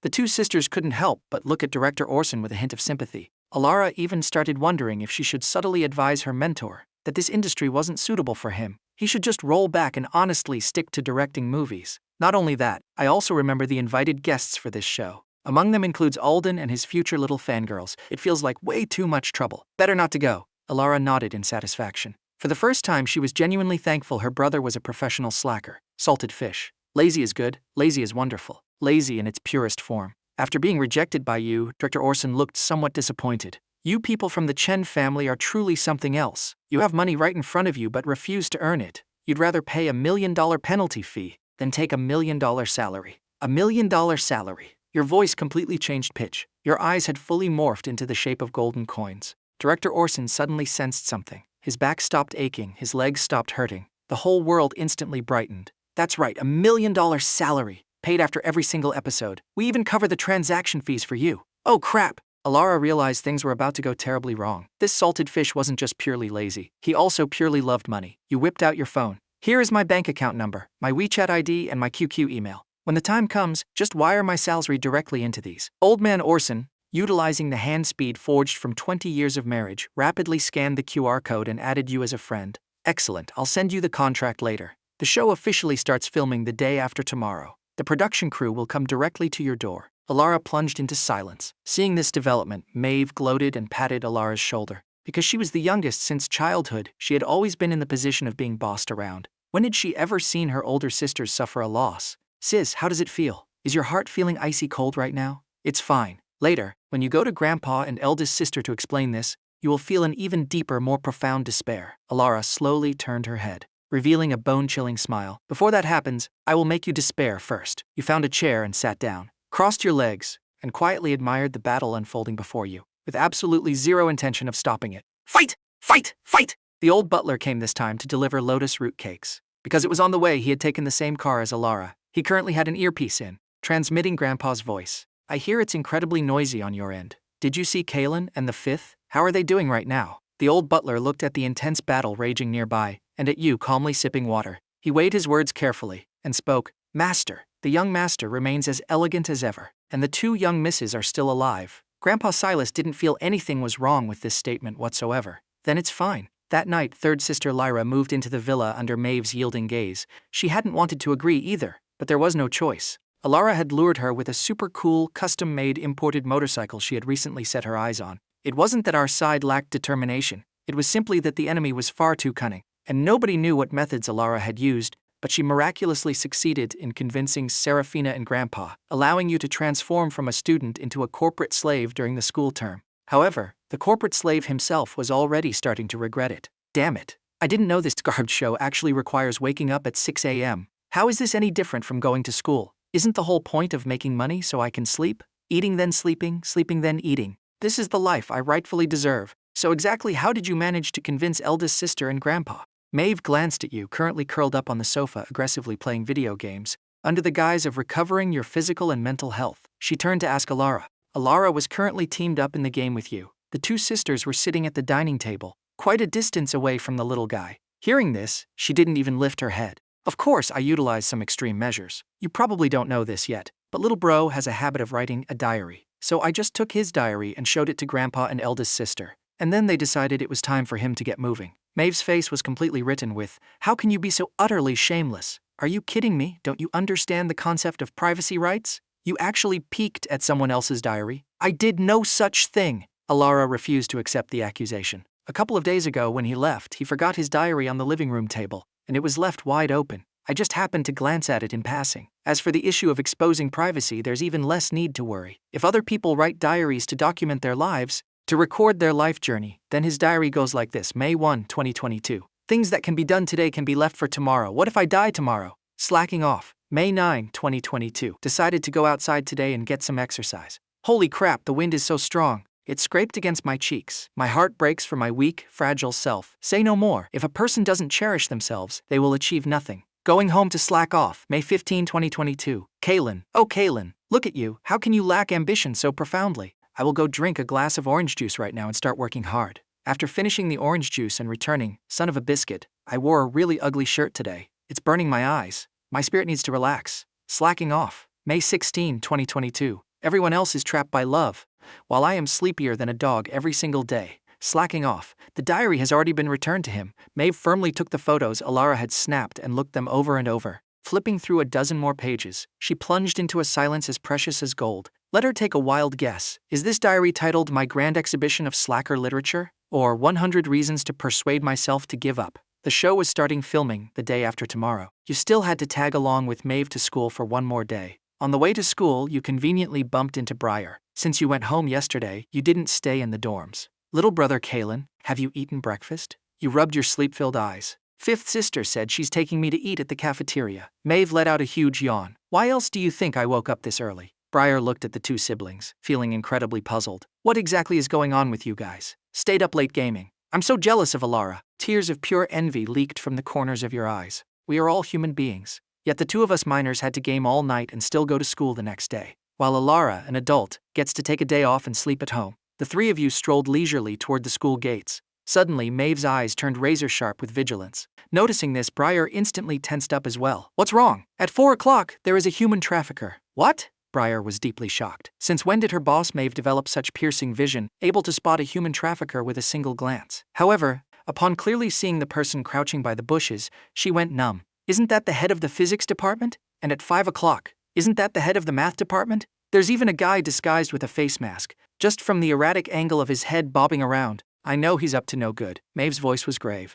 The two sisters couldn't help but look at Director Orson with a hint of sympathy. Elara even started wondering if she should subtly advise her mentor that this industry wasn't suitable for him. He should just roll back and honestly stick to directing movies. Not only that, I also remember the invited guests for this show. Among them includes Alden and his future little fangirls. It feels like way too much trouble. Better not to go. Elara nodded in satisfaction. For the first time, she was genuinely thankful her brother was a professional slacker. Salted fish. Lazy is good, lazy is wonderful. Lazy in its purest form. After being rejected by you, Director Orson looked somewhat disappointed. You people from the Chen family are truly something else. You have money right in front of you but refuse to earn it. You'd rather pay $1 million penalty fee than take $1 million salary. $1 million salary. Your voice completely changed pitch. Your eyes had fully morphed into the shape of golden coins. Director Orson suddenly sensed something. His back stopped aching, his legs stopped hurting. The whole world instantly brightened. That's right, $1 million salary, paid after every single episode. We even cover the transaction fees for you. Oh crap! Elara realized things were about to go terribly wrong. This salted fish wasn't just purely lazy. He also purely loved money. You whipped out your phone. Here is my bank account number, my WeChat ID, and my QQ email. When the time comes, just wire my salary directly into these. Old man Orson, utilizing the hand speed forged from 20 years of marriage, rapidly scanned the QR code and added you as a friend. Excellent, I'll send you the contract later. The show officially starts filming the day after tomorrow. The production crew will come directly to your door. Elara plunged into silence. Seeing this development, Maeve gloated and patted Elara's shoulder. Because she was the youngest since childhood, she had always been in the position of being bossed around. When had she ever seen her older sisters suffer a loss? Sis, how does it feel? Is your heart feeling icy cold right now? It's fine. Later, when you go to Grandpa and eldest sister to explain this, you will feel an even deeper, more profound despair. Elara slowly turned her head, revealing a bone-chilling smile. Before that happens, I will make you despair first. You found a chair and sat down, crossed your legs, and quietly admired the battle unfolding before you, with absolutely zero intention of stopping it. Fight! Fight! Fight! The old butler came this time to deliver lotus root cakes. Because it was on the way, he had taken the same car as Elara. He currently had an earpiece in, transmitting Grandpa's voice. I hear it's incredibly noisy on your end. Did you see Kaelen and the fifth? How are they doing right now? The old butler looked at the intense battle raging nearby, and at you calmly sipping water. He weighed his words carefully, and spoke. Master, the young master remains as elegant as ever, and the two young misses are still alive. Grandpa Silas didn't feel anything was wrong with this statement whatsoever. Then it's fine. That night, third sister Lyra moved into the villa under Maeve's yielding gaze. She hadn't wanted to agree either, but there was no choice. Elara had lured her with a super cool, custom-made imported motorcycle she had recently set her eyes on. It wasn't that our side lacked determination, it was simply that the enemy was far too cunning, and nobody knew what methods Elara had used, but she miraculously succeeded in convincing Seraphina and Grandpa, allowing you to transform from a student into a corporate slave during the school term. However, the corporate slave himself was already starting to regret it. Damn it. I didn't know this garbage show actually requires waking up at 6 a.m. How is this any different from going to school? Isn't the whole point of making money so I can sleep? Eating then sleeping, sleeping then eating. This is the life I rightfully deserve. So exactly how did you manage to convince eldest sister and Grandpa? Maeve glanced at you, currently curled up on the sofa aggressively playing video games. Under the guise of recovering your physical and mental health, she turned to ask Elara. Elara was currently teamed up in the game with you. The two sisters were sitting at the dining table, quite a distance away from the little guy. Hearing this, she didn't even lift her head. Of course, I utilized some extreme measures. You probably don't know this yet, but little bro has a habit of writing a diary. So I just took his diary and showed it to Grandpa and eldest sister. And then they decided it was time for him to get moving. Maeve's face was completely written with, "How can you be so utterly shameless? Are you kidding me? Don't you understand the concept of privacy rights? You actually peeked at someone else's diary? I did no such thing." Elara refused to accept the accusation. A couple of days ago when he left, he forgot his diary on the living room table, and it was left wide open. I just happened to glance at it in passing. As for the issue of exposing privacy, there's even less need to worry. If other people write diaries to document their lives, to record their life journey, then his diary goes like this: May 1, 2022. Things that can be done today can be left for tomorrow. What if I die tomorrow? Slacking off. May 9, 2022. Decided to go outside today and get some exercise. Holy crap, the wind is so strong. It scraped against my cheeks. My heart breaks for my weak, fragile self. Say no more. If a person doesn't cherish themselves, they will achieve nothing. Going home to slack off. May 15, 2022. Kaelen. Oh, Kaelen, look at you. How can you lack ambition so profoundly? I will go drink a glass of orange juice right now and start working hard. After finishing the orange juice and returning, son of a biscuit, I wore a really ugly shirt today. It's burning my eyes. My spirit needs to relax. Slacking off. May 16, 2022. Everyone else is trapped by love, while I am sleepier than a dog every single day. Slacking off. The diary has already been returned to him. Maeve firmly took the photos Elara had snapped and looked them over and over. Flipping through a dozen more pages, she plunged into a silence as precious as gold. Let her take a wild guess. Is this diary titled My Grand Exhibition of Slacker Literature? Or 100 Reasons to Persuade Myself to Give Up? The show was starting filming the day after tomorrow. You still had to tag along with Maeve to school for one more day. On the way to school, you conveniently bumped into Briar. Since you went home yesterday, you didn't stay in the dorms. Little brother Kaelen, have you eaten breakfast? You rubbed your sleep-filled eyes. Fifth sister said she's taking me to eat at the cafeteria. Maeve let out a huge yawn. Why else do you think I woke up this early? Briar looked at the two siblings, feeling incredibly puzzled. What exactly is going on with you guys? Stayed up late gaming. I'm so jealous of Elara. Tears of pure envy leaked from the corners of your eyes. We are all human beings. Yet the two of us minors had to game all night and still go to school the next day. While Elara, an adult, gets to take a day off and sleep at home. The three of you strolled leisurely toward the school gates. Suddenly, Maeve's eyes turned razor-sharp with vigilance. Noticing this, Briar instantly tensed up as well. What's wrong? At 4 o'clock, there is a human trafficker. What? Briar was deeply shocked. Since when did her boss Maeve develop such piercing vision, able to spot a human trafficker with a single glance? However, upon clearly seeing the person crouching by the bushes, she went numb. Isn't that the head of the physics department? And at 5 o'clock, isn't that the head of the math department? There's even a guy disguised with a face mask. Just from the erratic angle of his head bobbing around, I know he's up to no good. Maeve's voice was grave.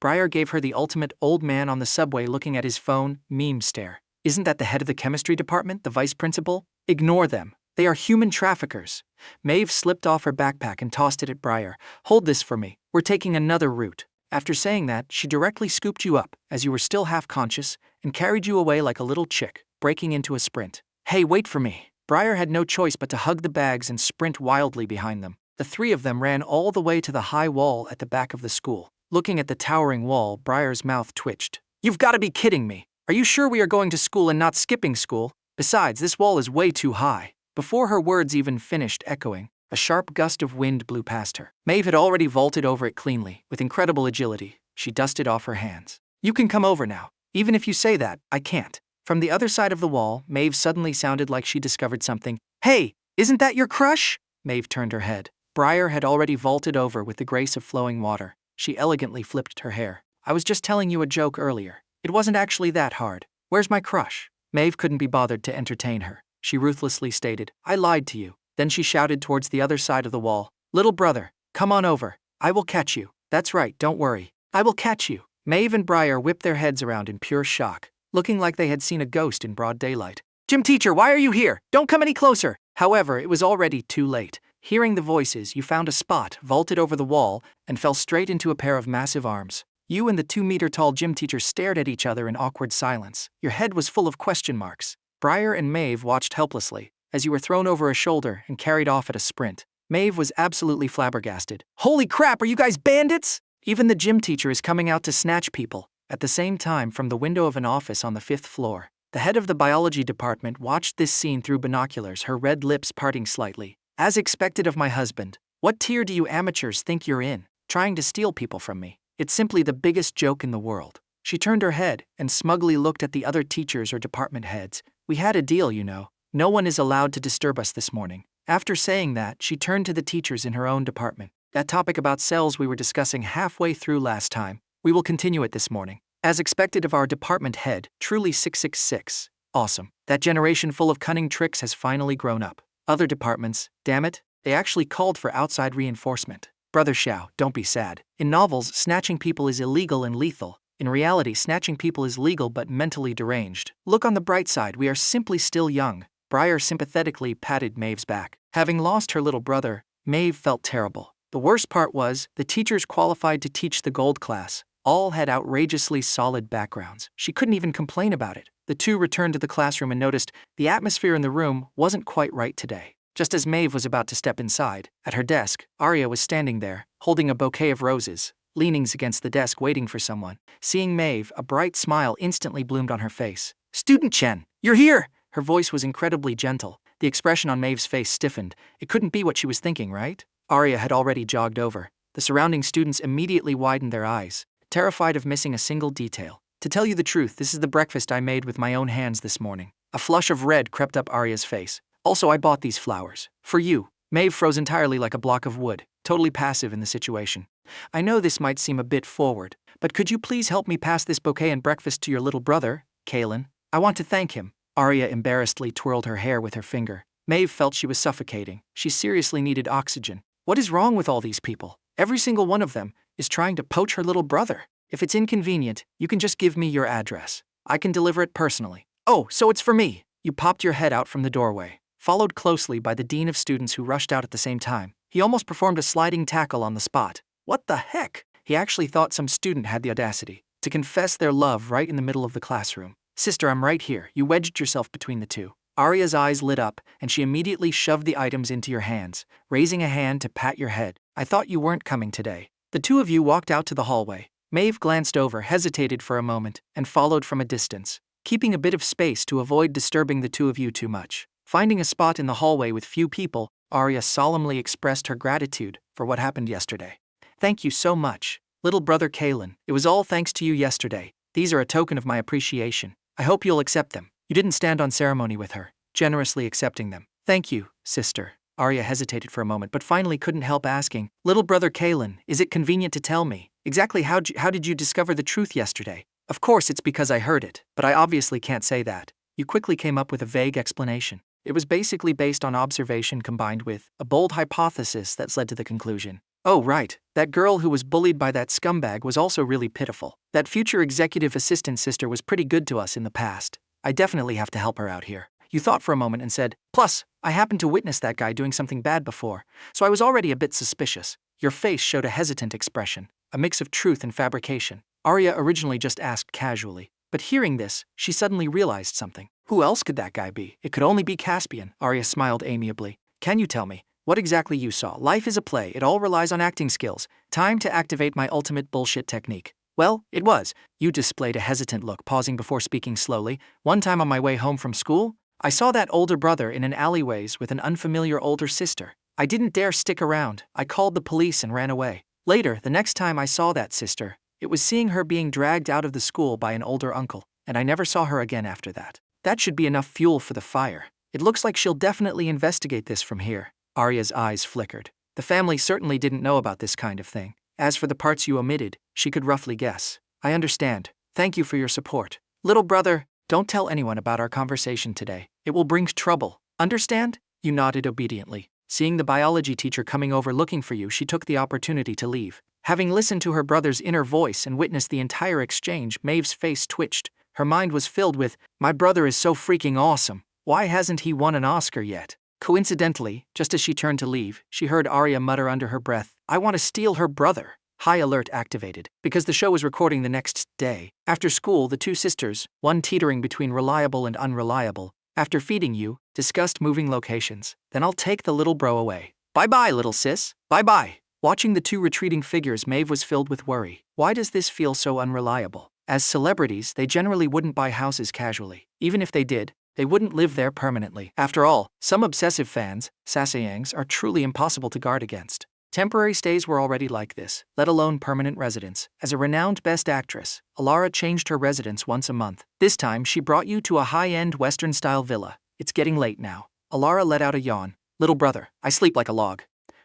Briar gave her the ultimate old man on the subway looking at his phone meme stare. Isn't that the head of the chemistry department, the vice principal? Ignore them. They are human traffickers. Maeve slipped off her backpack and tossed it at Briar. Hold this for me. We're taking another route. After saying that, she directly scooped you up, as you were still half-conscious, and carried you away like a little chick, breaking into a sprint. Hey, wait for me. Briar had no choice but to hug the bags and sprint wildly behind them. The three of them ran all the way to the high wall at the back of the school. Looking at the towering wall, Briar's mouth twitched. You've got to be kidding me. Are you sure we are going to school and not skipping school? Besides, this wall is way too high. Before her words even finished echoing, a sharp gust of wind blew past her. Maeve had already vaulted over it cleanly. With incredible agility, she dusted off her hands. You can come over now. Even if you say that, I can't. From the other side of the wall, Maeve suddenly sounded like she discovered something. Hey, isn't that your crush? Maeve turned her head. Briar had already vaulted over with the grace of flowing water. She elegantly flipped her hair. I was just telling you a joke earlier. It wasn't actually that hard. Where's my crush? Maeve couldn't be bothered to entertain her. She ruthlessly stated, I lied to you. Then she shouted towards the other side of the wall. Little brother, come on over. I will catch you. That's right, don't worry. I will catch you. Maeve and Briar whipped their heads around in pure shock, looking like they had seen a ghost in broad daylight. Gym teacher, why are you here? Don't come any closer. However, it was already too late. Hearing the voices, you found a spot, vaulted over the wall, and fell straight into a pair of massive arms. You and the 2-meter-tall gym teacher stared at each other in awkward silence. Your head was full of question marks. Briar and Maeve watched helplessly, as you were thrown over a shoulder and carried off at a sprint. Maeve was absolutely flabbergasted. Holy crap, are you guys bandits? Even the gym teacher is coming out to snatch people. At the same time, from the window of an office on the 5th floor, the head of the biology department watched this scene through binoculars, her red lips parting slightly. As expected of my husband, what tier do you amateurs think you're in, trying to steal people from me? It's simply the biggest joke in the world. She turned her head and smugly looked at the other teachers or department heads. We had a deal, you know. No one is allowed to disturb us this morning. After saying that, she turned to the teachers in her own department. That topic about cells we were discussing halfway through last time. We will continue it this morning. As expected of our department head, truly 666. Awesome. That generation full of cunning tricks has finally grown up. Other departments, damn it, they actually called for outside reinforcement. Brother Xiao, don't be sad. In novels, snatching people is illegal and lethal. In reality, snatching people is legal but mentally deranged. Look on the bright side, we are simply still young. Briar sympathetically patted Maeve's back. Having lost her little brother, Maeve felt terrible. The worst part was, the teachers qualified to teach the gold class all had outrageously solid backgrounds. She couldn't even complain about it. The two returned to the classroom and noticed the atmosphere in the room wasn't quite right today. Just as Maeve was about to step inside, at her desk, Arya was standing there, holding a bouquet of roses, leanings against the desk waiting for someone. Seeing Maeve, a bright smile instantly bloomed on her face. Student Chen, you're here! Her voice was incredibly gentle. The expression on Maeve's face stiffened. It couldn't be what she was thinking, right? Arya had already jogged over. The surrounding students immediately widened their eyes, terrified of missing a single detail. To tell you the truth, this is the breakfast I made with my own hands this morning. A flush of red crept up Arya's face. Also, I bought these flowers. For you. Maeve froze entirely like a block of wood, totally passive in the situation. I know this might seem a bit forward, but could you please help me pass this bouquet and breakfast to your little brother, Kaelen? I want to thank him. Arya embarrassedly twirled her hair with her finger. Maeve felt she was suffocating. She seriously needed oxygen. What is wrong with all these people? Every single one of them is trying to poach her little brother. If it's inconvenient, you can just give me your address. I can deliver it personally. Oh, so it's for me. You popped your head out from the doorway, followed closely by the dean of students who rushed out at the same time. He almost performed a sliding tackle on the spot. What the heck? He actually thought some student had the audacity to confess their love right in the middle of the classroom. Sister, I'm right here. You wedged yourself between the two. Arya's eyes lit up, and she immediately shoved the items into your hands, raising a hand to pat your head. I thought you weren't coming today. The two of you walked out to the hallway. Maeve glanced over, hesitated for a moment, and followed from a distance, keeping a bit of space to avoid disturbing the two of you too much. Finding a spot in the hallway with few people, Arya solemnly expressed her gratitude for what happened yesterday. Thank you so much, little brother Kaelen. It was all thanks to you yesterday. These are a token of my appreciation. I hope you'll accept them. You didn't stand on ceremony with her, generously accepting them. Thank you, sister. Arya hesitated for a moment but finally couldn't help asking, little brother Kaelen, is it convenient to tell me exactly how did you discover the truth yesterday? Of course it's because I heard it, but I obviously can't say that. You quickly came up with a vague explanation. It was basically based on observation combined with a bold hypothesis that's led to the conclusion. Oh right, that girl who was bullied by that scumbag was also really pitiful. That future executive assistant sister was pretty good to us in the past. I definitely have to help her out here. You thought for a moment and said, plus, I happened to witness that guy doing something bad before, so I was already a bit suspicious. Your face showed a hesitant expression, a mix of truth and fabrication. Arya originally just asked casually, but hearing this, she suddenly realized something. Who else could that guy be? It could only be Caspian. Arya smiled amiably. Can you tell me what exactly you saw? Life is a play. It all relies on acting skills. Time to activate my ultimate bullshit technique. Well, it was. You displayed a hesitant look, pausing before speaking slowly. One time on my way home from school, I saw that older brother in an alleyways with an unfamiliar older sister. I didn't dare stick around. I called the police and ran away. Later, the next time I saw that sister, it was seeing her being dragged out of the school by an older uncle, and I never saw her again after that. That should be enough fuel for the fire. It looks like she'll definitely investigate this from here. Arya's eyes flickered. The family certainly didn't know about this kind of thing. As for the parts you omitted, she could roughly guess. I understand. Thank you for your support. Little brother, don't tell anyone about our conversation today. It will bring trouble. Understand? You nodded obediently. Seeing the biology teacher coming over looking for you, she took the opportunity to leave. Having listened to her brother's inner voice and witnessed the entire exchange, Maeve's face twitched. Her mind was filled with, my brother is so freaking awesome. Why hasn't he won an Oscar yet? Coincidentally, just as she turned to leave, she heard Arya mutter under her breath, I want to steal her brother. High alert activated. Because the show was recording the next day. After school, the two sisters, one teetering between reliable and unreliable, after feeding you, discussed moving locations. Then I'll take the little bro away. Bye-bye, little sis. Bye-bye. Watching the two retreating figures, Maeve was filled with worry. Why does this feel so unreliable? As celebrities, they generally wouldn't buy houses casually. Even if they did, they wouldn't live there permanently. After all, some obsessive fans, sasayangs, are truly impossible to guard against. Temporary stays were already like this, let alone permanent residence. As a renowned best actress, Elara changed her residence once a month. This time, she brought you to a high-end Western-style villa. It's getting late now. Elara let out a yawn. Little brother, I sleep like a log.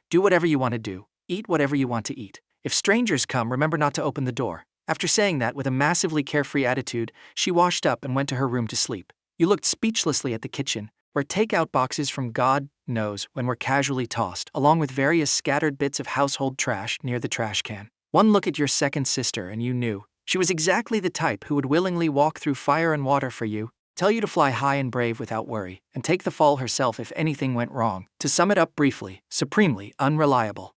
Do whatever you want to do. Eat whatever you want to eat. If strangers come, remember not to open the door. After saying that with a massively carefree attitude, she washed up and went to her room to sleep. You looked speechlessly at the kitchen, where takeout boxes from God knows when were casually tossed, along with various scattered bits of household trash near the trash can. One look at your second sister and you knew. She was exactly the type who would willingly walk through fire and water for you, tell you to fly high and brave without worry, and take the fall herself if anything went wrong. To sum it up briefly, supremely unreliable.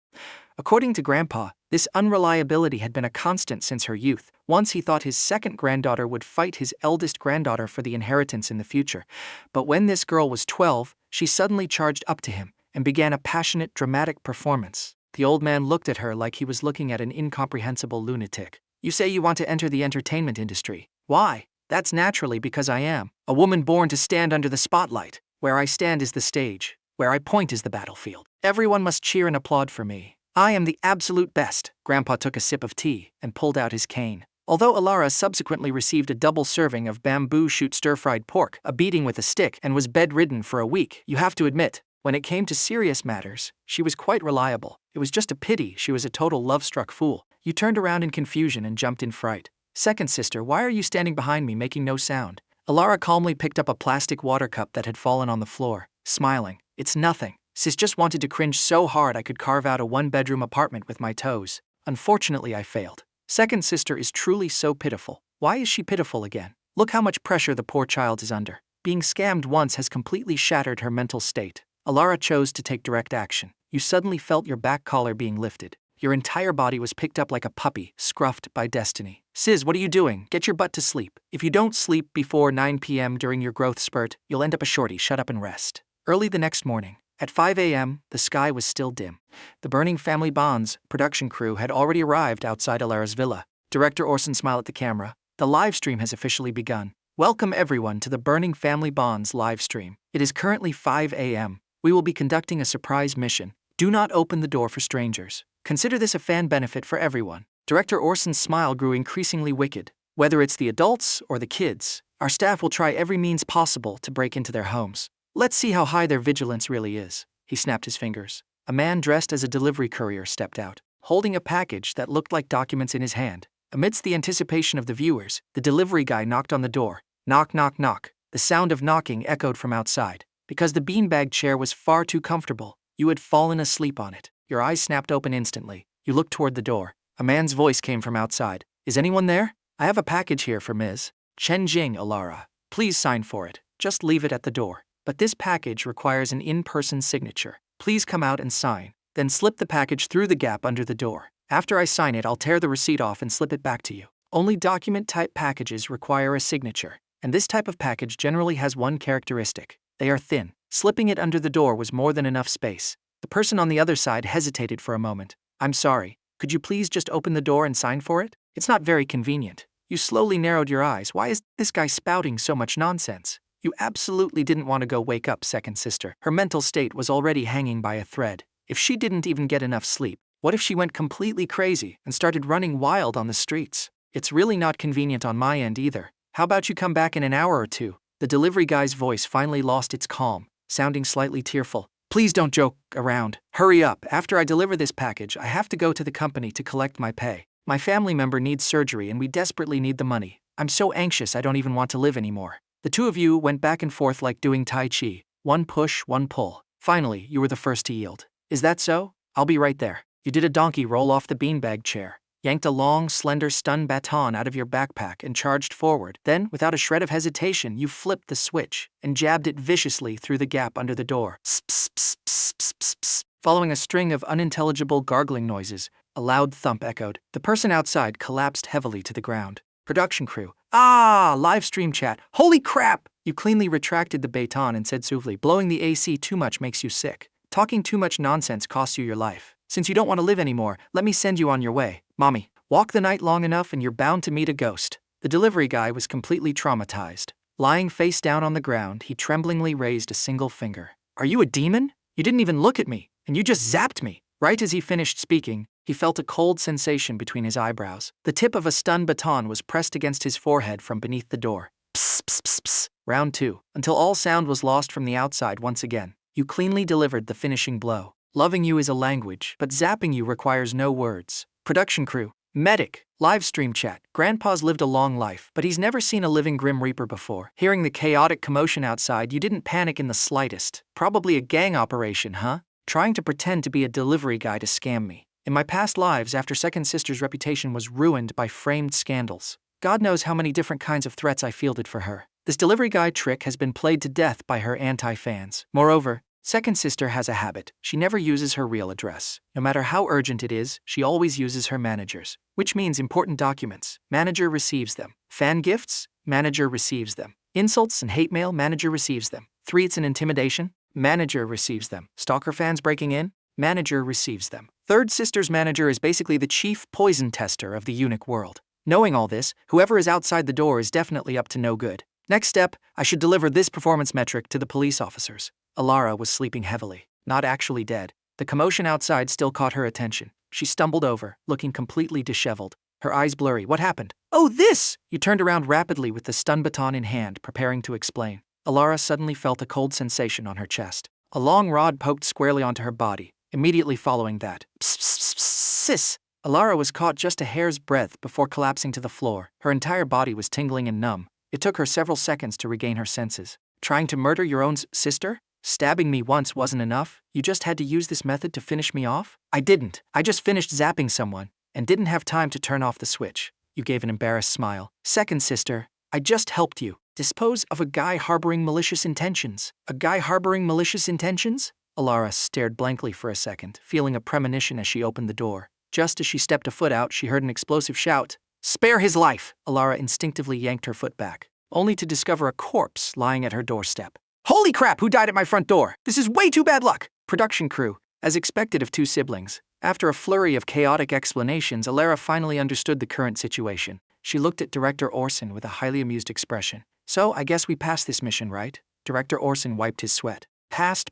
According to Grandpa, this unreliability had been a constant since her youth. Once he thought his second granddaughter would fight his eldest granddaughter for the inheritance in the future. But when this girl was 12, she suddenly charged up to him and began a passionate, dramatic performance. The old man looked at her like he was looking at an incomprehensible lunatic. You say you want to enter the entertainment industry. Why? That's naturally because I am. A woman born to stand under the spotlight. Where I stand is the stage. Where I point is the battlefield. Everyone must cheer and applaud for me. I am the absolute best. Grandpa took a sip of tea and pulled out his cane. Although Elara subsequently received a double serving of bamboo shoot stir-fried pork, a beating with a stick, and was bedridden for a week, you have to admit, when it came to serious matters, she was quite reliable. It was just a pity she was a total love-struck fool. You turned around in confusion and jumped in fright. Second sister, why are you standing behind me making no sound? Elara calmly picked up a plastic water cup that had fallen on the floor, smiling. It's nothing. Sis just wanted to cringe so hard I could carve out a one-bedroom apartment with my toes. Unfortunately, I failed. Second sister is truly so pitiful. Why is she pitiful again? Look how much pressure the poor child is under. Being scammed once has completely shattered her mental state. Elara chose to take direct action. You suddenly felt your back collar being lifted. Your entire body was picked up like a puppy, scruffed by destiny. Sis, what are you doing? Get your butt to sleep. If you don't sleep before 9 p.m. during your growth spurt, you'll end up a shorty. Shut up and rest. Early the next morning, at 5 a.m., the sky was still dim. The Burning Family Bonds production crew had already arrived outside Elara's villa. Director Orson smiled at the camera. The live stream has officially begun. Welcome everyone to the Burning Family Bonds live stream. It is currently 5 a.m. We will be conducting a surprise mission. Do not open the door for strangers. Consider this a fan benefit for everyone. Director Orson's smile grew increasingly wicked. Whether it's the adults or the kids, our staff will try every means possible to break into their homes. Let's see how high their vigilance really is. He snapped his fingers. A man dressed as a delivery courier stepped out, holding a package that looked like documents in his hand. Amidst the anticipation of the viewers, the delivery guy knocked on the door. Knock, knock, knock. The sound of knocking echoed from outside. Because the beanbag chair was far too comfortable, you had fallen asleep on it. Your eyes snapped open instantly. You looked toward the door. A man's voice came from outside. Is anyone there? I have a package here for Ms. Chen Jing, Elara. Please sign for it. Just leave it at the door. But this package requires an in-person signature. Please come out and sign. Then slip the package through the gap under the door. After I sign it, I'll tear the receipt off and slip it back to you. Only document-type packages require a signature. And this type of package generally has one characteristic. They are thin. Slipping it under the door was more than enough space. The person on the other side hesitated for a moment. I'm sorry, could you please just open the door and sign for it? It's not very convenient. You slowly narrowed your eyes. Why is this guy spouting so much nonsense? You absolutely didn't want to go wake up second sister. Her mental state was already hanging by a thread. If she didn't even get enough sleep, what if she went completely crazy and started running wild on the streets? It's really not convenient on my end either. How about you come back in an hour or two? The delivery guy's voice finally lost its calm, sounding slightly tearful. Please don't joke around. Hurry up. After I deliver this package, I have to go to the company to collect my pay. My family member needs surgery and we desperately need the money. I'm so anxious I don't even want to live anymore. The two of you went back and forth like doing Tai Chi. One push, one pull. Finally, you were the first to yield. Is that so? I'll be right there. You did a donkey roll off the beanbag chair, yanked a long, slender stun baton out of your backpack and charged forward. Then, without a shred of hesitation, you flipped the switch and jabbed it viciously through the gap under the door. Psst, psst, psst, psst, psst, psst, psst. Following a string of unintelligible gargling noises, a loud thump echoed. The person outside collapsed heavily to the ground. Production crew. Live stream chat. Holy crap! You cleanly retracted the baton and said soothly, blowing the AC too much makes you sick. Talking too much nonsense costs you your life. Since you don't want to live anymore, let me send you on your way. Mommy, walk the night long enough and you're bound to meet a ghost. The delivery guy was completely traumatized. Lying face down on the ground, he tremblingly raised a single finger. Are you a demon? You didn't even look at me, and you just zapped me. Right as he finished speaking, he felt a cold sensation between his eyebrows. The tip of a stun baton was pressed against his forehead from beneath the door. Psst, psst, psst, psst. Round 2. Until all sound was lost from the outside once again. You cleanly delivered the finishing blow. Loving you is a language, but zapping you requires no words. Production crew. Medic. Live stream chat. Grandpa's lived a long life, but he's never seen a living Grim Reaper before. Hearing the chaotic commotion outside, you didn't panic in the slightest. Probably a gang operation, huh? Trying to pretend to be a delivery guy to scam me. In my past lives, after Second Sister's reputation was ruined by framed scandals. God knows how many different kinds of threats I fielded for her. This delivery guy trick has been played to death by her anti-fans. Moreover, Second Sister has a habit. She never uses her real address. No matter how urgent it is, she always uses her manager's. Which means important documents. Manager receives them. Fan gifts? Manager receives them. Insults and hate mail? Manager receives them. Threats and intimidation? Manager receives them. Stalker fans breaking in? Manager receives them. Third Sister's manager is basically the chief poison tester of the eunuch world. Knowing all this, whoever is outside the door is definitely up to no good. Next step, I should deliver this performance metric to the police officers. Elara was sleeping heavily, not actually dead. The commotion outside still caught her attention. She stumbled over, looking completely disheveled, her eyes blurry. What happened? Oh, this! You turned around rapidly with the stun baton in hand, preparing to explain. Elara suddenly felt a cold sensation on her chest. A long rod poked squarely onto her body, immediately following that. Psst, psst, psst, sis! Elara was caught just a hair's breadth before collapsing to the floor. Her entire body was tingling and numb. It took her several seconds to regain her senses. Trying to murder your own sister? Stabbing me once wasn't enough? You just had to use this method to finish me off? I didn't. I just finished zapping someone, and didn't have time to turn off the switch. You gave an embarrassed smile. Second Sister, I just helped you. Dispose of a guy harboring malicious intentions. A guy harboring malicious intentions? Elara stared blankly for a second, feeling a premonition as she opened the door. Just as she stepped a foot out, she heard an explosive shout. Spare his life! Elara instinctively yanked her foot back, only to discover a corpse lying at her doorstep. Holy crap, who died at my front door? This is way too bad luck! Production crew, as expected of two siblings. After a flurry of chaotic explanations, Elara finally understood the current situation. She looked at Director Orson with a highly amused expression. So, I guess we passed this mission, right? Director Orson wiped his sweat. Passed.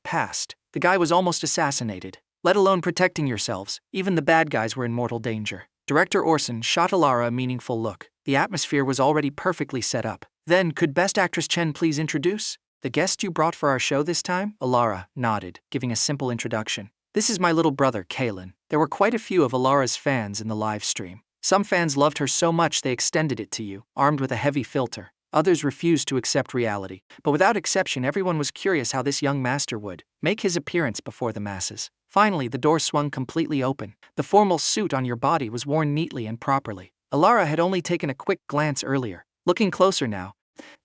The guy was almost assassinated. Let alone protecting yourselves. Even the bad guys were in mortal danger. Director Orson shot Elara a meaningful look. The atmosphere was already perfectly set up. Then, could Best Actress Chen please introduce the guest you brought for our show this time? Elara nodded, giving a simple introduction. This is my little brother, Kaelen. There were quite a few of Elara's fans in the live stream. Some fans loved her so much they extended it to you, armed with a heavy filter. Others refused to accept reality. But without exception, everyone was curious how this young master would make his appearance before the masses. Finally, the door swung completely open. The formal suit on your body was worn neatly and properly. Elara had only taken a quick glance earlier. Looking closer now,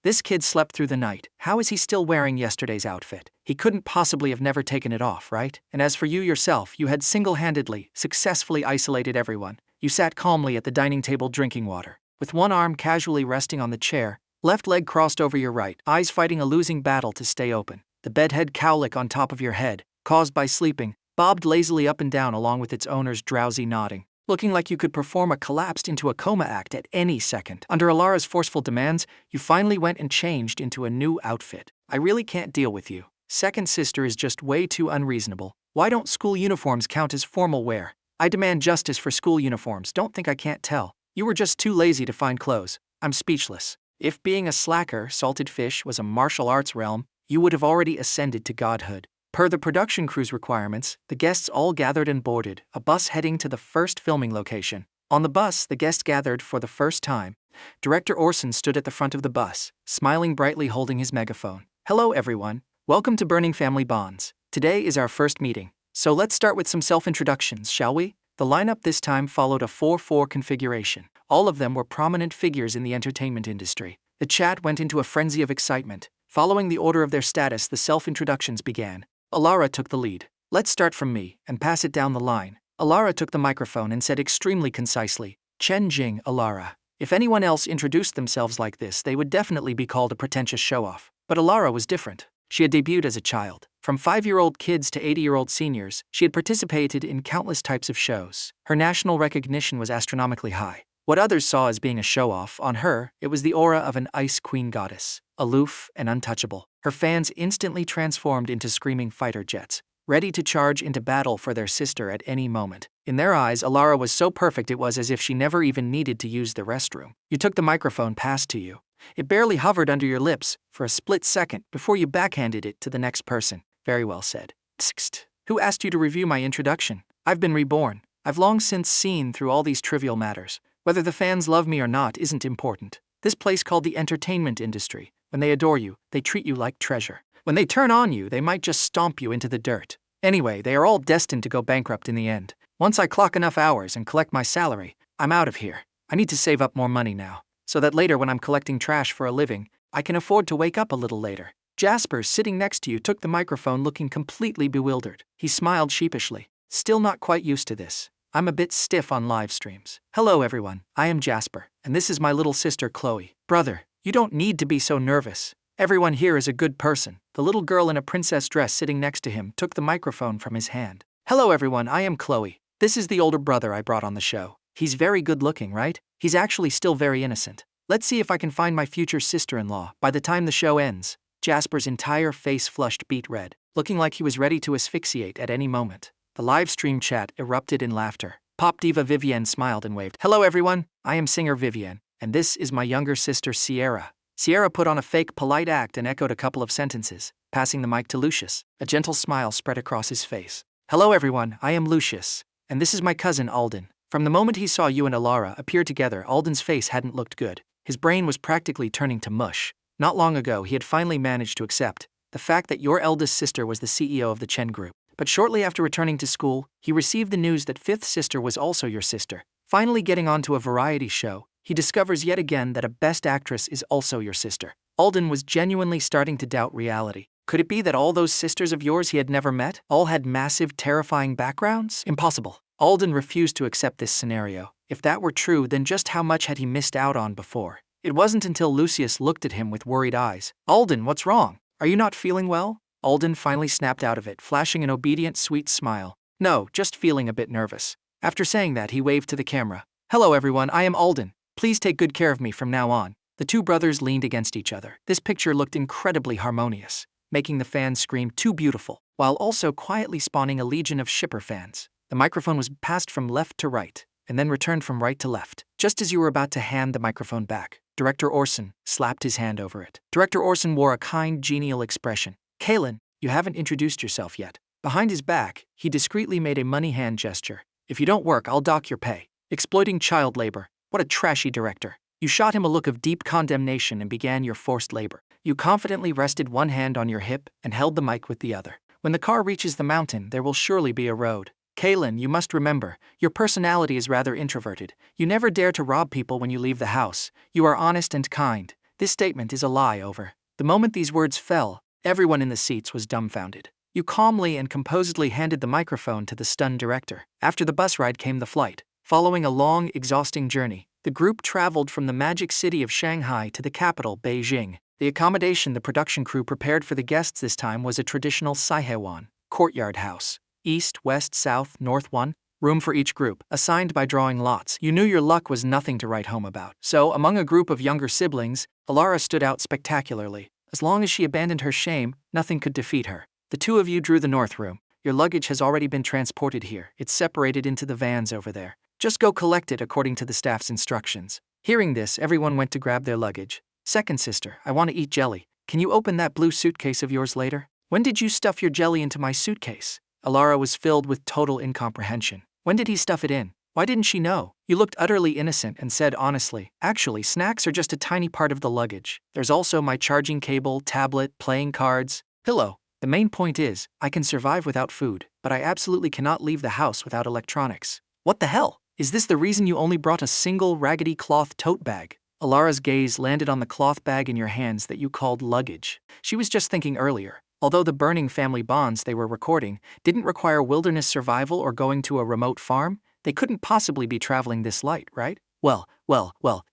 this kid slept through the night. How is he still wearing yesterday's outfit? He couldn't possibly have never taken it off, right? And as for you yourself, you had single-handedly, successfully isolated everyone. You sat calmly at the dining table drinking water, with one arm casually resting on the chair, left leg crossed over your right, eyes fighting a losing battle to stay open. The bedhead cowlick on top of your head, caused by sleeping, bobbed lazily up and down along with its owner's drowsy nodding, looking like you could perform a collapsed into a coma act at any second. Under Elara's forceful demands, you finally went and changed into a new outfit. I really can't deal with you. Second sister is just way too unreasonable. Why don't school uniforms count as formal wear? I demand justice for school uniforms. Don't think I can't tell. You were just too lazy to find clothes. I'm speechless. If being a slacker, salted fish, was a martial arts realm, you would have already ascended to godhood. Per the production crew's requirements, the guests all gathered and boarded a bus heading to the first filming location. On the bus, the guests gathered for the first time. Director Orson stood at the front of the bus, smiling brightly, holding his megaphone. Hello everyone, welcome to Burning Family Bonds. Today is our first meeting, so let's start with some self-introductions, shall we? The lineup this time followed a 4-4 configuration. All of them were prominent figures in the entertainment industry. The chat went into a frenzy of excitement. Following the order of their status, the self-introductions began. Elara took the lead. Let's start from me, and pass it down the line. Elara took the microphone and said extremely concisely, Chen Jing, Elara. If anyone else introduced themselves like this, they would definitely be called a pretentious show-off. But Elara was different. She had debuted as a child. From 5-year-old kids to 80-year-old seniors, she had participated in countless types of shows. Her national recognition was astronomically high. What others saw as being a show-off, on her, it was the aura of an ice queen goddess, aloof and untouchable. Her fans instantly transformed into screaming fighter jets, ready to charge into battle for their sister at any moment. In their eyes, Elara was so perfect it was as if she never even needed to use the restroom. You took the microphone passed to you. It barely hovered under your lips for a split second before you backhanded it to the next person. Very well said. Tsk. Who asked you to review my introduction? I've been reborn. I've long since seen through all these trivial matters. Whether the fans love me or not isn't important. This place called the entertainment industry, when they adore you, they treat you like treasure. When they turn on you, they might just stomp you into the dirt. Anyway, they are all destined to go bankrupt in the end. Once I clock enough hours and collect my salary, I'm out of here. I need to save up more money now, so that later when I'm collecting trash for a living, I can afford to wake up a little later. Jasper, sitting next to you, took the microphone looking completely bewildered. He smiled sheepishly. Still not quite used to this. I'm a bit stiff on live streams. Hello everyone, I am Jasper, and this is my little sister Chloe. Brother, you don't need to be so nervous. Everyone here is a good person. The little girl in a princess dress sitting next to him took the microphone from his hand. Hello everyone, I am Chloe. This is the older brother I brought on the show. He's very good looking, right? He's actually still very innocent. Let's see if I can find my future sister-in-law by the time the show ends. Jasper's entire face flushed beet red, looking like he was ready to asphyxiate at any moment. The live stream chat erupted in laughter. Pop diva Vivienne smiled and waved. Hello everyone, I am singer Vivienne, and this is my younger sister Sierra. Sierra put on a fake polite act and echoed a couple of sentences, passing the mic to Lucius. A gentle smile spread across his face. Hello everyone, I am Lucius, and this is my cousin Alden. From the moment he saw you and Elara appear together, Alden's face hadn't looked good. His brain was practically turning to mush. Not long ago, he had finally managed to accept the fact that your eldest sister was the CEO of the Chen group. But shortly after returning to school, he received the news that fifth sister was also your sister. Finally getting onto a variety show, he discovers yet again that a best actress is also your sister. Alden was genuinely starting to doubt reality. Could it be that all those sisters of yours he had never met all had massive, terrifying backgrounds? Impossible. Alden refused to accept this scenario. If that were true, then just how much had he missed out on before? It wasn't until Lucius looked at him with worried eyes. "Alden, what's wrong? Are you not feeling well?" Alden finally snapped out of it, flashing an obedient, sweet smile. "No, just feeling a bit nervous." After saying that, he waved to the camera. "Hello everyone, I am Alden. Please take good care of me from now on." The two brothers leaned against each other. This picture looked incredibly harmonious, making the fans scream "too beautiful," while also quietly spawning a legion of shipper fans. The microphone was passed from left to right, and then returned from right to left. Just as you were about to hand the microphone back, Director Orson slapped his hand over it. Director Orson wore a kind, genial expression. "Kaelen, you haven't introduced yourself yet." Behind his back, he discreetly made a money hand gesture. "If you don't work, I'll dock your pay. Exploiting child labor. What a trashy director." You shot him a look of deep condemnation and began your forced labor. You confidently rested one hand on your hip and held the mic with the other. "When the car reaches the mountain, there will surely be a road. Kaelen, you must remember, your personality is rather introverted. You never dare to rob people when you leave the house. You are honest and kind. This statement is a lie." Over. The moment these words fell, everyone in the seats was dumbfounded. You calmly and composedly handed the microphone to the stunned director. After the bus ride came the flight. Following a long, exhausting journey, the group traveled from the magic city of Shanghai to the capital, Beijing. The accommodation the production crew prepared for the guests this time was a traditional Saihewan courtyard house. East, west, south, north, one room for each group, assigned by drawing lots. You knew your luck was nothing to write home about. So, among a group of younger siblings, Elara stood out spectacularly. As long as she abandoned her shame, nothing could defeat her. The two of you drew the north room. Your luggage has already been transported here. It's separated into the vans over there. Just go collect it according to the staff's instructions. Hearing this, everyone went to grab their luggage. "Second sister, I want to eat jelly. Can you open that blue suitcase of yours later?" "When did you stuff your jelly into my suitcase?" Elara was filled with total incomprehension. When did he stuff it in? Why didn't she know? You looked utterly innocent and said honestly, "Actually, snacks are just a tiny part of the luggage. There's also my charging cable, tablet, playing cards, pillow. The main point is, I can survive without food, but I absolutely cannot leave the house without electronics." "What the hell? Is this the reason you only brought a single raggedy cloth tote bag?" Alara's gaze landed on the cloth bag in your hands that you called luggage. She was just thinking earlier. Although the burning family bonds they were recording didn't require wilderness survival or going to a remote farm, they couldn't possibly be traveling this light, right? Well,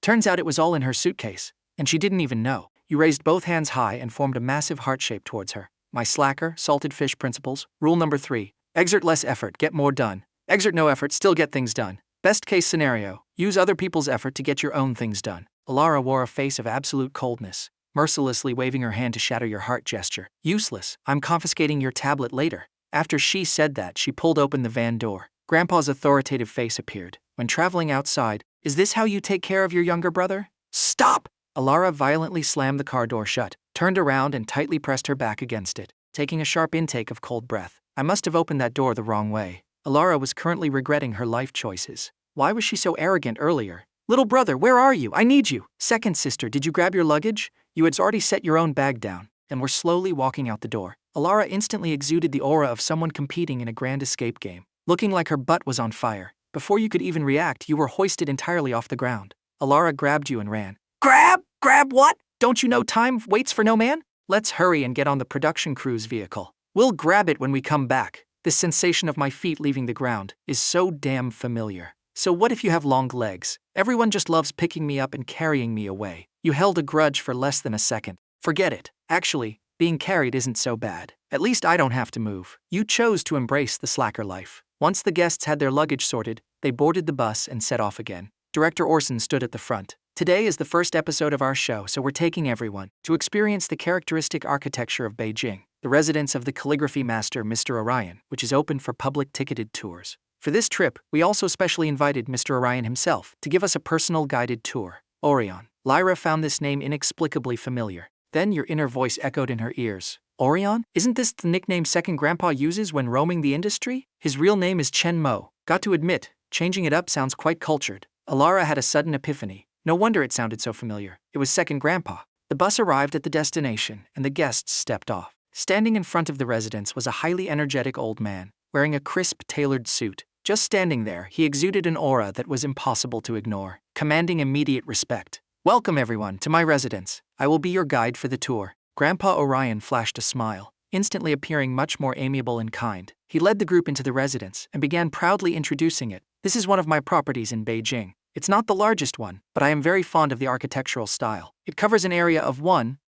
turns out it was all in her suitcase, and she didn't even know. You raised both hands high and formed a massive heart shape towards her. "My slacker, salted fish principles. Rule number 3. Exert less effort, get more done. Exert no effort, still get things done. Best case scenario, use other people's effort to get your own things done." Elara wore a face of absolute coldness, mercilessly waving her hand to shatter your heart gesture. "Useless, I'm confiscating your tablet later." After she said that, she pulled open the van door. Grandpa's authoritative face appeared. "When traveling outside, is this how you take care of your younger brother?" "Stop!" Elara violently slammed the car door shut, turned around and tightly pressed her back against it, taking a sharp intake of cold breath. "I must have opened that door the wrong way." Elara was currently regretting her life choices. Why was she so arrogant earlier? "Little brother, where are you? I need you." "Second sister, did you grab your luggage?" You had already set your own bag down, and were slowly walking out the door. Elara instantly exuded the aura of someone competing in a grand escape game, looking like her butt was on fire. Before you could even react, you were hoisted entirely off the ground. Elara grabbed you and ran. "Grab? Grab what? Don't you know time waits for no man? Let's hurry and get on the production crew's vehicle. We'll grab it when we come back." This sensation of my feet leaving the ground is so damn familiar. So what if you have long legs? Everyone just loves picking me up and carrying me away. You held a grudge for less than a second. Forget it. Actually, being carried isn't so bad. At least I don't have to move. You chose to embrace the slacker life. Once the guests had their luggage sorted, they boarded the bus and set off again. Director Orson stood at the front. "Today is the first episode of our show, so we're taking everyone to experience the characteristic architecture of Beijing, the residence of the calligraphy master Mr. Orion, which is open for public ticketed tours. For this trip, we also specially invited Mr. Orion himself to give us a personal guided tour." Orion. Lyra found this name inexplicably familiar. Then your inner voice echoed in her ears. "Orion? Isn't this the nickname second grandpa uses when roaming the industry? His real name is Chen Mo." Got to admit, changing it up sounds quite cultured. Elara had a sudden epiphany. No wonder it sounded so familiar. It was second grandpa. The bus arrived at the destination, and the guests stepped off. Standing in front of the residence was a highly energetic old man, wearing a crisp, tailored suit. Just standing there, he exuded an aura that was impossible to ignore, commanding immediate respect. "Welcome everyone to my residence. I will be your guide for the tour. Grandpa Orion flashed a smile, instantly appearing much more amiable and kind. He led the group into the residence and began proudly introducing it. This is one of my properties in Beijing. It's not the largest one, but I am very fond of the architectural style. It covers an area of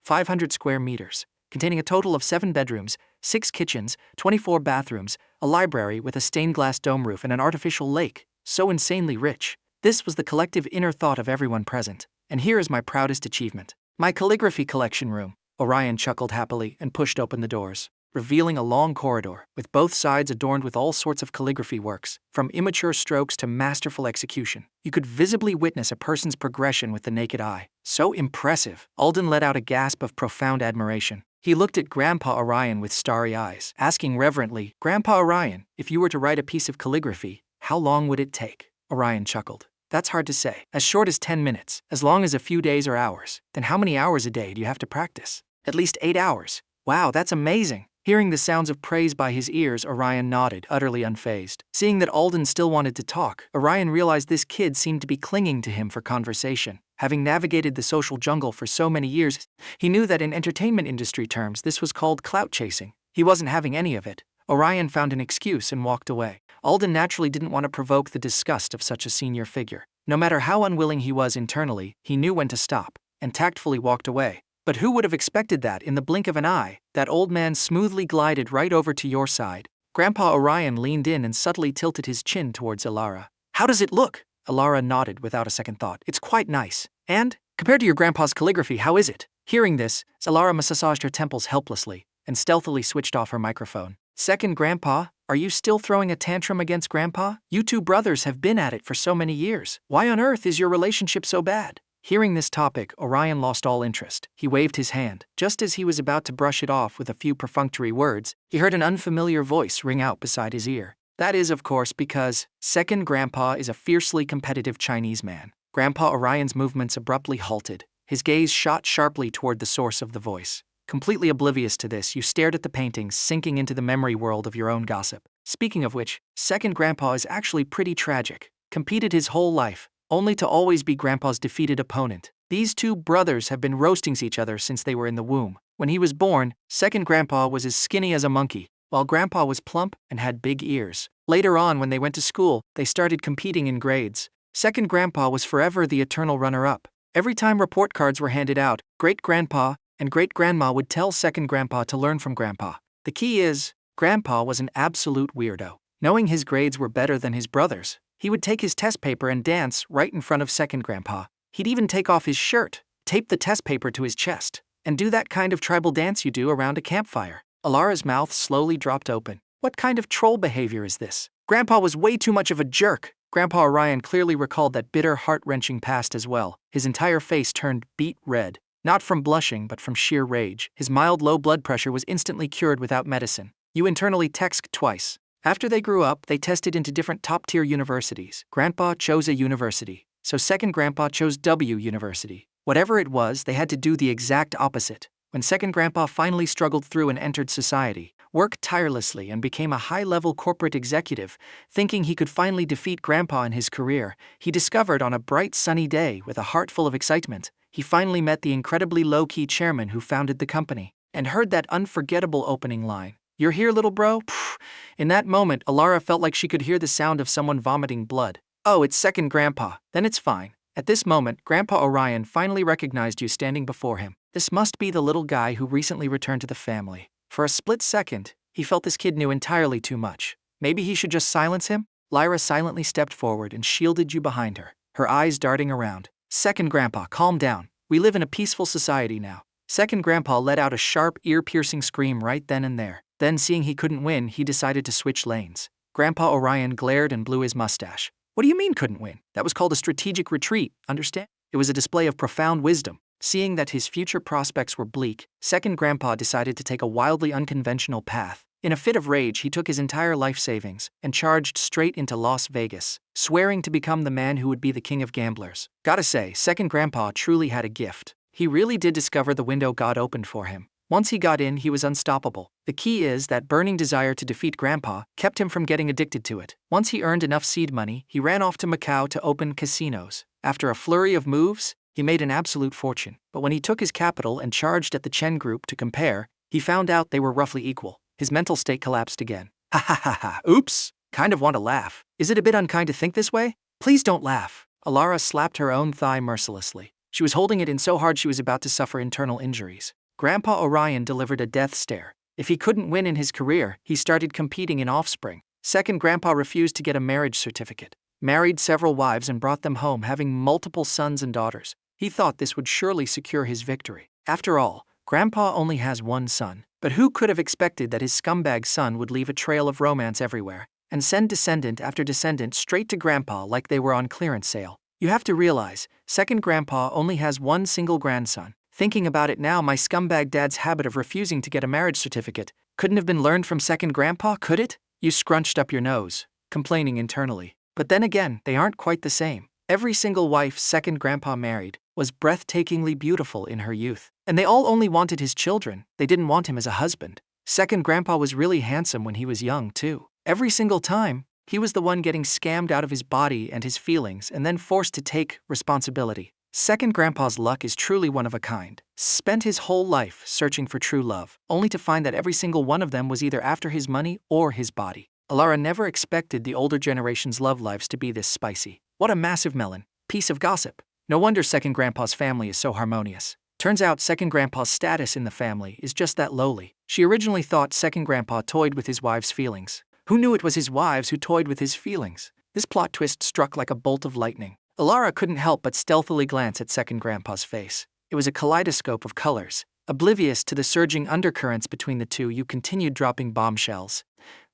500 square meters, containing a total of 7 bedrooms, 6 kitchens, 24 bathrooms, a library with a stained glass dome roof and an artificial lake. So insanely rich. This was the collective inner thought of everyone present. And here is my proudest achievement. My calligraphy collection room. Orion chuckled happily and pushed open the doors, revealing a long corridor, with both sides adorned with all sorts of calligraphy works, from immature strokes to masterful execution. You could visibly witness a person's progression with the naked eye. So impressive! Alden let out a gasp of profound admiration. He looked at Grandpa Orion with starry eyes, asking reverently, Grandpa Orion, if you were to write a piece of calligraphy, how long would it take? Orion chuckled. That's hard to say. As short as 10 minutes, as long as a few days or hours. Then how many hours a day do you have to practice? At least 8 hours. Wow, that's amazing. Hearing the sounds of praise by his ears, Orion nodded, utterly unfazed. Seeing that Alden still wanted to talk, Orion realized this kid seemed to be clinging to him for conversation. Having navigated the social jungle for so many years, he knew that in entertainment industry terms this was called clout chasing. He wasn't having any of it. Orion found an excuse and walked away. Alden naturally didn't want to provoke the disgust of such a senior figure. No matter how unwilling he was internally, he knew when to stop, and tactfully walked away. But who would have expected that in the blink of an eye, that old man smoothly glided right over to your side? Grandpa Orion leaned in and subtly tilted his chin towards Elara. How does it look? Elara nodded without a second thought. It's quite nice. And, compared to your grandpa's calligraphy, how is it? Hearing this, Elara massaged her temples helplessly, and stealthily switched off her microphone. Second Grandpa, are you still throwing a tantrum against Grandpa? You two brothers have been at it for so many years. Why on earth is your relationship so bad? Hearing this topic, Orion lost all interest. He waved his hand. Just as he was about to brush it off with a few perfunctory words, he heard an unfamiliar voice ring out beside his ear. That is, of course, because Second Grandpa is a fiercely competitive Chinese man. Grandpa Orion's movements abruptly halted. His gaze shot sharply toward the source of the voice. Completely oblivious to this, you stared at the paintings, sinking into the memory world of your own gossip. Speaking of which, Second Grandpa is actually pretty tragic. Competed his whole life, only to always be Grandpa's defeated opponent. These two brothers have been roasting each other since they were in the womb. When he was born, Second Grandpa was as skinny as a monkey, while Grandpa was plump and had big ears. Later on, when they went to school, they started competing in grades. Second Grandpa was forever the eternal runner-up. Every time report cards were handed out, Great-Grandpa and Great-Grandma would tell Second Grandpa to learn from Grandpa. The key is, Grandpa was an absolute weirdo. Knowing his grades were better than his brothers, he would take his test paper and dance right in front of Second Grandpa. He'd even take off his shirt, tape the test paper to his chest, and do that kind of tribal dance you do around a campfire. Elara's mouth slowly dropped open. What kind of troll behavior is this? Grandpa was way too much of a jerk. Grandpa Orion clearly recalled that bitter, heart-wrenching past as well. His entire face turned beet red. Not from blushing, but from sheer rage. His mild low blood pressure was instantly cured without medicine. You internally text twice. After they grew up, they tested into different top-tier universities. Grandpa chose a university, so Second Grandpa chose W University. Whatever it was, they had to do the exact opposite. When Second Grandpa finally struggled through and entered society, worked tirelessly and became a high-level corporate executive, thinking he could finally defeat Grandpa in his career, he discovered on a bright sunny day, with a heart full of excitement, he finally met the incredibly low-key chairman who founded the company, and heard that unforgettable opening line. "You're here, little bro?" Pfft. In that moment, Elara felt like she could hear the sound of someone vomiting blood. "Oh, it's Second Grandpa. Then it's fine." At this moment, Grandpa Orion finally recognized you standing before him. This must be the little guy who recently returned to the family. For a split second, he felt this kid knew entirely too much. Maybe he should just silence him? Lyra silently stepped forward and shielded you behind her, her eyes darting around. "Second Grandpa, calm down. We live in a peaceful society now." Second Grandpa let out a sharp, ear-piercing scream right then and there. Then, seeing he couldn't win, he decided to switch lanes. Grandpa Orion glared and blew his mustache. "What do you mean couldn't win? That was called a strategic retreat, understand?" It was a display of profound wisdom. Seeing that his future prospects were bleak, Second Grandpa decided to take a wildly unconventional path. In a fit of rage, he took his entire life savings and charged straight into Las Vegas, swearing to become the man who would be the king of gamblers. Gotta say, Second Grandpa truly had a gift. He really did discover the window God opened for him. Once he got in, he was unstoppable. The key is that burning desire to defeat Grandpa kept him from getting addicted to it. Once he earned enough seed money, he ran off to Macau to open casinos. After a flurry of moves, he made an absolute fortune. But when he took his capital and charged at the Chen group to compare, he found out they were roughly equal. His mental state collapsed again. Ha ha ha ha, oops! Kind of want to laugh. Is it a bit unkind to think this way? Please don't laugh. Elara slapped her own thigh mercilessly. She was holding it in so hard she was about to suffer internal injuries. Grandpa Orion delivered a death stare. If he couldn't win in his career, he started competing in offspring. Second Grandpa refused to get a marriage certificate, married several wives and brought them home, having multiple sons and daughters. He thought this would surely secure his victory. After all, Grandpa only has one son. But who could have expected that his scumbag son would leave a trail of romance everywhere and send descendant after descendant straight to Grandpa like they were on clearance sale? You have to realize, Second Grandpa only has one single grandson. Thinking about it now, my scumbag dad's habit of refusing to get a marriage certificate couldn't have been learned from Second Grandpa, could it? You scrunched up your nose, complaining internally. But then again, they aren't quite the same. Every single wife Second Grandpa married was breathtakingly beautiful in her youth. And they all only wanted his children, they didn't want him as a husband. Second Grandpa was really handsome when he was young, too. Every single time, he was the one getting scammed out of his body and his feelings and then forced to take responsibility. Second Grandpa's luck is truly one of a kind. Spent his whole life searching for true love, only to find that every single one of them was either after his money or his body. Elara never expected the older generation's love lives to be this spicy. What a massive melon. Piece of gossip. No wonder Second Grandpa's family is so harmonious. Turns out Second Grandpa's status in the family is just that lowly. She originally thought Second Grandpa toyed with his wives' feelings. Who knew it was his wives who toyed with his feelings? This plot twist struck like a bolt of lightning. Elara couldn't help but stealthily glance at Second Grandpa's face. It was a kaleidoscope of colors. Oblivious to the surging undercurrents between the two, you continued dropping bombshells.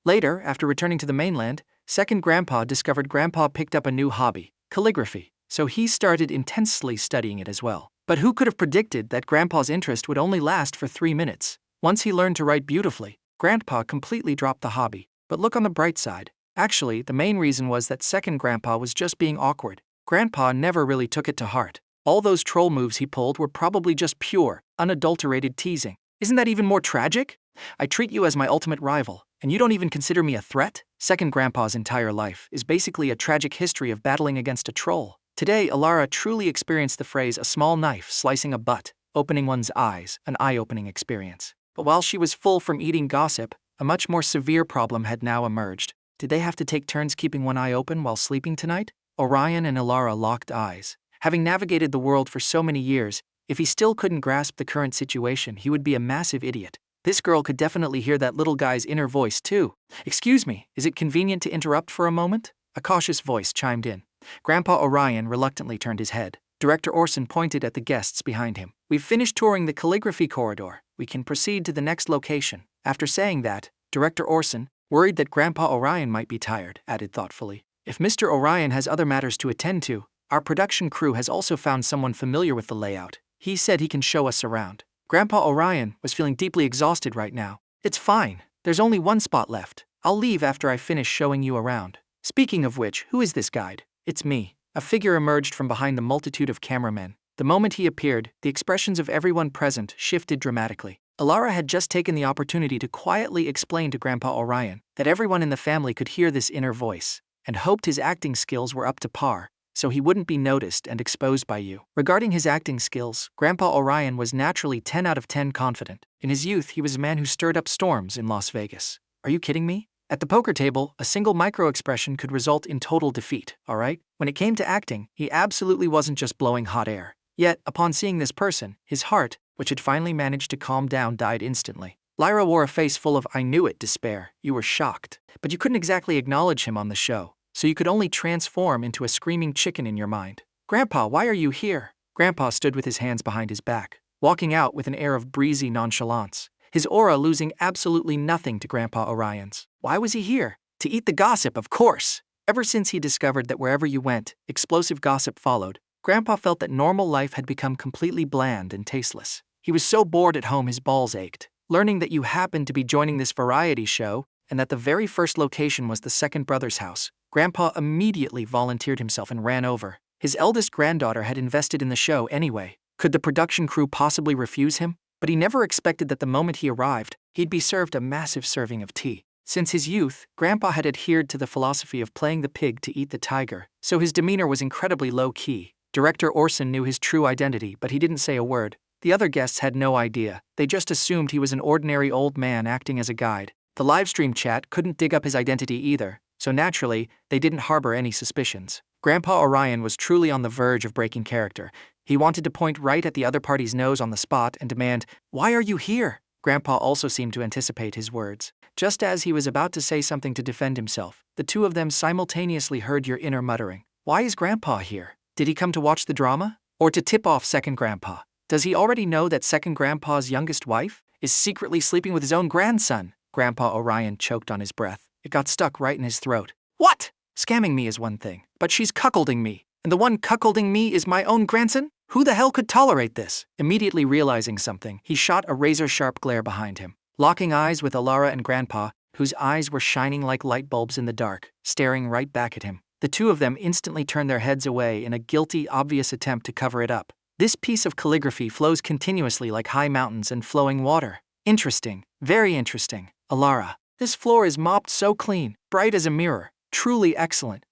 Later, after returning to the mainland, Second Grandpa discovered Grandpa picked up a new hobby, calligraphy, so he started intensely studying it as well. But who could have predicted that Grandpa's interest would only last for 3 minutes? Once he learned to write beautifully, Grandpa completely dropped the hobby. But look on the bright side. Actually, the main reason was that Second Grandpa was just being awkward. Grandpa never really took it to heart. All those troll moves he pulled were probably just pure, unadulterated teasing. Isn't that even more tragic? I treat you as my ultimate rival, and you don't even consider me a threat? Second Grandpa's entire life is basically a tragic history of battling against a troll. Today, Elara truly experienced the phrase "a small knife slicing a butt, opening one's eyes," an eye-opening experience. But while she was full from eating gossip, a much more severe problem had now emerged. Did they have to take turns keeping one eye open while sleeping tonight? Orion and Elara locked eyes. Having navigated the world for so many years, if he still couldn't grasp the current situation, he would be a massive idiot. This girl could definitely hear that little guy's inner voice too. "Excuse me, is it convenient to interrupt for a moment?" A cautious voice chimed in. Grandpa Orion reluctantly turned his head. Director Orson pointed at the guests behind him. "We've finished touring the calligraphy corridor. We can proceed to the next location." After saying that, Director Orson, worried that Grandpa Orion might be tired, added thoughtfully, "If Mr. Orion has other matters to attend to, our production crew has also found someone familiar with the layout. He said he can show us around." Grandpa Orion was feeling deeply exhausted right now. "It's fine. There's only one spot left. I'll leave after I finish showing you around. Speaking of which, who is this guide?" "It's me." A figure emerged from behind the multitude of cameramen. The moment he appeared, the expressions of everyone present shifted dramatically. Elara had just taken the opportunity to quietly explain to Grandpa Orion that everyone in the family could hear this inner voice, and hoped his acting skills were up to par, so he wouldn't be noticed and exposed by you. Regarding his acting skills, Grandpa Orion was naturally 10 out of 10 confident. In his youth, he was a man who stirred up storms in Las Vegas. Are you kidding me? At the poker table, a single micro-expression could result in total defeat, alright? When it came to acting, he absolutely wasn't just blowing hot air. Yet, upon seeing this person, his heart, which had finally managed to calm down, died instantly. Lyra wore a face full of "I knew it" despair. You were shocked. But you couldn't exactly acknowledge him on the show, so you could only transform into a screaming chicken in your mind. "Grandpa, why are you here?" Grandpa stood with his hands behind his back, walking out with an air of breezy nonchalance, his aura losing absolutely nothing to Grandpa Orion's. Why was he here? To eat the gossip, of course. Ever since he discovered that wherever you went, explosive gossip followed, Grandpa felt that normal life had become completely bland and tasteless. He was so bored at home his balls ached. Learning that you happened to be joining this variety show, and that the very first location was the second brother's house, Grandpa immediately volunteered himself and ran over. His eldest granddaughter had invested in the show anyway. Could the production crew possibly refuse him? But he never expected that the moment he arrived, he'd be served a massive serving of tea. Since his youth, Grandpa had adhered to the philosophy of playing the pig to eat the tiger, so his demeanor was incredibly low-key. Director Orson knew his true identity, but he didn't say a word. The other guests had no idea. They just assumed he was an ordinary old man acting as a guide. The livestream chat couldn't dig up his identity either, so naturally, they didn't harbor any suspicions. Grandpa Orion was truly on the verge of breaking character. He wanted to point right at the other party's nose on the spot and demand, "Why are you here?" Grandpa also seemed to anticipate his words. Just as he was about to say something to defend himself, the two of them simultaneously heard your inner muttering. Why is Grandpa here? Did he come to watch the drama? Or to tip off Second Grandpa? Does he already know that Second Grandpa's youngest wife is secretly sleeping with his own grandson? Grandpa Orion choked on his breath. It got stuck right in his throat. What? Scamming me is one thing, but she's cuckolding me. And the one cuckolding me is my own grandson? Who the hell could tolerate this? Immediately realizing something, he shot a razor-sharp glare behind him. Locking eyes with Elara and Grandpa, whose eyes were shining like light bulbs in the dark, staring right back at him. The two of them instantly turned their heads away in a guilty, obvious attempt to cover it up. This piece of calligraphy flows continuously like high mountains and flowing water. Interesting. Very interesting. Elara. This floor is mopped so clean, bright as a mirror. Truly excellent.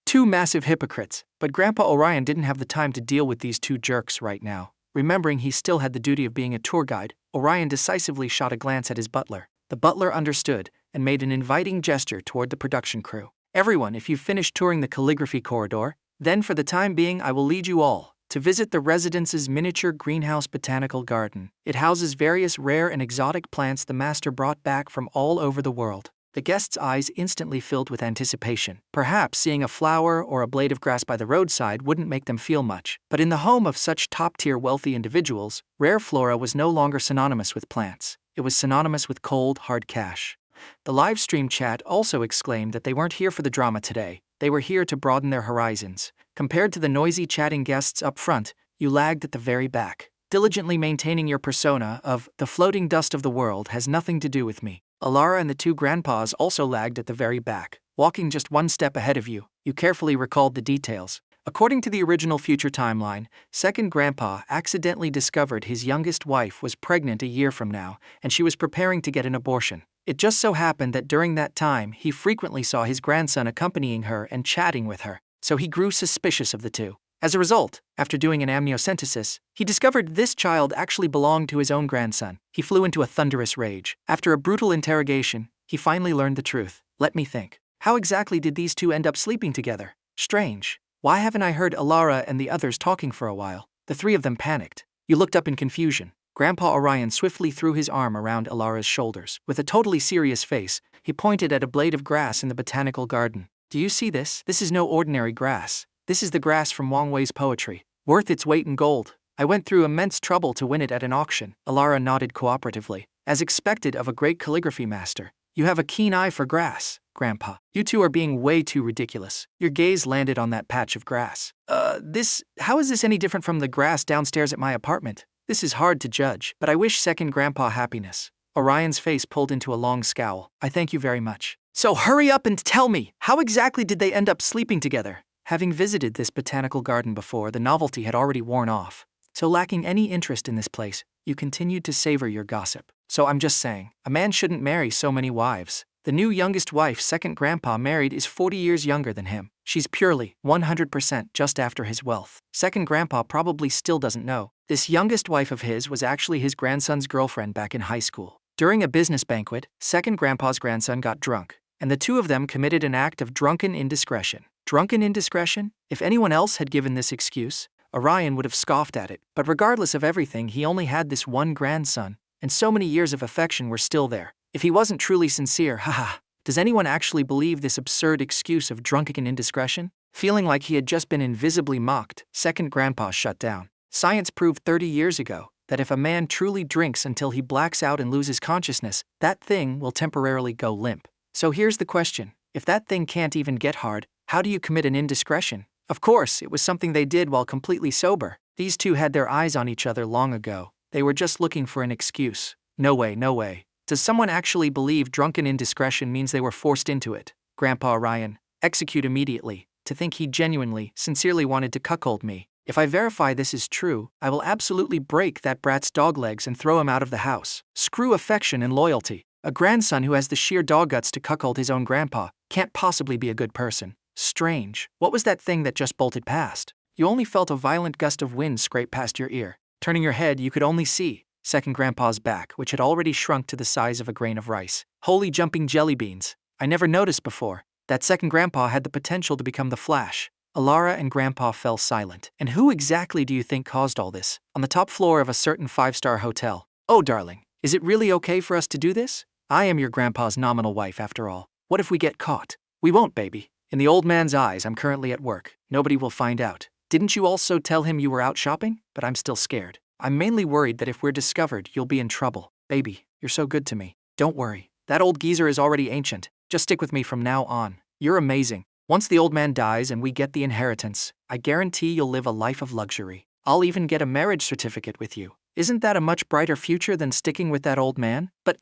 Two massive hypocrites. But Grandpa Orion didn't have the time to deal with these two jerks right now. Remembering he still had the duty of being a tour guide, Orion decisively shot a glance at his butler. The butler understood and made an inviting gesture toward the production crew. Everyone, if you've finished touring the calligraphy corridor, then for the time being I will lead you all to visit the residence's miniature greenhouse botanical garden. It houses various rare and exotic plants the master brought back from all over the world. The guests' eyes instantly filled with anticipation. Perhaps seeing a flower or a blade of grass by the roadside wouldn't make them feel much. But in the home of such top-tier wealthy individuals, rare flora was no longer synonymous with plants. It was synonymous with cold, hard cash. The live stream chat also exclaimed that they weren't here for the drama today. They were here to broaden their horizons. Compared to the noisy chatting guests up front, you lagged at the very back. Diligently maintaining your persona of the floating dust of the world has nothing to do with me. Elara and the two grandpas also lagged at the very back, walking just one step ahead of you. You carefully recalled the details. According to the original future timeline, Second Grandpa accidentally discovered his youngest wife was pregnant a year from now, and she was preparing to get an abortion. It just so happened that during that time, he frequently saw his grandson accompanying her and chatting with her, so he grew suspicious of the two. As a result, after doing an amniocentesis, he discovered this child actually belonged to his own grandson. He flew into a thunderous rage. After a brutal interrogation, he finally learned the truth. Let me think. How exactly did these two end up sleeping together? Strange. Why haven't I heard Elara and the others talking for a while? The three of them panicked. You looked up in confusion. Grandpa Orion swiftly threw his arm around Elara's shoulders. With a totally serious face, he pointed at a blade of grass in the botanical garden. Do you see this? This is no ordinary grass. This is the grass from Wang Wei's poetry, worth its weight in gold. I went through immense trouble to win it at an auction. Elara nodded cooperatively. As expected of a great calligraphy master, you have a keen eye for grass, Grandpa. You two are being way too ridiculous. Your gaze landed on that patch of grass. How is this any different from the grass downstairs at my apartment? This is hard to judge, but I wish Second Grandpa happiness. Orion's face pulled into a long scowl. I thank you very much. So hurry up and tell me, how exactly did they end up sleeping together? Having visited this botanical garden before, the novelty had already worn off. So lacking any interest in this place, you continued to savor your gossip. So I'm just saying, a man shouldn't marry so many wives. The new youngest wife Second Grandpa married is 40 years younger than him. She's purely, 100% just after his wealth. Second Grandpa probably still doesn't know. This youngest wife of his was actually his grandson's girlfriend back in high school. During a business banquet, Second Grandpa's grandson got drunk, and the two of them committed an act of drunken indiscretion. Drunken indiscretion? If anyone else had given this excuse, Orion would have scoffed at it. But regardless of everything, he only had this one grandson, and so many years of affection were still there. If he wasn't truly sincere, haha. Does anyone actually believe this absurd excuse of drunken indiscretion? Feeling like he had just been invisibly mocked, Second Grandpa shut down. Science proved 30 years ago that if a man truly drinks until he blacks out and loses consciousness, that thing will temporarily go limp. So here's the question. If that thing can't even get hard, how do you commit an indiscretion? Of course, it was something they did while completely sober. These two had their eyes on each other long ago. They were just looking for an excuse. No way, no way. Does someone actually believe drunken indiscretion means they were forced into it? Grandpa Orion, execute immediately. To think he genuinely, sincerely wanted to cuckold me. If I verify this is true, I will absolutely break that brat's dog legs and throw him out of the house. Screw affection and loyalty. A grandson who has the sheer dog guts to cuckold his own grandpa can't possibly be a good person. Strange. What was that thing that just bolted past? You only felt a violent gust of wind scrape past your ear. Turning your head, you could only see second grandpa's back, which had already shrunk to the size of a grain of rice. Holy jumping jelly beans. I never noticed before that second grandpa had the potential to become the Flash. Elara and Grandpa fell silent. And who exactly do you think caused all this? On the top floor of a certain 5-star hotel. Oh, darling, is it really okay for us to do this? I am your grandpa's nominal wife after all. What if we get caught? We won't, baby. In the old man's eyes, I'm currently at work. Nobody will find out. Didn't you also tell him you were out shopping? But I'm still scared. I'm mainly worried that if we're discovered, you'll be in trouble. Baby, you're so good to me. Don't worry. That old geezer is already ancient. Just stick with me from now on. You're amazing. Once the old man dies and we get the inheritance, I guarantee you'll live a life of luxury. I'll even get a marriage certificate with you. Isn't that a much brighter future than sticking with that old man? But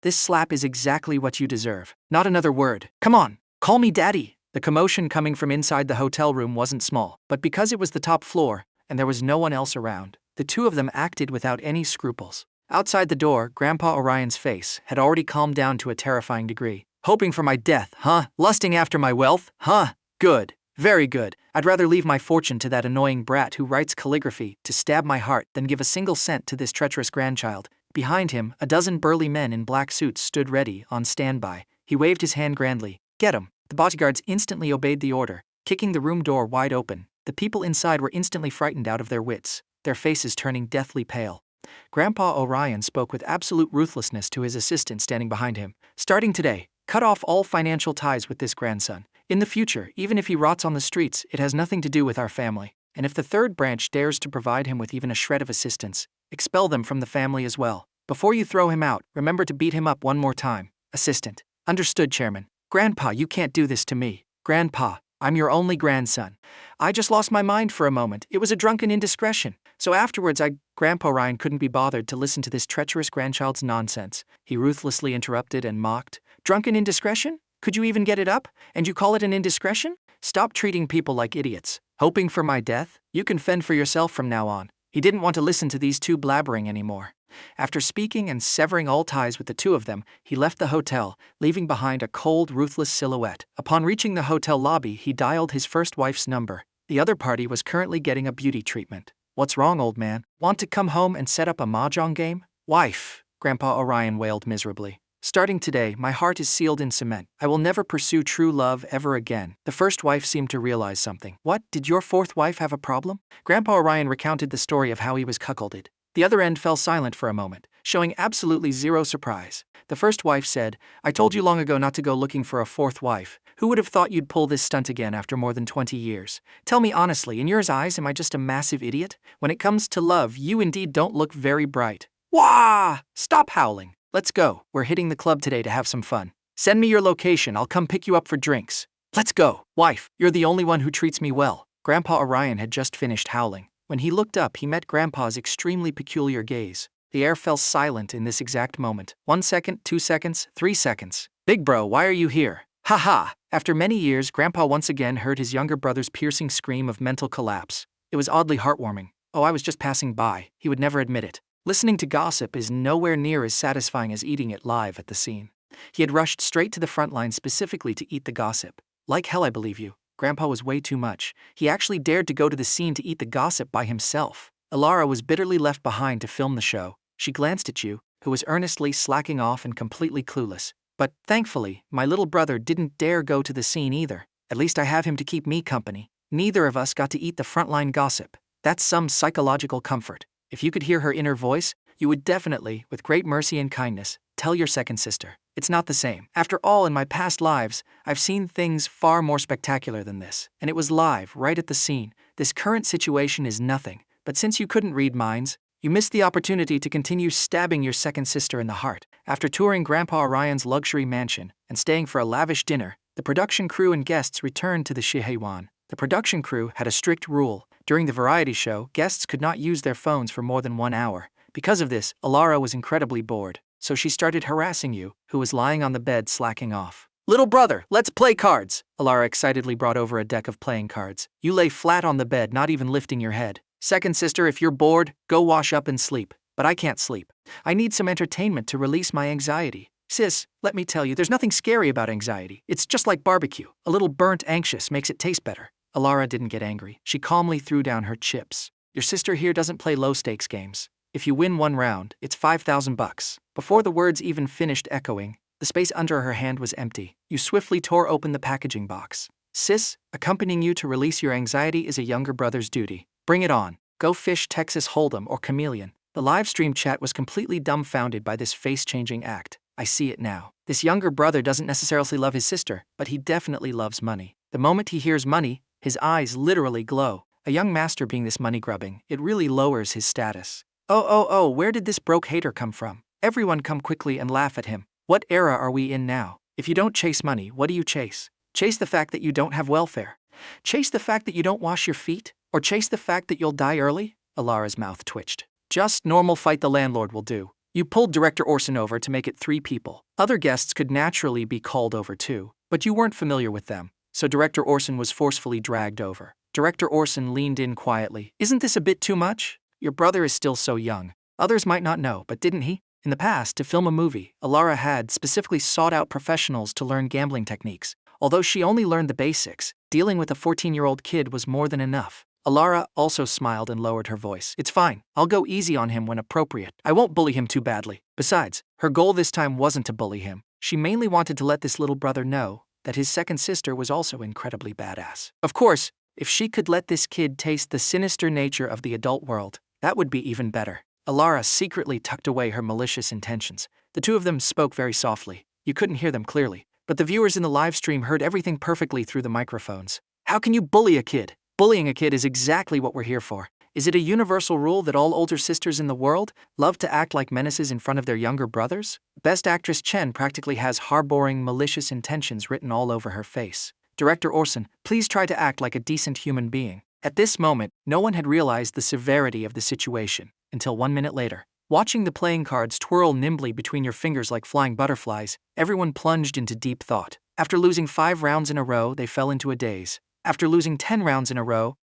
this slap is exactly what you deserve. Not another word. Come on, call me daddy. The commotion coming from inside the hotel room wasn't small, but because it was the top floor and there was no one else around, the two of them acted without any scruples. Outside the door, Grandpa Orion's face had already calmed down to a terrifying degree. Hoping for my death, huh? Lusting after my wealth, huh? Good. Very good. I'd rather leave my fortune to that annoying brat who writes calligraphy to stab my heart than give a single cent to this treacherous grandchild. Behind him, a dozen burly men in black suits stood ready, on standby. He waved his hand grandly. Get 'em. The bodyguards instantly obeyed the order, kicking the room door wide open. The people inside were instantly frightened out of their wits, their faces turning deathly pale. Grandpa Orion spoke with absolute ruthlessness to his assistant standing behind him. Starting today, cut off all financial ties with this grandson. In the future, even if he rots on the streets, it has nothing to do with our family. And if the third branch dares to provide him with even a shred of assistance, expel them from the family as well. Before you throw him out, remember to beat him up one more time. Assistant. Understood, Chairman. Grandpa, you can't do this to me. Grandpa, I'm your only grandson. I just lost my mind for a moment. It was a drunken indiscretion. So afterwards, Grandpa Orion couldn't be bothered to listen to this treacherous grandchild's nonsense. He ruthlessly interrupted and mocked. Drunken indiscretion? Could you even get it up? And you call it an indiscretion? Stop treating people like idiots. Hoping for my death? You can fend for yourself from now on. He didn't want to listen to these two blabbering anymore. After speaking and severing all ties with the two of them, he left the hotel, leaving behind a cold, ruthless silhouette. Upon reaching the hotel lobby, he dialed his first wife's number. The other party was currently getting a beauty treatment. What's wrong, old man? Want to come home and set up a mahjong game? Wife, Grandpa Orion wailed miserably. Starting today, my heart is sealed in cement. I will never pursue true love ever again. The first wife seemed to realize something. What? Did your fourth wife have a problem? Grandpa Orion recounted the story of how he was cuckolded. The other end fell silent for a moment, showing absolutely zero surprise. The first wife said, I told you long ago not to go looking for a fourth wife. Who would have thought you'd pull this stunt again after more than 20 years? Tell me honestly, in your eyes, am I just a massive idiot? When it comes to love, you indeed don't look very bright. Wah! Stop howling. Let's go. We're hitting the club today to have some fun. Send me your location. I'll come pick you up for drinks. Let's go. Wife, you're the only one who treats me well. Grandpa Orion had just finished howling. When he looked up, he met Grandpa's extremely peculiar gaze. The air fell silent in this exact moment. 1 second, 2 seconds, 3 seconds. Big bro, why are you here? Ha ha! After many years, Grandpa once again heard his younger brother's piercing scream of mental collapse. It was oddly heartwarming. Oh, I was just passing by. He would never admit it. Listening to gossip is nowhere near as satisfying as eating it live at the scene. He had rushed straight to the front line specifically to eat the gossip. Like hell, I believe you. Grandpa was way too much. He actually dared to go to the scene to eat the gossip by himself. Elara was bitterly left behind to film the show. She glanced at you, who was earnestly slacking off and completely clueless. But, thankfully, my little brother didn't dare go to the scene either. At least I have him to keep me company. Neither of us got to eat the frontline gossip. That's some psychological comfort. If you could hear her inner voice, you would definitely, with great mercy and kindness, tell your second sister. It's not the same. After all, in my past lives, I've seen things far more spectacular than this. And it was live, right at the scene. This current situation is nothing. But since you couldn't read minds, you missed the opportunity to continue stabbing your second sister in the heart. After touring Grandpa Orion's luxury mansion and staying for a lavish dinner, the production crew and guests returned to the Shihewan. The production crew had a strict rule. During the variety show, guests could not use their phones for more than 1 hour. Because of this, Elara was incredibly bored, so she started harassing you, who was lying on the bed slacking off. Little brother, let's play cards! Elara excitedly brought over a deck of playing cards. You lay flat on the bed, not even lifting your head. Second sister, if you're bored, go wash up and sleep. But I can't sleep. I need some entertainment to release my anxiety. Sis, let me tell you, there's nothing scary about anxiety. It's just like barbecue. A little burnt anxious makes it taste better. Elara didn't get angry. She calmly threw down her chips. Your sister here doesn't play low-stakes games. If you win one round, it's 5,000 bucks. Before the words even finished echoing, the space under her hand was empty. You swiftly tore open the packaging box. Sis, accompanying you to release your anxiety is a younger brother's duty. Bring it on. Go fish Texas Hold'em or Chameleon. The live stream chat was completely dumbfounded by this face-changing act. I see it now. This younger brother doesn't necessarily love his sister, but he definitely loves money. The moment he hears money, his eyes literally glow. A young master being this money-grubbing, it really lowers his status. Oh, where did this broke hater come from? Everyone come quickly and laugh at him. What era are we in now? If you don't chase money, what do you chase? Chase the fact that you don't have welfare? Chase the fact that you don't wash your feet? Or chase the fact that you'll die early? Elara's mouth twitched. Just normal fight the landlord will do. You pulled Director Orson over to make it 3 people. Other guests could naturally be called over too, but you weren't familiar with them, so Director Orson was forcefully dragged over. Director Orson leaned in quietly. Isn't this a bit too much? Your brother is still so young. Others might not know, but didn't he? In the past, to film a movie, Elara had specifically sought out professionals to learn gambling techniques. Although she only learned the basics, dealing with a 14-year-old kid was more than enough. Elara also smiled and lowered her voice. It's fine. I'll go easy on him when appropriate. I won't bully him too badly. Besides, her goal this time wasn't to bully him. She mainly wanted to let this little brother know that his second sister was also incredibly badass. Of course, if she could let this kid taste the sinister nature of the adult world, that would be even better. Elara secretly tucked away her malicious intentions. The two of them spoke very softly. You couldn't hear them clearly, but the viewers in the live stream heard everything perfectly through the microphones. How can you bully a kid? Bullying a kid is exactly what we're here for. Is it a universal rule that all older sisters in the world love to act like menaces in front of their younger brothers? Best actress Chen practically has harboring malicious intentions written all over her face. Director Orson, please try to act like a decent human being. At this moment, no one had realized the severity of the situation until 1 minute later. Watching the playing cards twirl nimbly between your fingers like flying butterflies, everyone plunged into deep thought. After losing 5 rounds in a row, they fell into a daze. After losing 10 rounds in a row,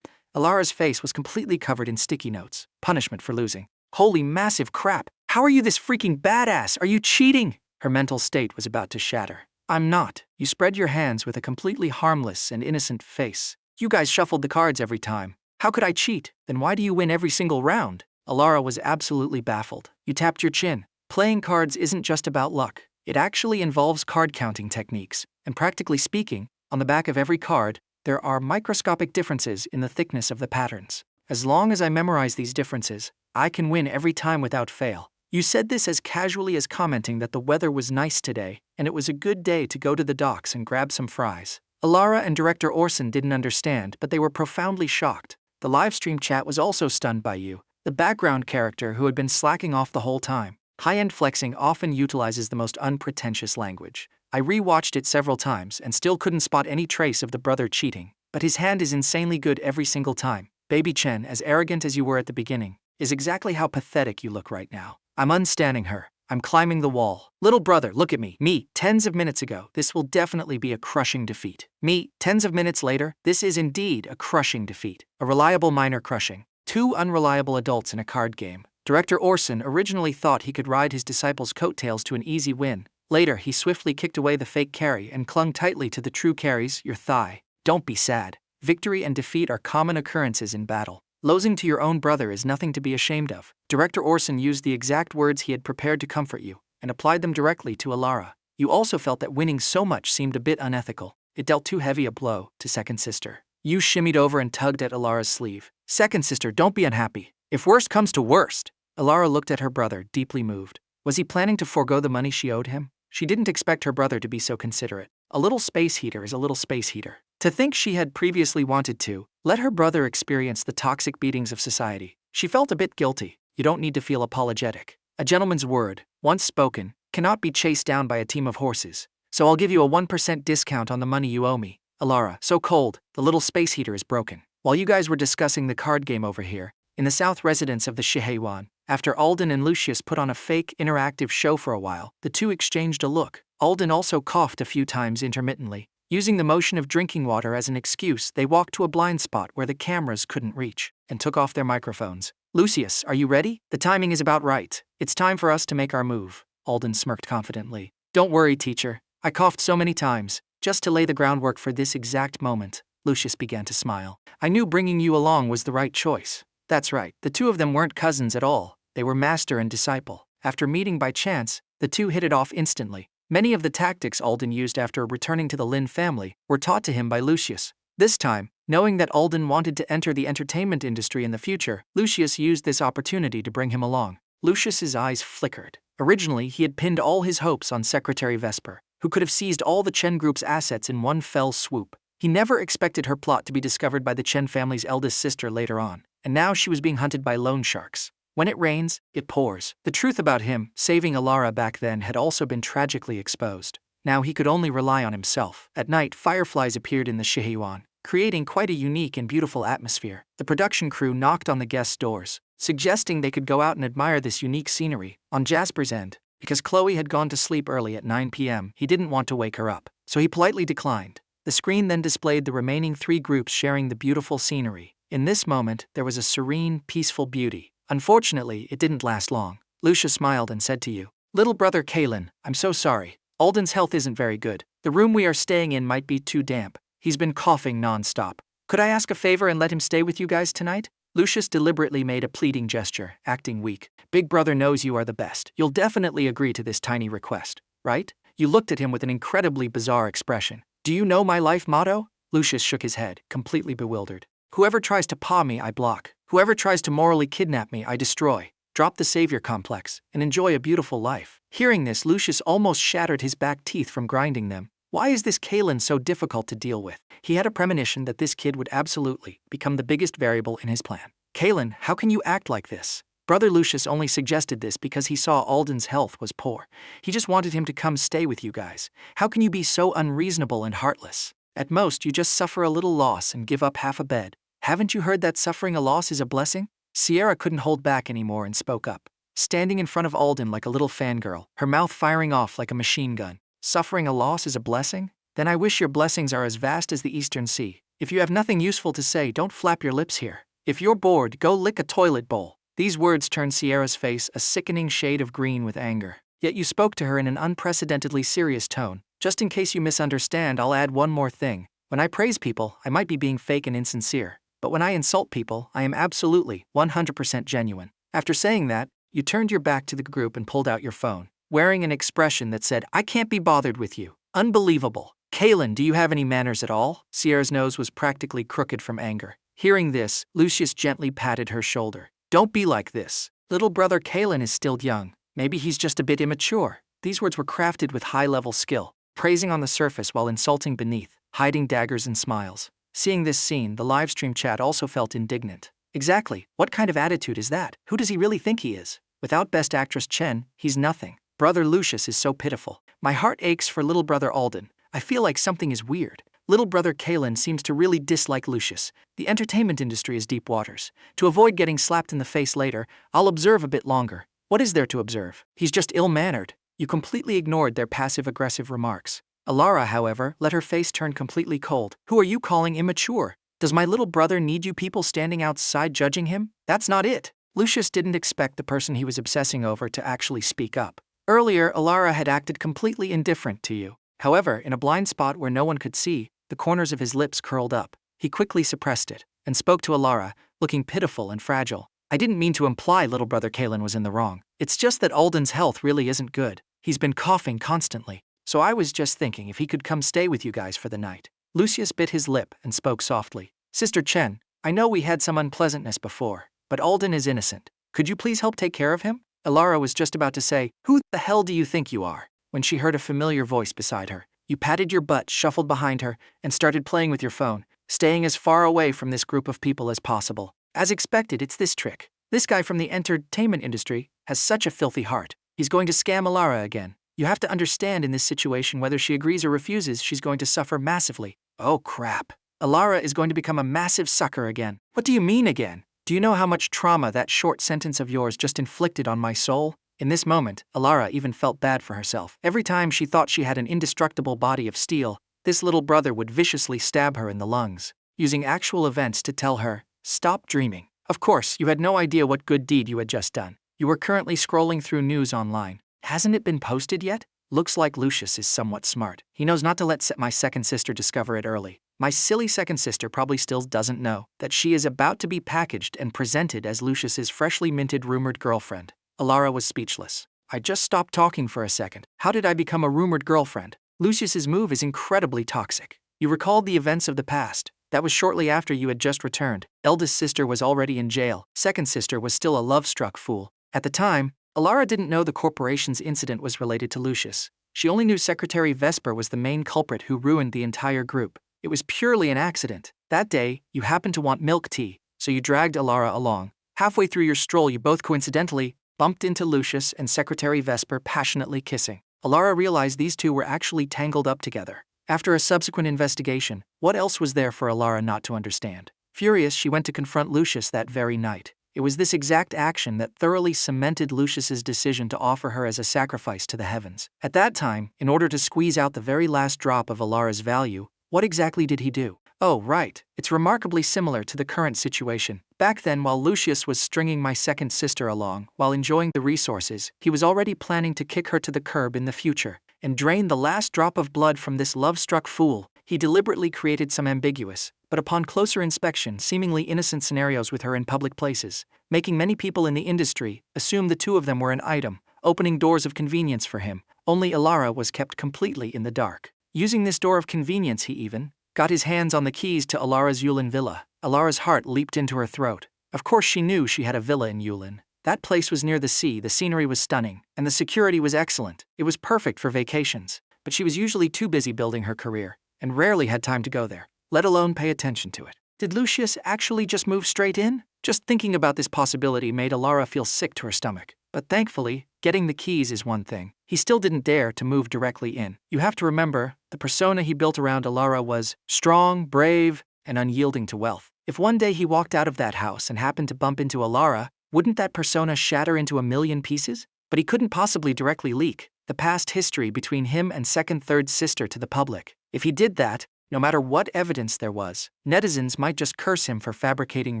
Elara's face was completely covered in sticky notes. Punishment for losing. Holy massive crap! How are you this freaking badass? Are you cheating? Her mental state was about to shatter. I'm not. You spread your hands with a completely harmless and innocent face. You guys shuffled the cards every time. How could I cheat? Then why do you win every single round? Elara was absolutely baffled. You tapped your chin. Playing cards isn't just about luck. It actually involves card counting techniques. And practically speaking, on the back of every card, there are microscopic differences in the thickness of the patterns. As long as I memorize these differences, I can win every time without fail. You said this as casually as commenting that the weather was nice today, and it was a good day to go to the docks and grab some fries. Elara and Director Orson didn't understand, but they were profoundly shocked. The livestream chat was also stunned by you, the background character who had been slacking off the whole time. High-end flexing often utilizes the most unpretentious language. I re-watched it several times and still couldn't spot any trace of the brother cheating, but his hand is insanely good every single time. Baby Chen, as arrogant as you were at the beginning, is exactly how pathetic you look right now. I'm unstanding her. I'm climbing the wall. Little brother, look at me. Me, tens of minutes ago, this will definitely be a crushing defeat. Me, tens of minutes later, this is indeed a crushing defeat. A reliable minor crushing. 2 unreliable adults in a card game. Director Orson originally thought he could ride his disciples' coattails to an easy win. Later, he swiftly kicked away the fake carry and clung tightly to the true carries, your thigh. Don't be sad. Victory and defeat are common occurrences in battle. Losing to your own brother is nothing to be ashamed of. Director Orson used the exact words he had prepared to comfort you, and applied them directly to Elara. You also felt that winning so much seemed a bit unethical. It dealt too heavy a blow to second sister. You shimmied over and tugged at Elara's sleeve. Second sister, don't be unhappy. If worst comes to worst. Elara looked at her brother, deeply moved. Was he planning to forego the money she owed him? She didn't expect her brother to be so considerate. A little space heater is a little space heater. To think she had previously wanted to let her brother experience the toxic beatings of society. She felt a bit guilty. You don't need to feel apologetic. A gentleman's word, once spoken, cannot be chased down by a team of horses. So I'll give you a 1% discount on the money you owe me. Elara, so cold, the little space heater is broken. While you guys were discussing the card game over here, in the south residence of the Shiheiwan, after Alden and Lucius put on a fake, interactive show for a while, the two exchanged a look. Alden also coughed a few times intermittently. Using the motion of drinking water as an excuse, they walked to a blind spot where the cameras couldn't reach, and took off their microphones. Lucius, are you ready? The timing is about right. It's time for us to make our move. Alden smirked confidently. Don't worry, teacher. I coughed so many times, just to lay the groundwork for this exact moment. Lucius began to smile. I knew bringing you along was the right choice. That's right, the two of them weren't cousins at all. They were master and disciple. After meeting by chance, the two hit it off instantly. Many of the tactics Alden used after returning to the Lin family were taught to him by Lucius. This time, knowing that Alden wanted to enter the entertainment industry in the future, Lucius used this opportunity to bring him along. Lucius's eyes flickered. Originally, he had pinned all his hopes on Secretary Vesper, who could have seized all the Chen group's assets in one fell swoop. He never expected her plot to be discovered by the Chen family's eldest sister later on, and now she was being hunted by loan sharks. When it rains, it pours. The truth about him, saving Elara back then, had also been tragically exposed. Now he could only rely on himself. At night, fireflies appeared in the Shiheyuan, creating quite a unique and beautiful atmosphere. The production crew knocked on the guests' doors, suggesting they could go out and admire this unique scenery. On Jasper's end, because Chloe had gone to sleep early at 9 p.m., he didn't want to wake her up, so he politely declined. The screen then displayed the remaining 3 groups sharing the beautiful scenery. In this moment, there was a serene, peaceful beauty. Unfortunately, it didn't last long. Lucius smiled and said to you, Little brother Kaelen, I'm so sorry. Alden's health isn't very good. The room we are staying in might be too damp. He's been coughing non-stop. Could I ask a favor and let him stay with you guys tonight? Lucius deliberately made a pleading gesture, acting weak. Big brother knows you are the best. You'll definitely agree to this tiny request, right? You looked at him with an incredibly bizarre expression. Do you know my life motto? Lucius shook his head, completely bewildered. Whoever tries to paw me, I block. Whoever tries to morally kidnap me, I destroy. Drop the savior complex, and enjoy a beautiful life. Hearing this, Lucius almost shattered his back teeth from grinding them. Why is this Kaelen so difficult to deal with? He had a premonition that this kid would absolutely become the biggest variable in his plan. Kaelen, how can you act like this? Brother Lucius only suggested this because he saw Alden's health was poor. He just wanted him to come stay with you guys. How can you be so unreasonable and heartless? At most, you just suffer a little loss and give up half a bed. Haven't you heard that suffering a loss is a blessing? Sierra couldn't hold back anymore and spoke up, standing in front of Alden like a little fangirl, her mouth firing off like a machine gun. Suffering a loss is a blessing? Then I wish your blessings are as vast as the Eastern Sea. If you have nothing useful to say, don't flap your lips here. If you're bored, go lick a toilet bowl. These words turned Sierra's face a sickening shade of green with anger. Yet you spoke to her in an unprecedentedly serious tone. Just in case you misunderstand, I'll add one more thing. When I praise people, I might be being fake and insincere. But when I insult people, I am absolutely 100% genuine. After saying that, you turned your back to the group and pulled out your phone, wearing an expression that said, I can't be bothered with you. Unbelievable. Kaelen, do you have any manners at all? Sierra's nose was practically crooked from anger. Hearing this, Lucius gently patted her shoulder. Don't be like this. Little brother Kaelen is still young. Maybe he's just a bit immature. These words were crafted with high-level skill, praising on the surface while insulting beneath, hiding daggers and smiles. Seeing this scene, the livestream chat also felt indignant. Exactly, what kind of attitude is that? Who does he really think he is? Without Best Actress Chen, he's nothing. Brother Lucius is so pitiful. My heart aches for little brother Alden. I feel like something is weird. Little brother Kaelen seems to really dislike Lucius. The entertainment industry is deep waters. To avoid getting slapped in the face later, I'll observe a bit longer. What is there to observe? He's just ill-mannered. You completely ignored their passive-aggressive remarks. Elara, however, let her face turn completely cold. Who are you calling immature? Does my little brother need you people standing outside judging him? That's not it. Lucius didn't expect the person he was obsessing over to actually speak up. Earlier, Elara had acted completely indifferent to you. However, in a blind spot where no one could see, the corners of his lips curled up. He quickly suppressed it, and spoke to Elara, looking pitiful and fragile. I didn't mean to imply little brother Kaelen was in the wrong. It's just that Alden's health really isn't good. He's been coughing constantly. So I was just thinking if he could come stay with you guys for the night. Lucius bit his lip and spoke softly. Sister Chen, I know we had some unpleasantness before, but Alden is innocent. Could you please help take care of him? Elara was just about to say, Who the hell do you think you are? When she heard a familiar voice beside her. You patted your butt, shuffled behind her, and started playing with your phone, staying as far away from this group of people as possible. As expected, it's this trick. This guy from the entertainment industry has such a filthy heart. He's going to scam Elara again. You have to understand in this situation whether she agrees or refuses, she's going to suffer massively. Oh crap. Elara is going to become a massive sucker again. What do you mean again? Do you know how much trauma that short sentence of yours just inflicted on my soul? In this moment, Elara even felt bad for herself. Every time she thought she had an indestructible body of steel, this little brother would viciously stab her in the lungs, using actual events to tell her, stop dreaming. Of course, you had no idea what good deed you had just done. You were currently scrolling through news online. Hasn't it been posted yet? Looks like Lucius is somewhat smart. He knows not to let my second sister discover it early. My silly second sister probably still doesn't know that she is about to be packaged and presented as Lucius's freshly minted rumored girlfriend. Elara was speechless. I just stopped talking for a second. How did I become a rumored girlfriend? Lucius's move is incredibly toxic. You recalled the events of the past. That was shortly after you had just returned. Eldest sister was already in jail. Second sister was still a love-struck fool. At the time, Elara didn't know the corporation's incident was related to Lucius. She only knew Secretary Vesper was the main culprit who ruined the entire group. It was purely an accident. That day, you happened to want milk tea, so you dragged Elara along. Halfway through your stroll, you both coincidentally bumped into Lucius and Secretary Vesper passionately kissing. Elara realized these two were actually tangled up together. After a subsequent investigation, what else was there for Elara not to understand? Furious, she went to confront Lucius that very night. It was this exact action that thoroughly cemented Lucius's decision to offer her as a sacrifice to the heavens. At that time, in order to squeeze out the very last drop of Elara's value, what exactly did he do? Oh, right. It's remarkably similar to the current situation. Back then, while Lucius was stringing my second sister along, while enjoying the resources, he was already planning to kick her to the curb in the future and drain the last drop of blood from this love-struck fool. He deliberately created some ambiguous, but upon closer inspection, seemingly innocent scenarios with her in public places, making many people in the industry assume the two of them were an item, opening doors of convenience for him. Only Elara was kept completely in the dark. Using this door of convenience, he even got his hands on the keys to Elara's Yulin villa. Elara's heart leaped into her throat. Of course she knew she had a villa in Yulin. That place was near the sea, the scenery was stunning, and the security was excellent. It was perfect for vacations, but she was usually too busy building her career, and rarely had time to go there, let alone pay attention to it. Did Lucius actually just move straight in? Just thinking about this possibility made Elara feel sick to her stomach. But thankfully, getting the keys is one thing. He still didn't dare to move directly in. You have to remember, the persona he built around Elara was strong, brave, and unyielding to wealth. If one day he walked out of that house and happened to bump into Elara, wouldn't that persona shatter into a million pieces? But he couldn't possibly directly leak the past history between him and third sister to the public. If he did that, no matter what evidence there was, netizens might just curse him for fabricating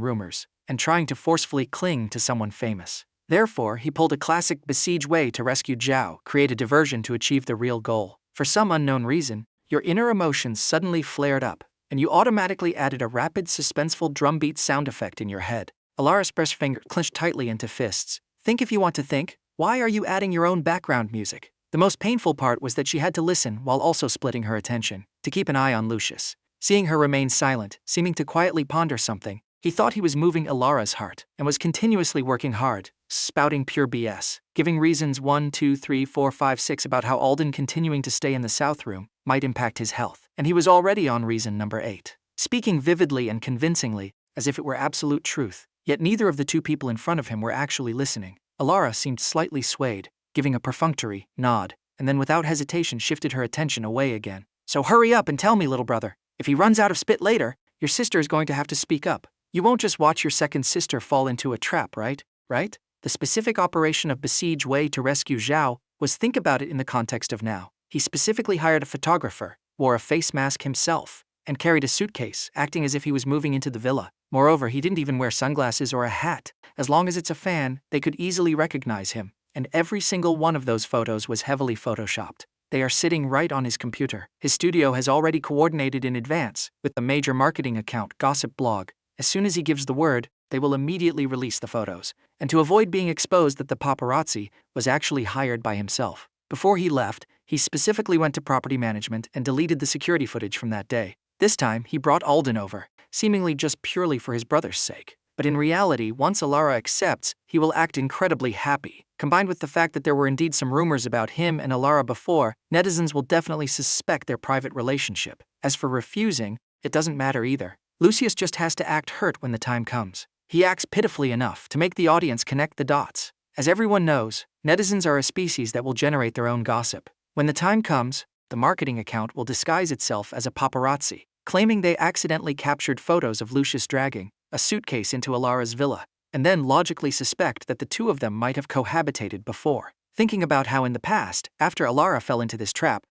rumors and trying to forcefully cling to someone famous. Therefore, he pulled a classic besiege way to rescue Zhao, create a diversion to achieve the real goal. For some unknown reason, your inner emotions suddenly flared up, and you automatically added a rapid, suspenseful drumbeat sound effect in your head. Elara's pressed finger clenched tightly into fists. Think if you want to think. Why are you adding your own background music? The most painful part was that she had to listen while also splitting her attention, to keep an eye on Lucius. Seeing her remain silent, seeming to quietly ponder something, he thought he was moving Elara's heart, and was continuously working hard, spouting pure BS, giving reasons 1, 2, 3, 4, 5, 6 about how Alden continuing to stay in the South Room might impact his health, and he was already on reason number 8. Speaking vividly and convincingly, as if it were absolute truth, yet neither of the two people in front of him were actually listening. Elara seemed slightly swayed, giving a perfunctory nod, and then without hesitation shifted her attention away again. So hurry up and tell me, little brother. If he runs out of spit later, your sister is going to have to speak up. You won't just watch your second sister fall into a trap, right? Right? The specific operation of Besiege Way to rescue Zhao was, think about it in the context of now. He specifically hired a photographer, wore a face mask himself, and carried a suitcase, acting as if he was moving into the villa. Moreover, he didn't even wear sunglasses or a hat. As long as it's a fan, they could easily recognize him. And every single one of those photos was heavily photoshopped. They are sitting right on his computer. His studio has already coordinated in advance with the major marketing account, Gossip Blog. As soon as he gives the word, they will immediately release the photos. And to avoid being exposed that the paparazzi was actually hired by himself. Before he left, he specifically went to property management and deleted the security footage from that day. This time, he brought Alden over, seemingly just purely for his brother's sake. But in reality, once Elara accepts, he will act incredibly happy. Combined with the fact that there were indeed some rumors about him and Elara before, netizens will definitely suspect their private relationship. As for refusing, it doesn't matter either. Lucius just has to act hurt when the time comes. He acts pitifully enough to make the audience connect the dots. As everyone knows, netizens are a species that will generate their own gossip. When the time comes, the marketing account will disguise itself as a paparazzi, claiming they accidentally captured photos of Lucius dragging a suitcase into Elara's villa, and then logically suspect that the two of them might have cohabitated before. Thinking about how in the past, after Elara fell into this trap,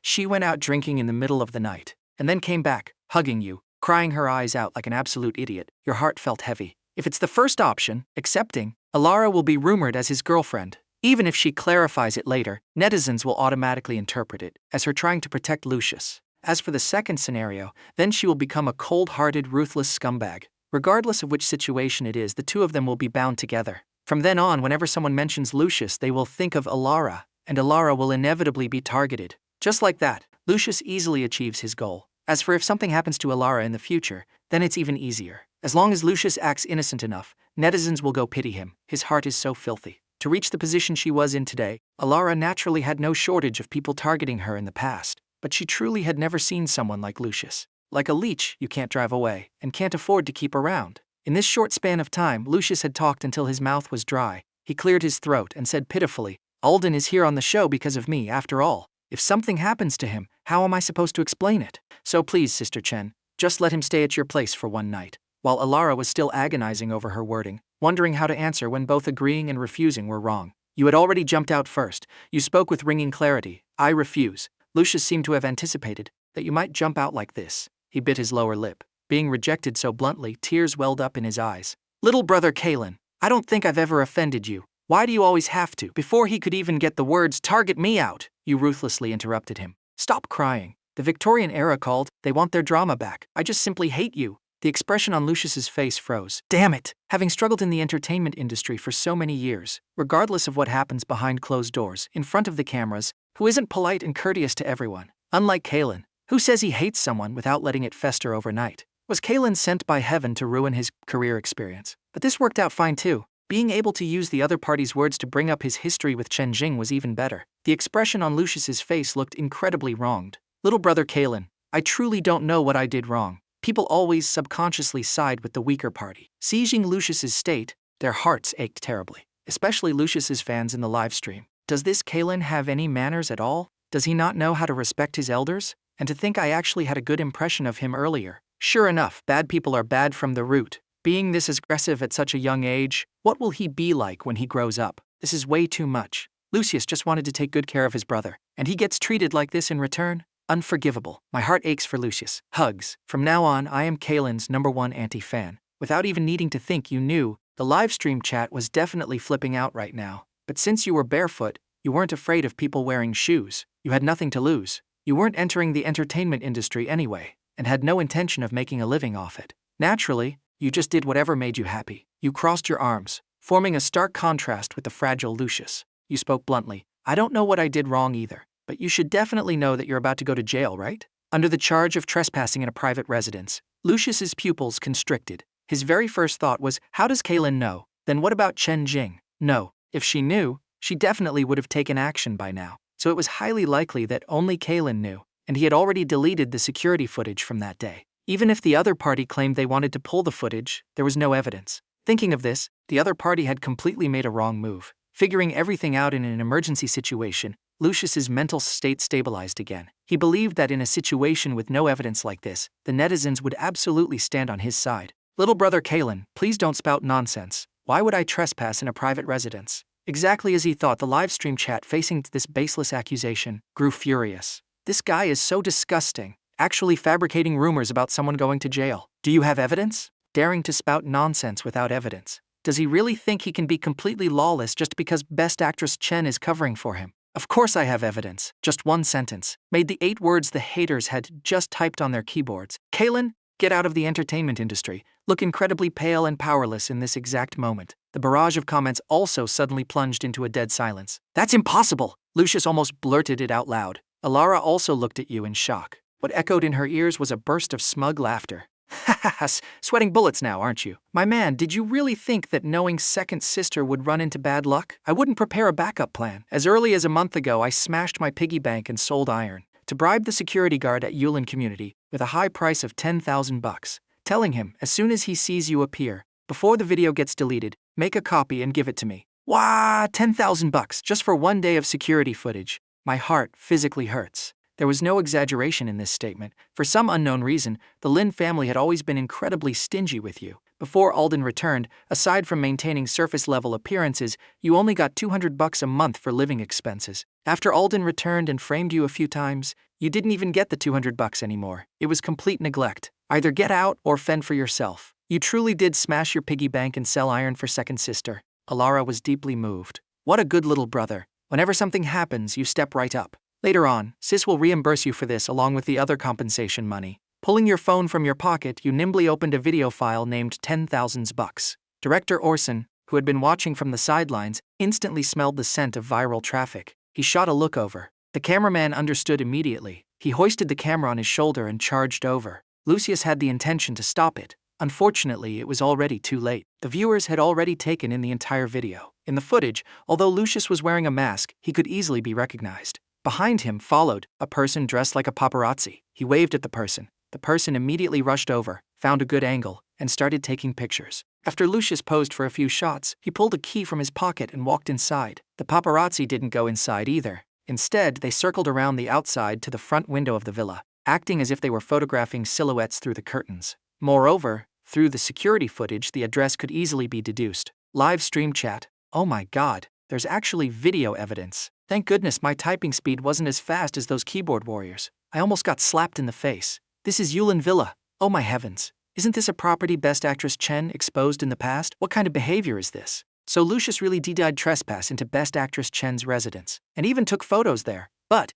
she went out drinking in the middle of the night, and then came back, hugging you, crying her eyes out like an absolute idiot, your heart felt heavy. If it's the first option, accepting, Elara will be rumored as his girlfriend. Even if she clarifies it later, netizens will automatically interpret it as her trying to protect Lucius. As for the second scenario, then she will become a cold-hearted, ruthless scumbag. Regardless of which situation it is, the two of them will be bound together. From then on, whenever someone mentions Lucius, they will think of Elara, and Elara will inevitably be targeted. Just like that, Lucius easily achieves his goal. As for if something happens to Elara in the future, then it's even easier. As long as Lucius acts innocent enough, netizens will go pity him. His heart is so filthy. To reach the position she was in today, Elara naturally had no shortage of people targeting her in the past, but she truly had never seen someone like Lucius. Like a leech, you can't drive away, and can't afford to keep around. In this short span of time, Lucius had talked until his mouth was dry. He cleared his throat and said pitifully, "Alden is here on the show because of me, after all. If something happens to him, how am I supposed to explain it? So please, Sister Chen, just let him stay at your place for one night." While Elara was still agonizing over her wording, wondering how to answer when both agreeing and refusing were wrong. "You had already jumped out first. You spoke with ringing clarity. I refuse." Lucius seemed to have anticipated that you might jump out like this. He bit his lower lip. Being rejected so bluntly, tears welled up in his eyes. "Little brother Kaelen, I don't think I've ever offended you. Why do you always have to?" Before he could even get the words "target me" out, you ruthlessly interrupted him. "Stop crying. The Victorian era called. They want their drama back. I just simply hate you." The expression on Lucius's face froze. Damn it! Having struggled in the entertainment industry for so many years, regardless of what happens behind closed doors, in front of the cameras, who isn't polite and courteous to everyone, unlike Kaelen, who says he hates someone without letting it fester overnight. Was Kaelen sent by heaven to ruin his career experience? But this worked out fine too. Being able to use the other party's words to bring up his history with Chen was even better. The expression on Lucius's face looked incredibly wronged. "Little brother Kaelen, I truly don't know what I did wrong. People always subconsciously side with the weaker party." Sieging Lucius's state, their hearts ached terribly, especially Lucius's fans in the live stream. Does this Kaelen have any manners at all? Does he not know how to respect his elders? And to think I actually had a good impression of him earlier. Sure enough, bad people are bad from the root. Being this aggressive at such a young age, what will he be like when he grows up? This is way too much. Lucius just wanted to take good care of his brother, and he gets treated like this in return? Unforgivable. My heart aches for Lucius. Hugs. From now on, I am Kaelen's #1 anti-fan. Without even needing to think, you knew. The live stream chat was definitely flipping out right now. But since you were barefoot, you weren't afraid of people wearing shoes. You had nothing to lose. You weren't entering the entertainment industry anyway, and had no intention of making a living off it. Naturally, you just did whatever made you happy. You crossed your arms, forming a stark contrast with the fragile Lucius. You spoke bluntly. "I don't know what I did wrong either, but you should definitely know that you're about to go to jail, right?" Under the charge of trespassing in a private residence, Lucius's pupils constricted. His very first thought was, how does Kaelen know? Then what about Chen Jing? No, if she knew, she definitely would have taken action by now. So it was highly likely that only Kaelen knew, and he had already deleted the security footage from that day. Even if the other party claimed they wanted to pull the footage, there was no evidence. Thinking of this, the other party had completely made a wrong move. Figuring everything out in an emergency situation, Lucius's mental state stabilized again. He believed that in a situation with no evidence like this, the netizens would absolutely stand on his side. "Little brother Kaelen, please don't spout nonsense. Why would I trespass in a private residence?" Exactly as he thought, the live stream chat facing this baseless accusation grew furious. This guy is so disgusting, actually fabricating rumors about someone going to jail. Do you have evidence? Daring to spout nonsense without evidence. Does he really think he can be completely lawless just because Best Actress Chen is covering for him? Of course I have evidence. Just one sentence made the 8 words the haters had just typed on their keyboards. "Kaelen, get out of the entertainment industry. Look incredibly pale and powerless in this exact moment." The barrage of comments also suddenly plunged into a dead silence. "That's impossible!" Lucius almost blurted it out loud. Elara also looked at you in shock. What echoed in her ears was a burst of smug laughter. "Ha ha ha, sweating bullets now, aren't you? My man, did you really think that knowing second sister would run into bad luck? I wouldn't prepare a backup plan. As early as a month ago, I smashed my piggy bank and sold iron to bribe the security guard at Yulin Community with a high price of 10,000 bucks, telling him, as soon as he sees you appear, before the video gets deleted, make a copy and give it to me. Wah, 10,000 bucks just for one day of security footage. My heart physically hurts. There was no exaggeration in this statement. For some unknown reason, the Lin family had always been incredibly stingy with you. Before Alden returned, aside from maintaining surface-level appearances, you only got 200 bucks a month for living expenses. After Alden returned and framed you a few times, you didn't even get the 200 bucks anymore. It was complete neglect. Either get out or fend for yourself. You truly did smash your piggy bank and sell iron for second sister. Elara was deeply moved. What a good little brother. Whenever something happens, you step right up. Later on, sis will reimburse you for this along with the other compensation money. Pulling your phone from your pocket, you nimbly opened a video file named 10,000 bucks. Director Orson, who had been watching from the sidelines, instantly smelled the scent of viral traffic. He shot a look over. The cameraman understood immediately. He hoisted the camera on his shoulder and charged over. Lucius had the intention to stop it. Unfortunately, it was already too late. The viewers had already taken in the entire video. In the footage, although Lucius was wearing a mask, he could easily be recognized. Behind him followed a person dressed like a paparazzi. He waved at the person. The person immediately rushed over, found a good angle, and started taking pictures. After Lucius posed for a few shots, he pulled a key from his pocket and walked inside. The paparazzi didn't go inside either. Instead, they circled around the outside to the front window of the villa, acting as if they were photographing silhouettes through the curtains. Moreover, through the security footage, the address could easily be deduced. Live stream chat. Oh my god, there's actually video evidence. Thank goodness my typing speed wasn't as fast as those keyboard warriors. I almost got slapped in the face. This is Yulin Villa. Oh my heavens. Isn't this a property Best Actress Chen exposed in the past? What kind of behavior is this? So Lucius really did trespass into Best Actress Chen's residence, and even took photos there. But,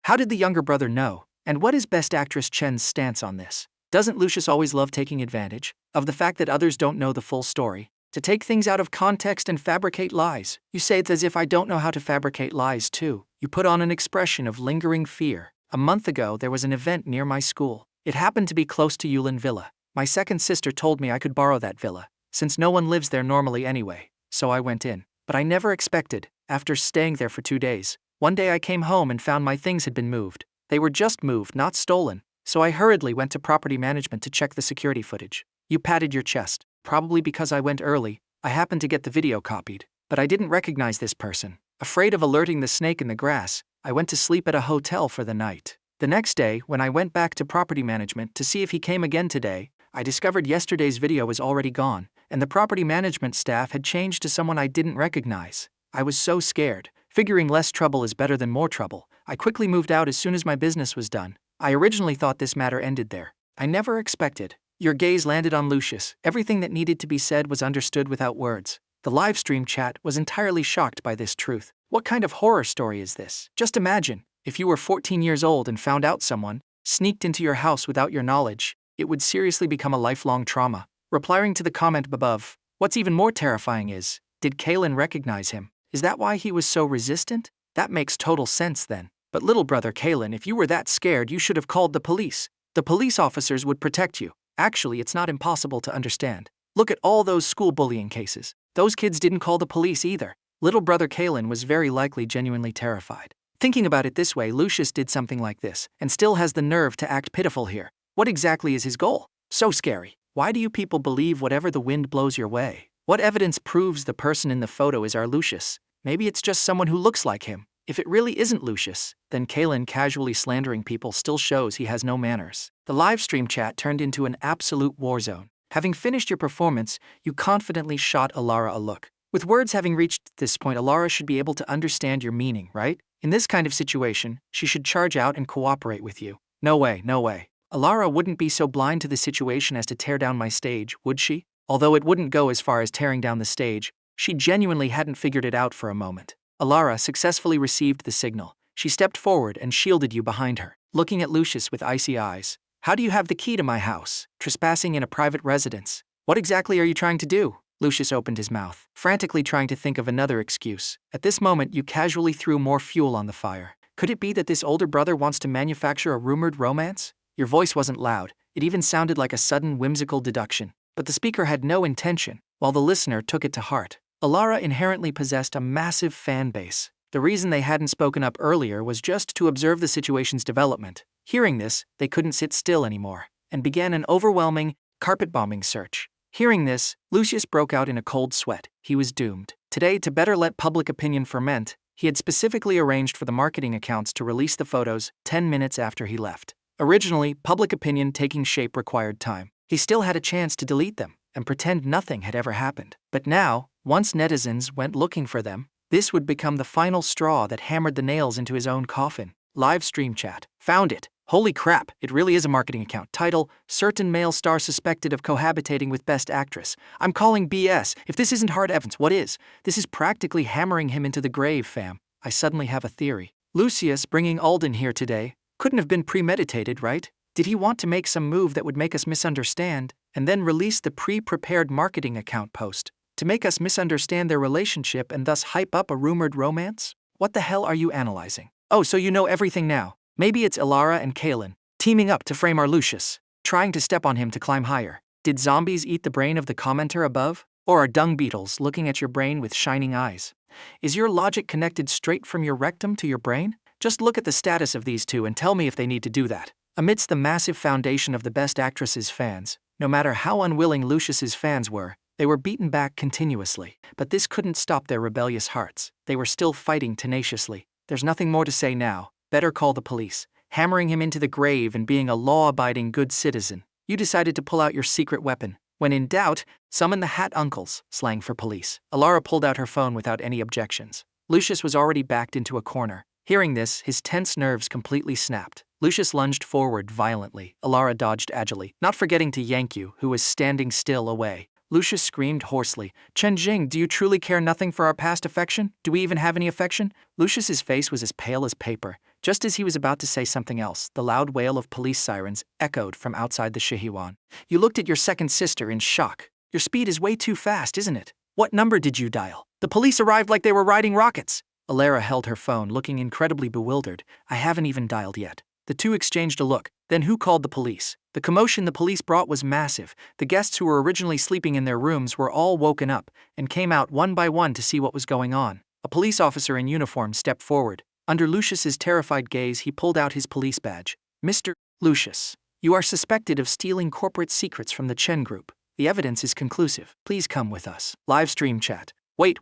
how did the younger brother know? And what is Best Actress Chen's stance on this? Doesn't Lucius always love taking advantage of the fact that others don't know the full story? To take things out of context and fabricate lies. You say it's as if I don't know how to fabricate lies too. You put on an expression of lingering fear. A month ago, there was an event near my school. It happened to be close to Yulin Villa. My second sister told me I could borrow that villa, since no one lives there normally anyway. So I went in. But I never expected, after staying there for 2 days, one day I came home and found my things had been moved. They were just moved, not stolen. So I hurriedly went to property management to check the security footage. You patted your chest. Probably because I went early, I happened to get the video copied. But I didn't recognize this person. Afraid of alerting the snake in the grass, I went to sleep at a hotel for the night. The next day, when I went back to property management to see if he came again today, I discovered yesterday's video was already gone, and the property management staff had changed to someone I didn't recognize. I was so scared. Figuring less trouble is better than more trouble, I quickly moved out as soon as my business was done. I originally thought this matter ended there. I never expected. Your gaze landed on Lucius. Everything that needed to be said was understood without words. The live stream chat was entirely shocked by this truth. What kind of horror story is this? Just imagine, if you were 14 years old and found out someone sneaked into your house without your knowledge, it would seriously become a lifelong trauma. Replying to the comment above, what's even more terrifying is, did Kaelen recognize him? Is that why he was so resistant? That makes total sense then. But little brother Kaelen, if you were that scared, you should have called the police. The police officers would protect you. Actually, it's not impossible to understand. Look at all those school bullying cases. Those kids didn't call the police either. Little brother Kaelen was very likely genuinely terrified. Thinking about it this way, Lucius did something like this, and still has the nerve to act pitiful here. What exactly is his goal? So scary. Why do you people believe whatever the wind blows your way? What evidence proves the person in the photo is our Lucius? Maybe it's just someone who looks like him. If it really isn't Lucius, then Kaelen casually slandering people still shows he has no manners. The live stream chat turned into an absolute war zone. Having finished your performance, you confidently shot Elara a look. With words having reached this point, Elara should be able to understand your meaning, right? In this kind of situation, she should charge out and cooperate with you. No way, no way. Elara wouldn't be so blind to the situation as to tear down my stage, would she? Although it wouldn't go as far as tearing down the stage, she genuinely hadn't figured it out for a moment. Elara successfully received the signal. She stepped forward and shielded you behind her, looking at Lucius with icy eyes. How do you have the key to my house? Trespassing in a private residence. What exactly are you trying to do? Lucius opened his mouth, frantically trying to think of another excuse. At this moment, you casually threw more fuel on the fire. Could it be that this older brother wants to manufacture a rumored romance? Your voice wasn't loud. It even sounded like a sudden whimsical deduction. But the speaker had no intention, while the listener took it to heart. Elara inherently possessed a massive fan base. The reason they hadn't spoken up earlier was just to observe the situation's development. Hearing this, they couldn't sit still anymore, and began an overwhelming, carpet-bombing search. Hearing this, Lucius broke out in a cold sweat. He was doomed. Today, to better let public opinion ferment, he had specifically arranged for the marketing accounts to release the photos 10 minutes after he left. Originally, public opinion taking shape required time. He still had a chance to delete them and pretend nothing had ever happened. But now, once netizens went looking for them, this would become the final straw that hammered the nails into his own coffin. Live stream chat. Found it. Holy crap, it really is a marketing account. Title, certain male star suspected of cohabitating with best actress. I'm calling BS. If this isn't hard evidence, what is? This is practically hammering him into the grave, fam. I suddenly have a theory. Lucius bringing Alden here today couldn't have been premeditated, right? Did he want to make some move that would make us misunderstand, and then release the pre-prepared marketing account post to make us misunderstand their relationship and thus hype up a rumored romance? What the hell are you analyzing? Oh, so you know everything now. Maybe it's Elara and Kaelen teaming up to frame our Lucius, trying to step on him to climb higher. Did zombies eat the brain of the commenter above? Or are dung beetles looking at your brain with shining eyes? Is your logic connected straight from your rectum to your brain? Just look at the status of these two and tell me if they need to do that. Amidst the massive foundation of the Best Actress's fans, no matter how unwilling Lucius's fans were, they were beaten back continuously. But this couldn't stop their rebellious hearts. They were still fighting tenaciously. There's nothing more to say now. Better call the police. Hammering him into the grave and being a law-abiding good citizen, you decided to pull out your secret weapon. When in doubt, summon the hat uncles, slang for police. Elara pulled out her phone without any objections. Lucius was already backed into a corner. Hearing this, his tense nerves completely snapped. Lucius lunged forward violently. Elara dodged agilely, not forgetting to yank you, who was standing still, away. Lucius screamed hoarsely, "Chen Jing, do you truly care nothing for our past affection? Do we even have any affection?" Lucius's face was as pale as paper. Just as he was about to say something else, the loud wail of police sirens echoed from outside the Shihiwan. You looked at your second sister in shock. Your speed is way too fast, isn't it? What number did you dial? The police arrived like they were riding rockets. Elara held her phone, looking incredibly bewildered. I haven't even dialed yet. The two exchanged a look. Then who called the police? The commotion the police brought was massive. The guests who were originally sleeping in their rooms were all woken up and came out one by one to see what was going on. A police officer in uniform stepped forward. Under Lucius's terrified gaze, he pulled out his police badge. Mr. Lucius, you are suspected of stealing corporate secrets from the Chen group. The evidence is conclusive. Please come with us. Live stream chat. Wait.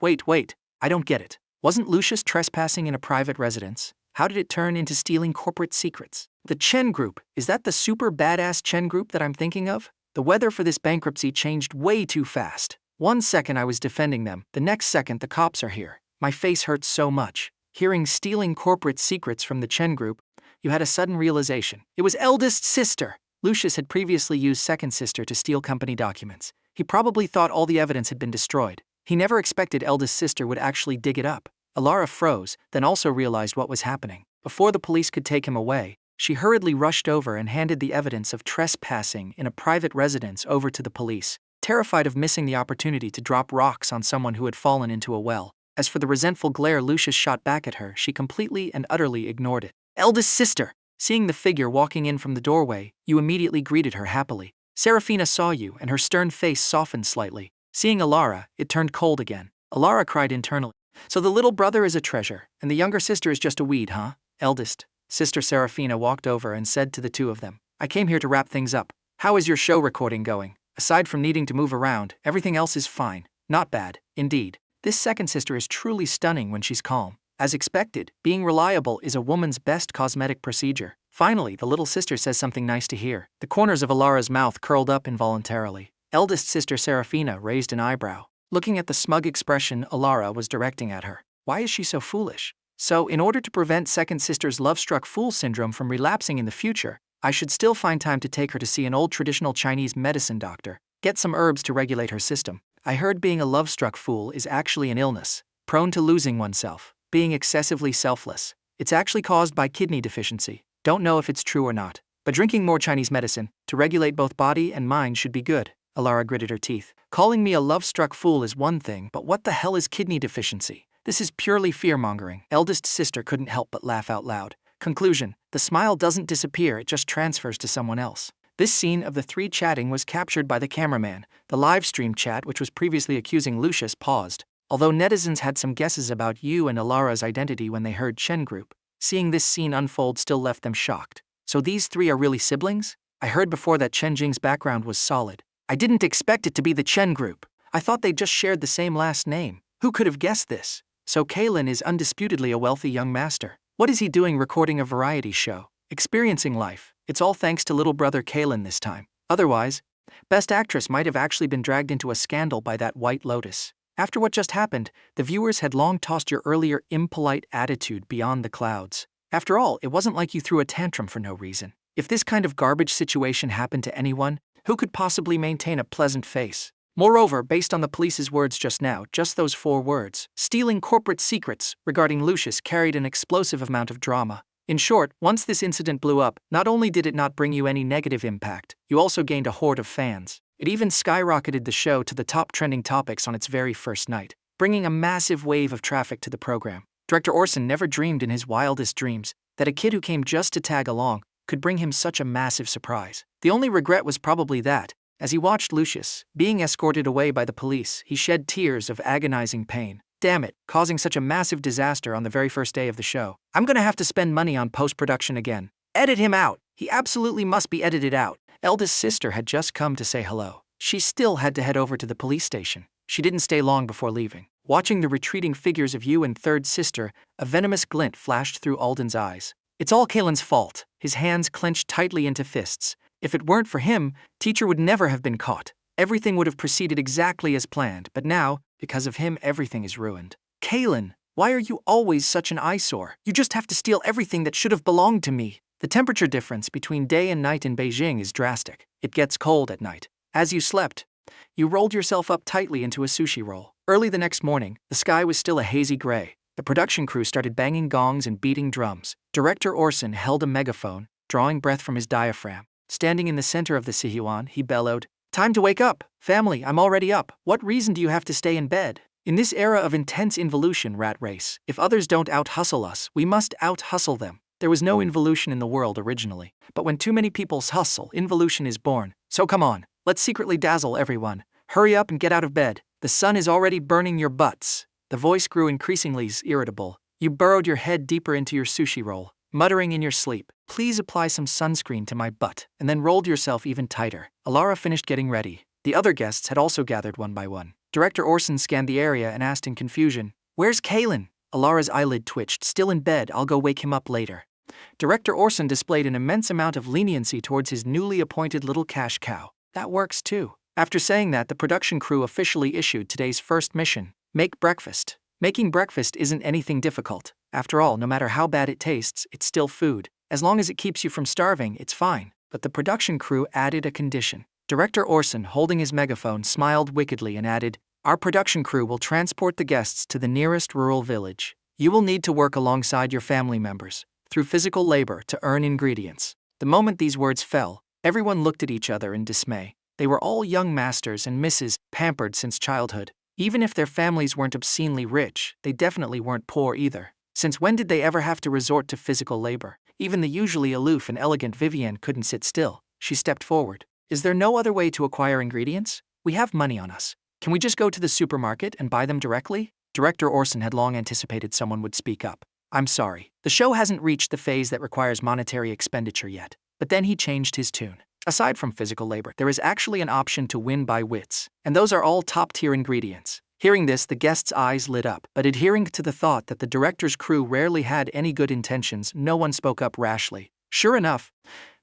I don't get it. Wasn't Lucius trespassing in a private residence? How did it turn into stealing corporate secrets? The Chen group, is that the super badass Chen group that I'm thinking of? The weather for this bankruptcy changed way too fast. 1 second I was defending them, the next second the cops are here. My face hurts so much. Hearing stealing corporate secrets from the Chen group, you had a sudden realization. It was eldest sister. Lucius had previously used second sister to steal company documents. He probably thought all the evidence had been destroyed. He never expected eldest sister would actually dig it up. Elara froze, then also realized what was happening. Before the police could take him away, she hurriedly rushed over and handed the evidence of trespassing in a private residence over to the police, terrified of missing the opportunity to drop rocks on someone who had fallen into a well. As for the resentful glare Lucius shot back at her, she completely and utterly ignored it. Eldest sister! Seeing the figure walking in from the doorway, you immediately greeted her happily. Seraphina saw you, and her stern face softened slightly. Seeing Elara, it turned cold again. Elara cried internally. So the little brother is a treasure, and the younger sister is just a weed, huh? Eldest sister Seraphina walked over and said to the two of them, I came here to wrap things up. How is your show recording going? Aside from needing to move around, everything else is fine. Not bad, indeed. This second sister is truly stunning when she's calm. As expected, being reliable is a woman's best cosmetic procedure. Finally, the little sister says something nice to hear. The corners of Elara's mouth curled up involuntarily. Eldest sister Seraphina raised an eyebrow, looking at the smug expression Elara was directing at her. Why is she so foolish? So, in order to prevent second sister's love-struck fool syndrome from relapsing in the future, I should still find time to take her to see an old traditional Chinese medicine doctor, get some herbs to regulate her system. I heard being a love-struck fool is actually an illness, prone to losing oneself, being excessively selfless. It's actually caused by kidney deficiency. Don't know if it's true or not, but drinking more Chinese medicine to regulate both body and mind should be good. Elara gritted her teeth. Calling me a love-struck fool is one thing, but what the hell is kidney deficiency? This is purely fear-mongering. Eldest sister couldn't help but laugh out loud. Conclusion, the smile doesn't disappear, it just transfers to someone else. This scene of the three chatting was captured by the cameraman. The live stream chat, which was previously accusing Lucius, paused. Although netizens had some guesses about you and Elara's identity when they heard Chen group, seeing this scene unfold still left them shocked. So these three are really siblings? I heard before that Chen Jing's background was solid. I didn't expect it to be the Chen group. I thought they just shared the same last name. Who could have guessed this? So Kaelen is undisputedly a wealthy young master. What is he doing recording a variety show? Experiencing life. It's all thanks to little brother Kaelen this time. Otherwise, Best Actress might have actually been dragged into a scandal by that White Lotus. After what just happened, the viewers had long tossed your earlier impolite attitude beyond the clouds. After all, it wasn't like you threw a tantrum for no reason. If this kind of garbage situation happened to anyone, who could possibly maintain a pleasant face? Moreover, based on the police's words just now, just those 4 words, stealing corporate secrets regarding Lucius carried an explosive amount of drama. In short, once this incident blew up, not only did it not bring you any negative impact, you also gained a horde of fans. It even skyrocketed the show to the top trending topics on its very first night, bringing a massive wave of traffic to the program. Director Orson never dreamed in his wildest dreams that a kid who came just to tag along could bring him such a massive surprise. The only regret was probably that, as he watched Lucius being escorted away by the police, he shed tears of agonizing pain. Damn it, causing such a massive disaster on the very first day of the show. I'm gonna have to spend money on post-production again. Edit him out. He absolutely must be edited out. Eldest sister had just come to say hello. She still had to head over to the police station. She didn't stay long before leaving. Watching the retreating figures of you and third sister, a venomous glint flashed through Alden's eyes. It's all Kaelen's fault. His hands clenched tightly into fists. If it weren't for him, teacher would never have been caught. Everything would have proceeded exactly as planned, but now, because of him, everything is ruined. Kaelen, why are you always such an eyesore? You just have to steal everything that should have belonged to me. The temperature difference between day and night in Beijing is drastic. It gets cold at night. As you slept, you rolled yourself up tightly into a sushi roll. Early the next morning, the sky was still a hazy gray. The production crew started banging gongs and beating drums. Director Orson held a megaphone, drawing breath from his diaphragm. Standing in the center of the Sihyuan, he bellowed, "Time to wake up! Family, I'm already up. What reason do you have to stay in bed? In this era of intense involution rat race, if others don't out-hustle us, we must out-hustle them." There was no involution in the world originally, but when too many people hustle, involution is born. So come on, let's secretly dazzle everyone. Hurry up and get out of bed. The sun is already burning your butts. The voice grew increasingly irritable. You burrowed your head deeper into your sushi roll, muttering in your sleep, "Please apply some sunscreen to my butt," and then rolled yourself even tighter. Elara finished getting ready. The other guests had also gathered one by one. Director Orson scanned the area and asked in confusion, "Where's Kaelen?" Alara's eyelid twitched. "Still in bed, I'll go wake him up later." Director Orson displayed an immense amount of leniency towards his newly appointed little cash cow. That works too. After saying that, the production crew officially issued today's first mission: make breakfast. Making breakfast isn't anything difficult. After all, no matter how bad it tastes, it's still food. As long as it keeps you from starving, it's fine. But the production crew added a condition. Director Orson, holding his megaphone, smiled wickedly and added, "Our production crew will transport the guests to the nearest rural village. You will need to work alongside your family members, through physical labor, to earn ingredients." The moment these words fell, everyone looked at each other in dismay. They were all young masters and misses, pampered since childhood. Even if their families weren't obscenely rich, they definitely weren't poor either. Since when did they ever have to resort to physical labor? Even the usually aloof and elegant Vivienne couldn't sit still. She stepped forward. "Is there no other way to acquire ingredients? We have money on us. Can we just go to the supermarket and buy them directly?" Director Orson had long anticipated someone would speak up. "I'm sorry. The show hasn't reached the phase that requires monetary expenditure yet." But then he changed his tune. "Aside from physical labor, there is actually an option to win by wits, and those are all top-tier ingredients." Hearing this, the guests' eyes lit up, but adhering to the thought that the director's crew rarely had any good intentions, no one spoke up rashly. Sure enough,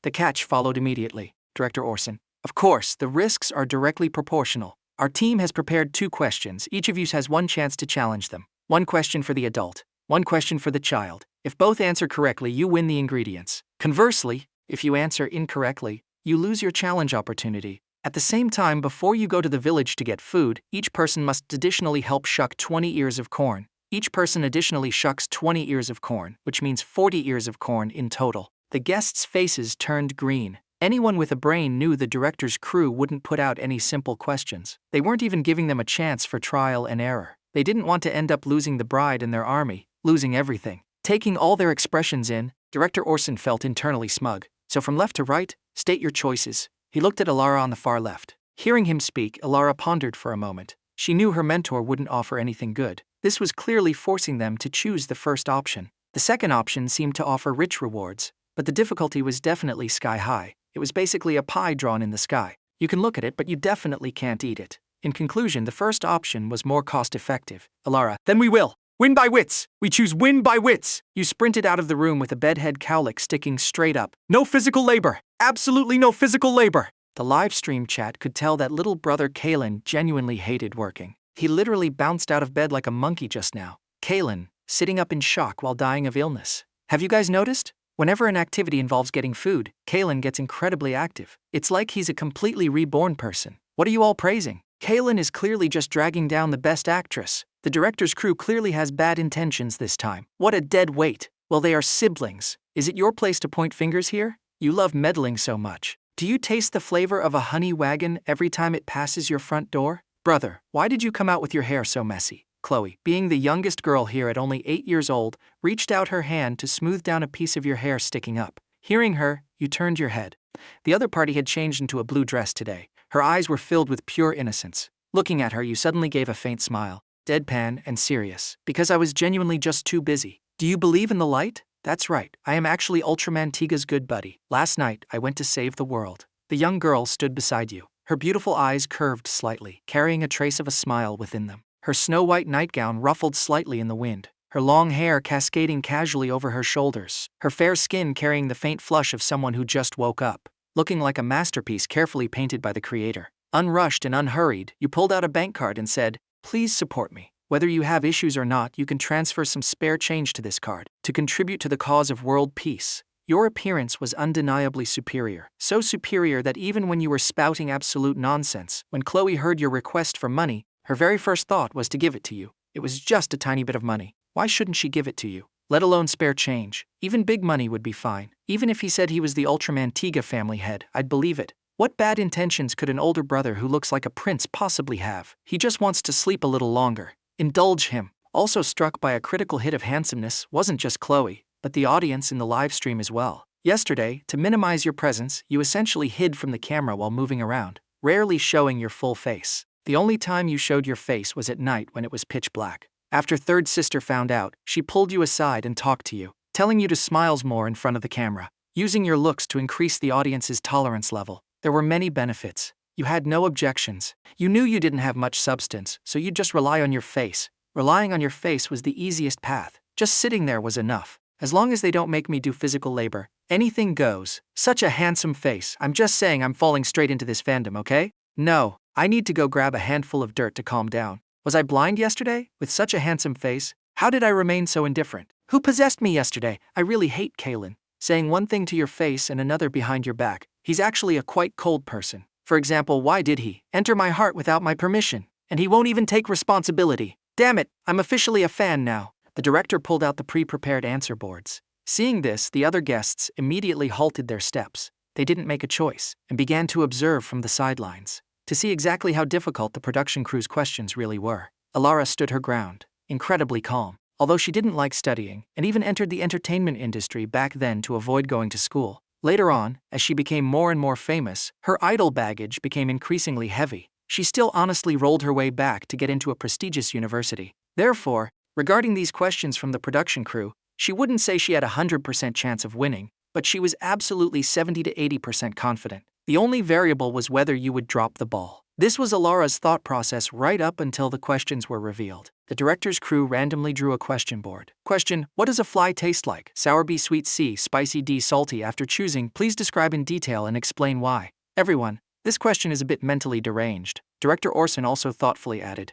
the catch followed immediately. Director Orson, "Of course, the risks are directly proportional. Our team has prepared 2 questions. Each of you has 1 chance to challenge them. 1 question for the adult, 1 question for the child. If both answer correctly, you win the ingredients. Conversely, if you answer incorrectly, you lose your challenge opportunity. At the same time, before you go to the village to get food, each person must additionally help shuck 20 ears of corn. Each person additionally shucks 20 ears of corn, which means 40 ears of corn in total." The guests' faces turned green. Anyone with a brain knew the director's crew wouldn't put out any simple questions. They weren't even giving them a chance for trial and error. They didn't want to end up losing the bride and their army, losing everything. Taking all their expressions in, Director Orson felt internally smug. "So from left to right, state your choices." He looked at Elara on the far left. Hearing him speak, Elara pondered for a moment. She knew her mentor wouldn't offer anything good. This was clearly forcing them to choose the first option. The second option seemed to offer rich rewards, but the difficulty was definitely sky high. It was basically a pie drawn in the sky. You can look at it, but you definitely can't eat it. In conclusion, the first option was more cost-effective. Elara, "Then we will. Win by wits! We choose win by wits!" You sprinted out of the room with a bedhead cowlick sticking straight up. "No physical labor! Absolutely no physical labor!" The live stream chat could tell that little brother Kaelen genuinely hated working. He literally bounced out of bed like a monkey just now. Kaelen, sitting up in shock while dying of illness. Have you guys noticed? Whenever an activity involves getting food, Kaelen gets incredibly active. It's like he's a completely reborn person. What are you all praising? Kaelen is clearly just dragging down the best actress. The director's crew clearly has bad intentions this time. What a dead weight. Well, they are siblings. Is it your place to point fingers here? You love meddling so much. Do you taste the flavor of a honey wagon every time it passes your front door? Brother, why did you come out with your hair so messy? Chloe, being the youngest girl here at only 8 years old, reached out her hand to smooth down a piece of your hair sticking up. Hearing her, you turned your head. The other party had changed into a blue dress today. Her eyes were filled with pure innocence. Looking at her, you suddenly gave a faint smile, deadpan and serious. Because I was genuinely just too busy. Do you believe in the light? That's right, I am actually Ultraman Tiga's good buddy. Last night, I went to save the world. The young girl stood beside you. Her beautiful eyes curved slightly, carrying a trace of a smile within them. Her snow-white nightgown ruffled slightly in the wind, her long hair cascading casually over her shoulders, her fair skin carrying the faint flush of someone who just woke up, looking like a masterpiece carefully painted by the creator. Unrushed and unhurried, you pulled out a bank card and said, "Please support me. Whether you have issues or not, you can transfer some spare change to this card to contribute to the cause of world peace." Your appearance was undeniably superior, so superior that even when you were spouting absolute nonsense, when Chloe heard your request for money, her very first thought was to give it to you. It was just a tiny bit of money. Why shouldn't she give it to you? Let alone spare change. Even big money would be fine. Even if he said he was the Ultraman Tiga family head, I'd believe it. What bad intentions could an older brother who looks like a prince possibly have? He just wants to sleep a little longer. Indulge him. Also struck by a critical hit of handsomeness wasn't just Chloe, but the audience in the live stream as well. Yesterday, to minimize your presence, you essentially hid from the camera while moving around, rarely showing your full face. The only time you showed your face was at night when it was pitch black. After third sister found out, she pulled you aside and talked to you, telling you to smile more in front of the camera, using your looks to increase the audience's tolerance level. There were many benefits. You had no objections. You knew you didn't have much substance, so you'd just rely on your face. Relying on your face was the easiest path. Just sitting there was enough. As long as they don't make me do physical labor, anything goes. Such a handsome face. I'm just saying I'm falling straight into this fandom, okay? No, I need to go grab a handful of dirt to calm down. Was I blind yesterday? With such a handsome face? How did I remain so indifferent? Who possessed me yesterday? I really hate Kaelen. Saying one thing to your face and another behind your back. He's actually a quite cold person. For example, why did he enter my heart without my permission? And he won't even take responsibility. Damn it, I'm officially a fan now. The director pulled out the pre-prepared answer boards. Seeing this, the other guests immediately halted their steps. They didn't make a choice and began to observe from the sidelines to see exactly how difficult the production crew's questions really were. Elara stood her ground, incredibly calm, although she didn't like studying and even entered the entertainment industry back then to avoid going to school. Later on, as she became more and more famous, her idol baggage became increasingly heavy. She still honestly rolled her way back to get into a prestigious university. Therefore, regarding these questions from the production crew, she wouldn't say she had a 100% chance of winning, but she was absolutely 70 to 80% confident. The only variable was whether you would drop the ball. This was Elara's thought process right up until the questions were revealed. The director's crew randomly drew a question board. Question: what does a fly taste like? Sour B, sweet C, spicy D, salty. After choosing, please describe in detail and explain why. Everyone, this question is a bit mentally deranged. Director Orson also thoughtfully added,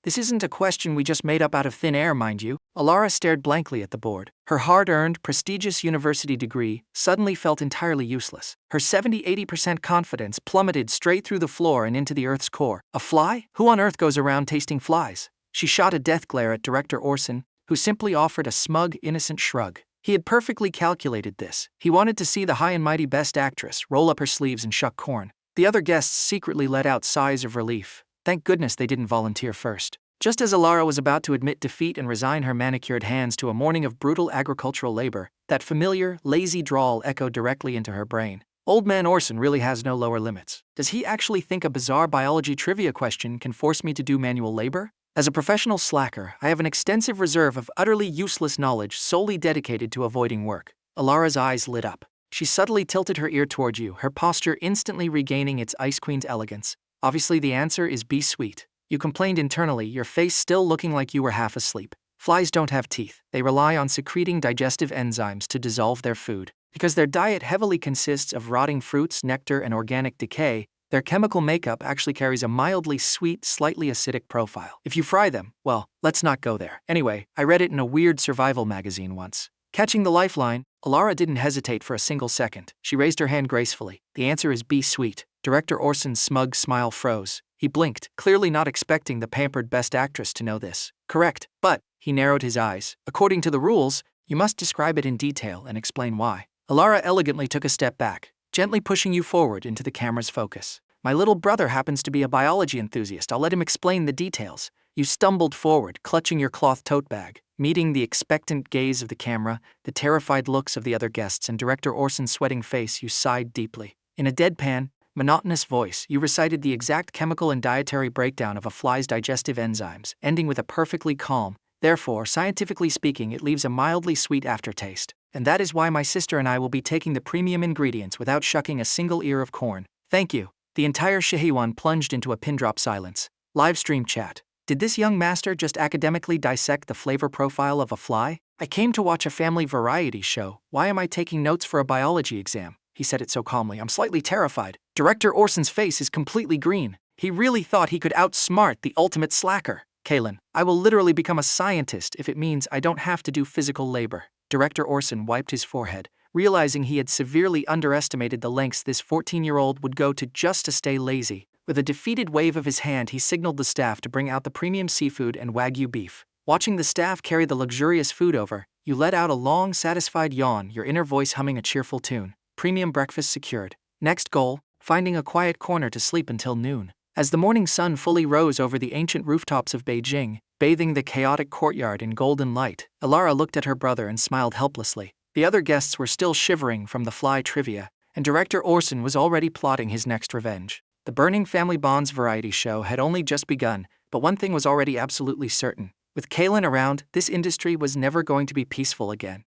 "This isn't a question we just made up out of thin air, mind you." Elara stared blankly at the board. Her hard-earned, prestigious university degree suddenly felt entirely useless. Her 70–80% confidence plummeted straight through the floor and into the Earth's core. A fly? Who on Earth goes around tasting flies? She shot a death glare at Director Orson, who simply offered a smug, innocent shrug. He had perfectly calculated this. He wanted to see the high and mighty best actress roll up her sleeves and shuck corn. The other guests secretly let out sighs of relief. Thank goodness they didn't volunteer first. Just as Elara was about to admit defeat and resign her manicured hands to a morning of brutal agricultural labor, that familiar, lazy drawl echoed directly into her brain. Old man Orson really has no lower limits. Does he actually think a bizarre biology trivia question can force me to do manual labor? As a professional slacker, I have an extensive reserve of utterly useless knowledge solely dedicated to avoiding work. Elara's eyes lit up. She subtly tilted her ear toward you, her posture instantly regaining its Ice Queen's elegance. Obviously the answer is B, sweet. You complained internally, your face still looking like you were half asleep. Flies don't have teeth. They rely on secreting digestive enzymes to dissolve their food. Because their diet heavily consists of rotting fruits, nectar, and organic decay, their chemical makeup actually carries a mildly sweet, slightly acidic profile. If you fry them, well, let's not go there. Anyway, I read it in a weird survival magazine once. Catching the lifeline, Elara didn't hesitate for a single second. She raised her hand gracefully. The answer is B, sweet. Director Orson's smug smile froze. He blinked, clearly not expecting the pampered best actress to know this. Correct, but, he narrowed his eyes, according to the rules, you must describe it in detail and explain why. Elara elegantly took a step back, gently pushing you forward into the camera's focus. My little brother happens to be a biology enthusiast. I'll let him explain the details. You stumbled forward, clutching your cloth tote bag. Meeting the expectant gaze of the camera, the terrified looks of the other guests, and Director Orson's sweating face, you sighed deeply. In a deadpan, monotonous voice, you recited the exact chemical and dietary breakdown of a fly's digestive enzymes, ending with a perfectly calm, therefore, scientifically speaking, it leaves a mildly sweet aftertaste. And that is why my sister and I will be taking the premium ingredients without shucking a single ear of corn. Thank you. The entire Shihewan plunged into a pin-drop silence. Livestream chat. Did this young master just academically dissect the flavor profile of a fly? I came to watch a family variety show. Why am I taking notes for a biology exam? He said it so calmly. I'm slightly terrified. Director Orson's face is completely green. He really thought he could outsmart the ultimate slacker. Kaelen, I will literally become a scientist if it means I don't have to do physical labor. Director Orson wiped his forehead, realizing he had severely underestimated the lengths this 14-year-old would go to just to stay lazy. With a defeated wave of his hand, he signaled the staff to bring out the premium seafood and Wagyu beef. Watching the staff carry the luxurious food over, you let out a long, satisfied yawn, your inner voice humming a cheerful tune. Premium breakfast secured. Next goal, finding a quiet corner to sleep until noon. As the morning sun fully rose over the ancient rooftops of Beijing, bathing the chaotic courtyard in golden light, Elara looked at her brother and smiled helplessly. The other guests were still shivering from the fly trivia, and Director Orson was already plotting his next revenge. The Burning Family Bonds variety show had only just begun, but one thing was already absolutely certain. With Kaelen around, this industry was never going to be peaceful again.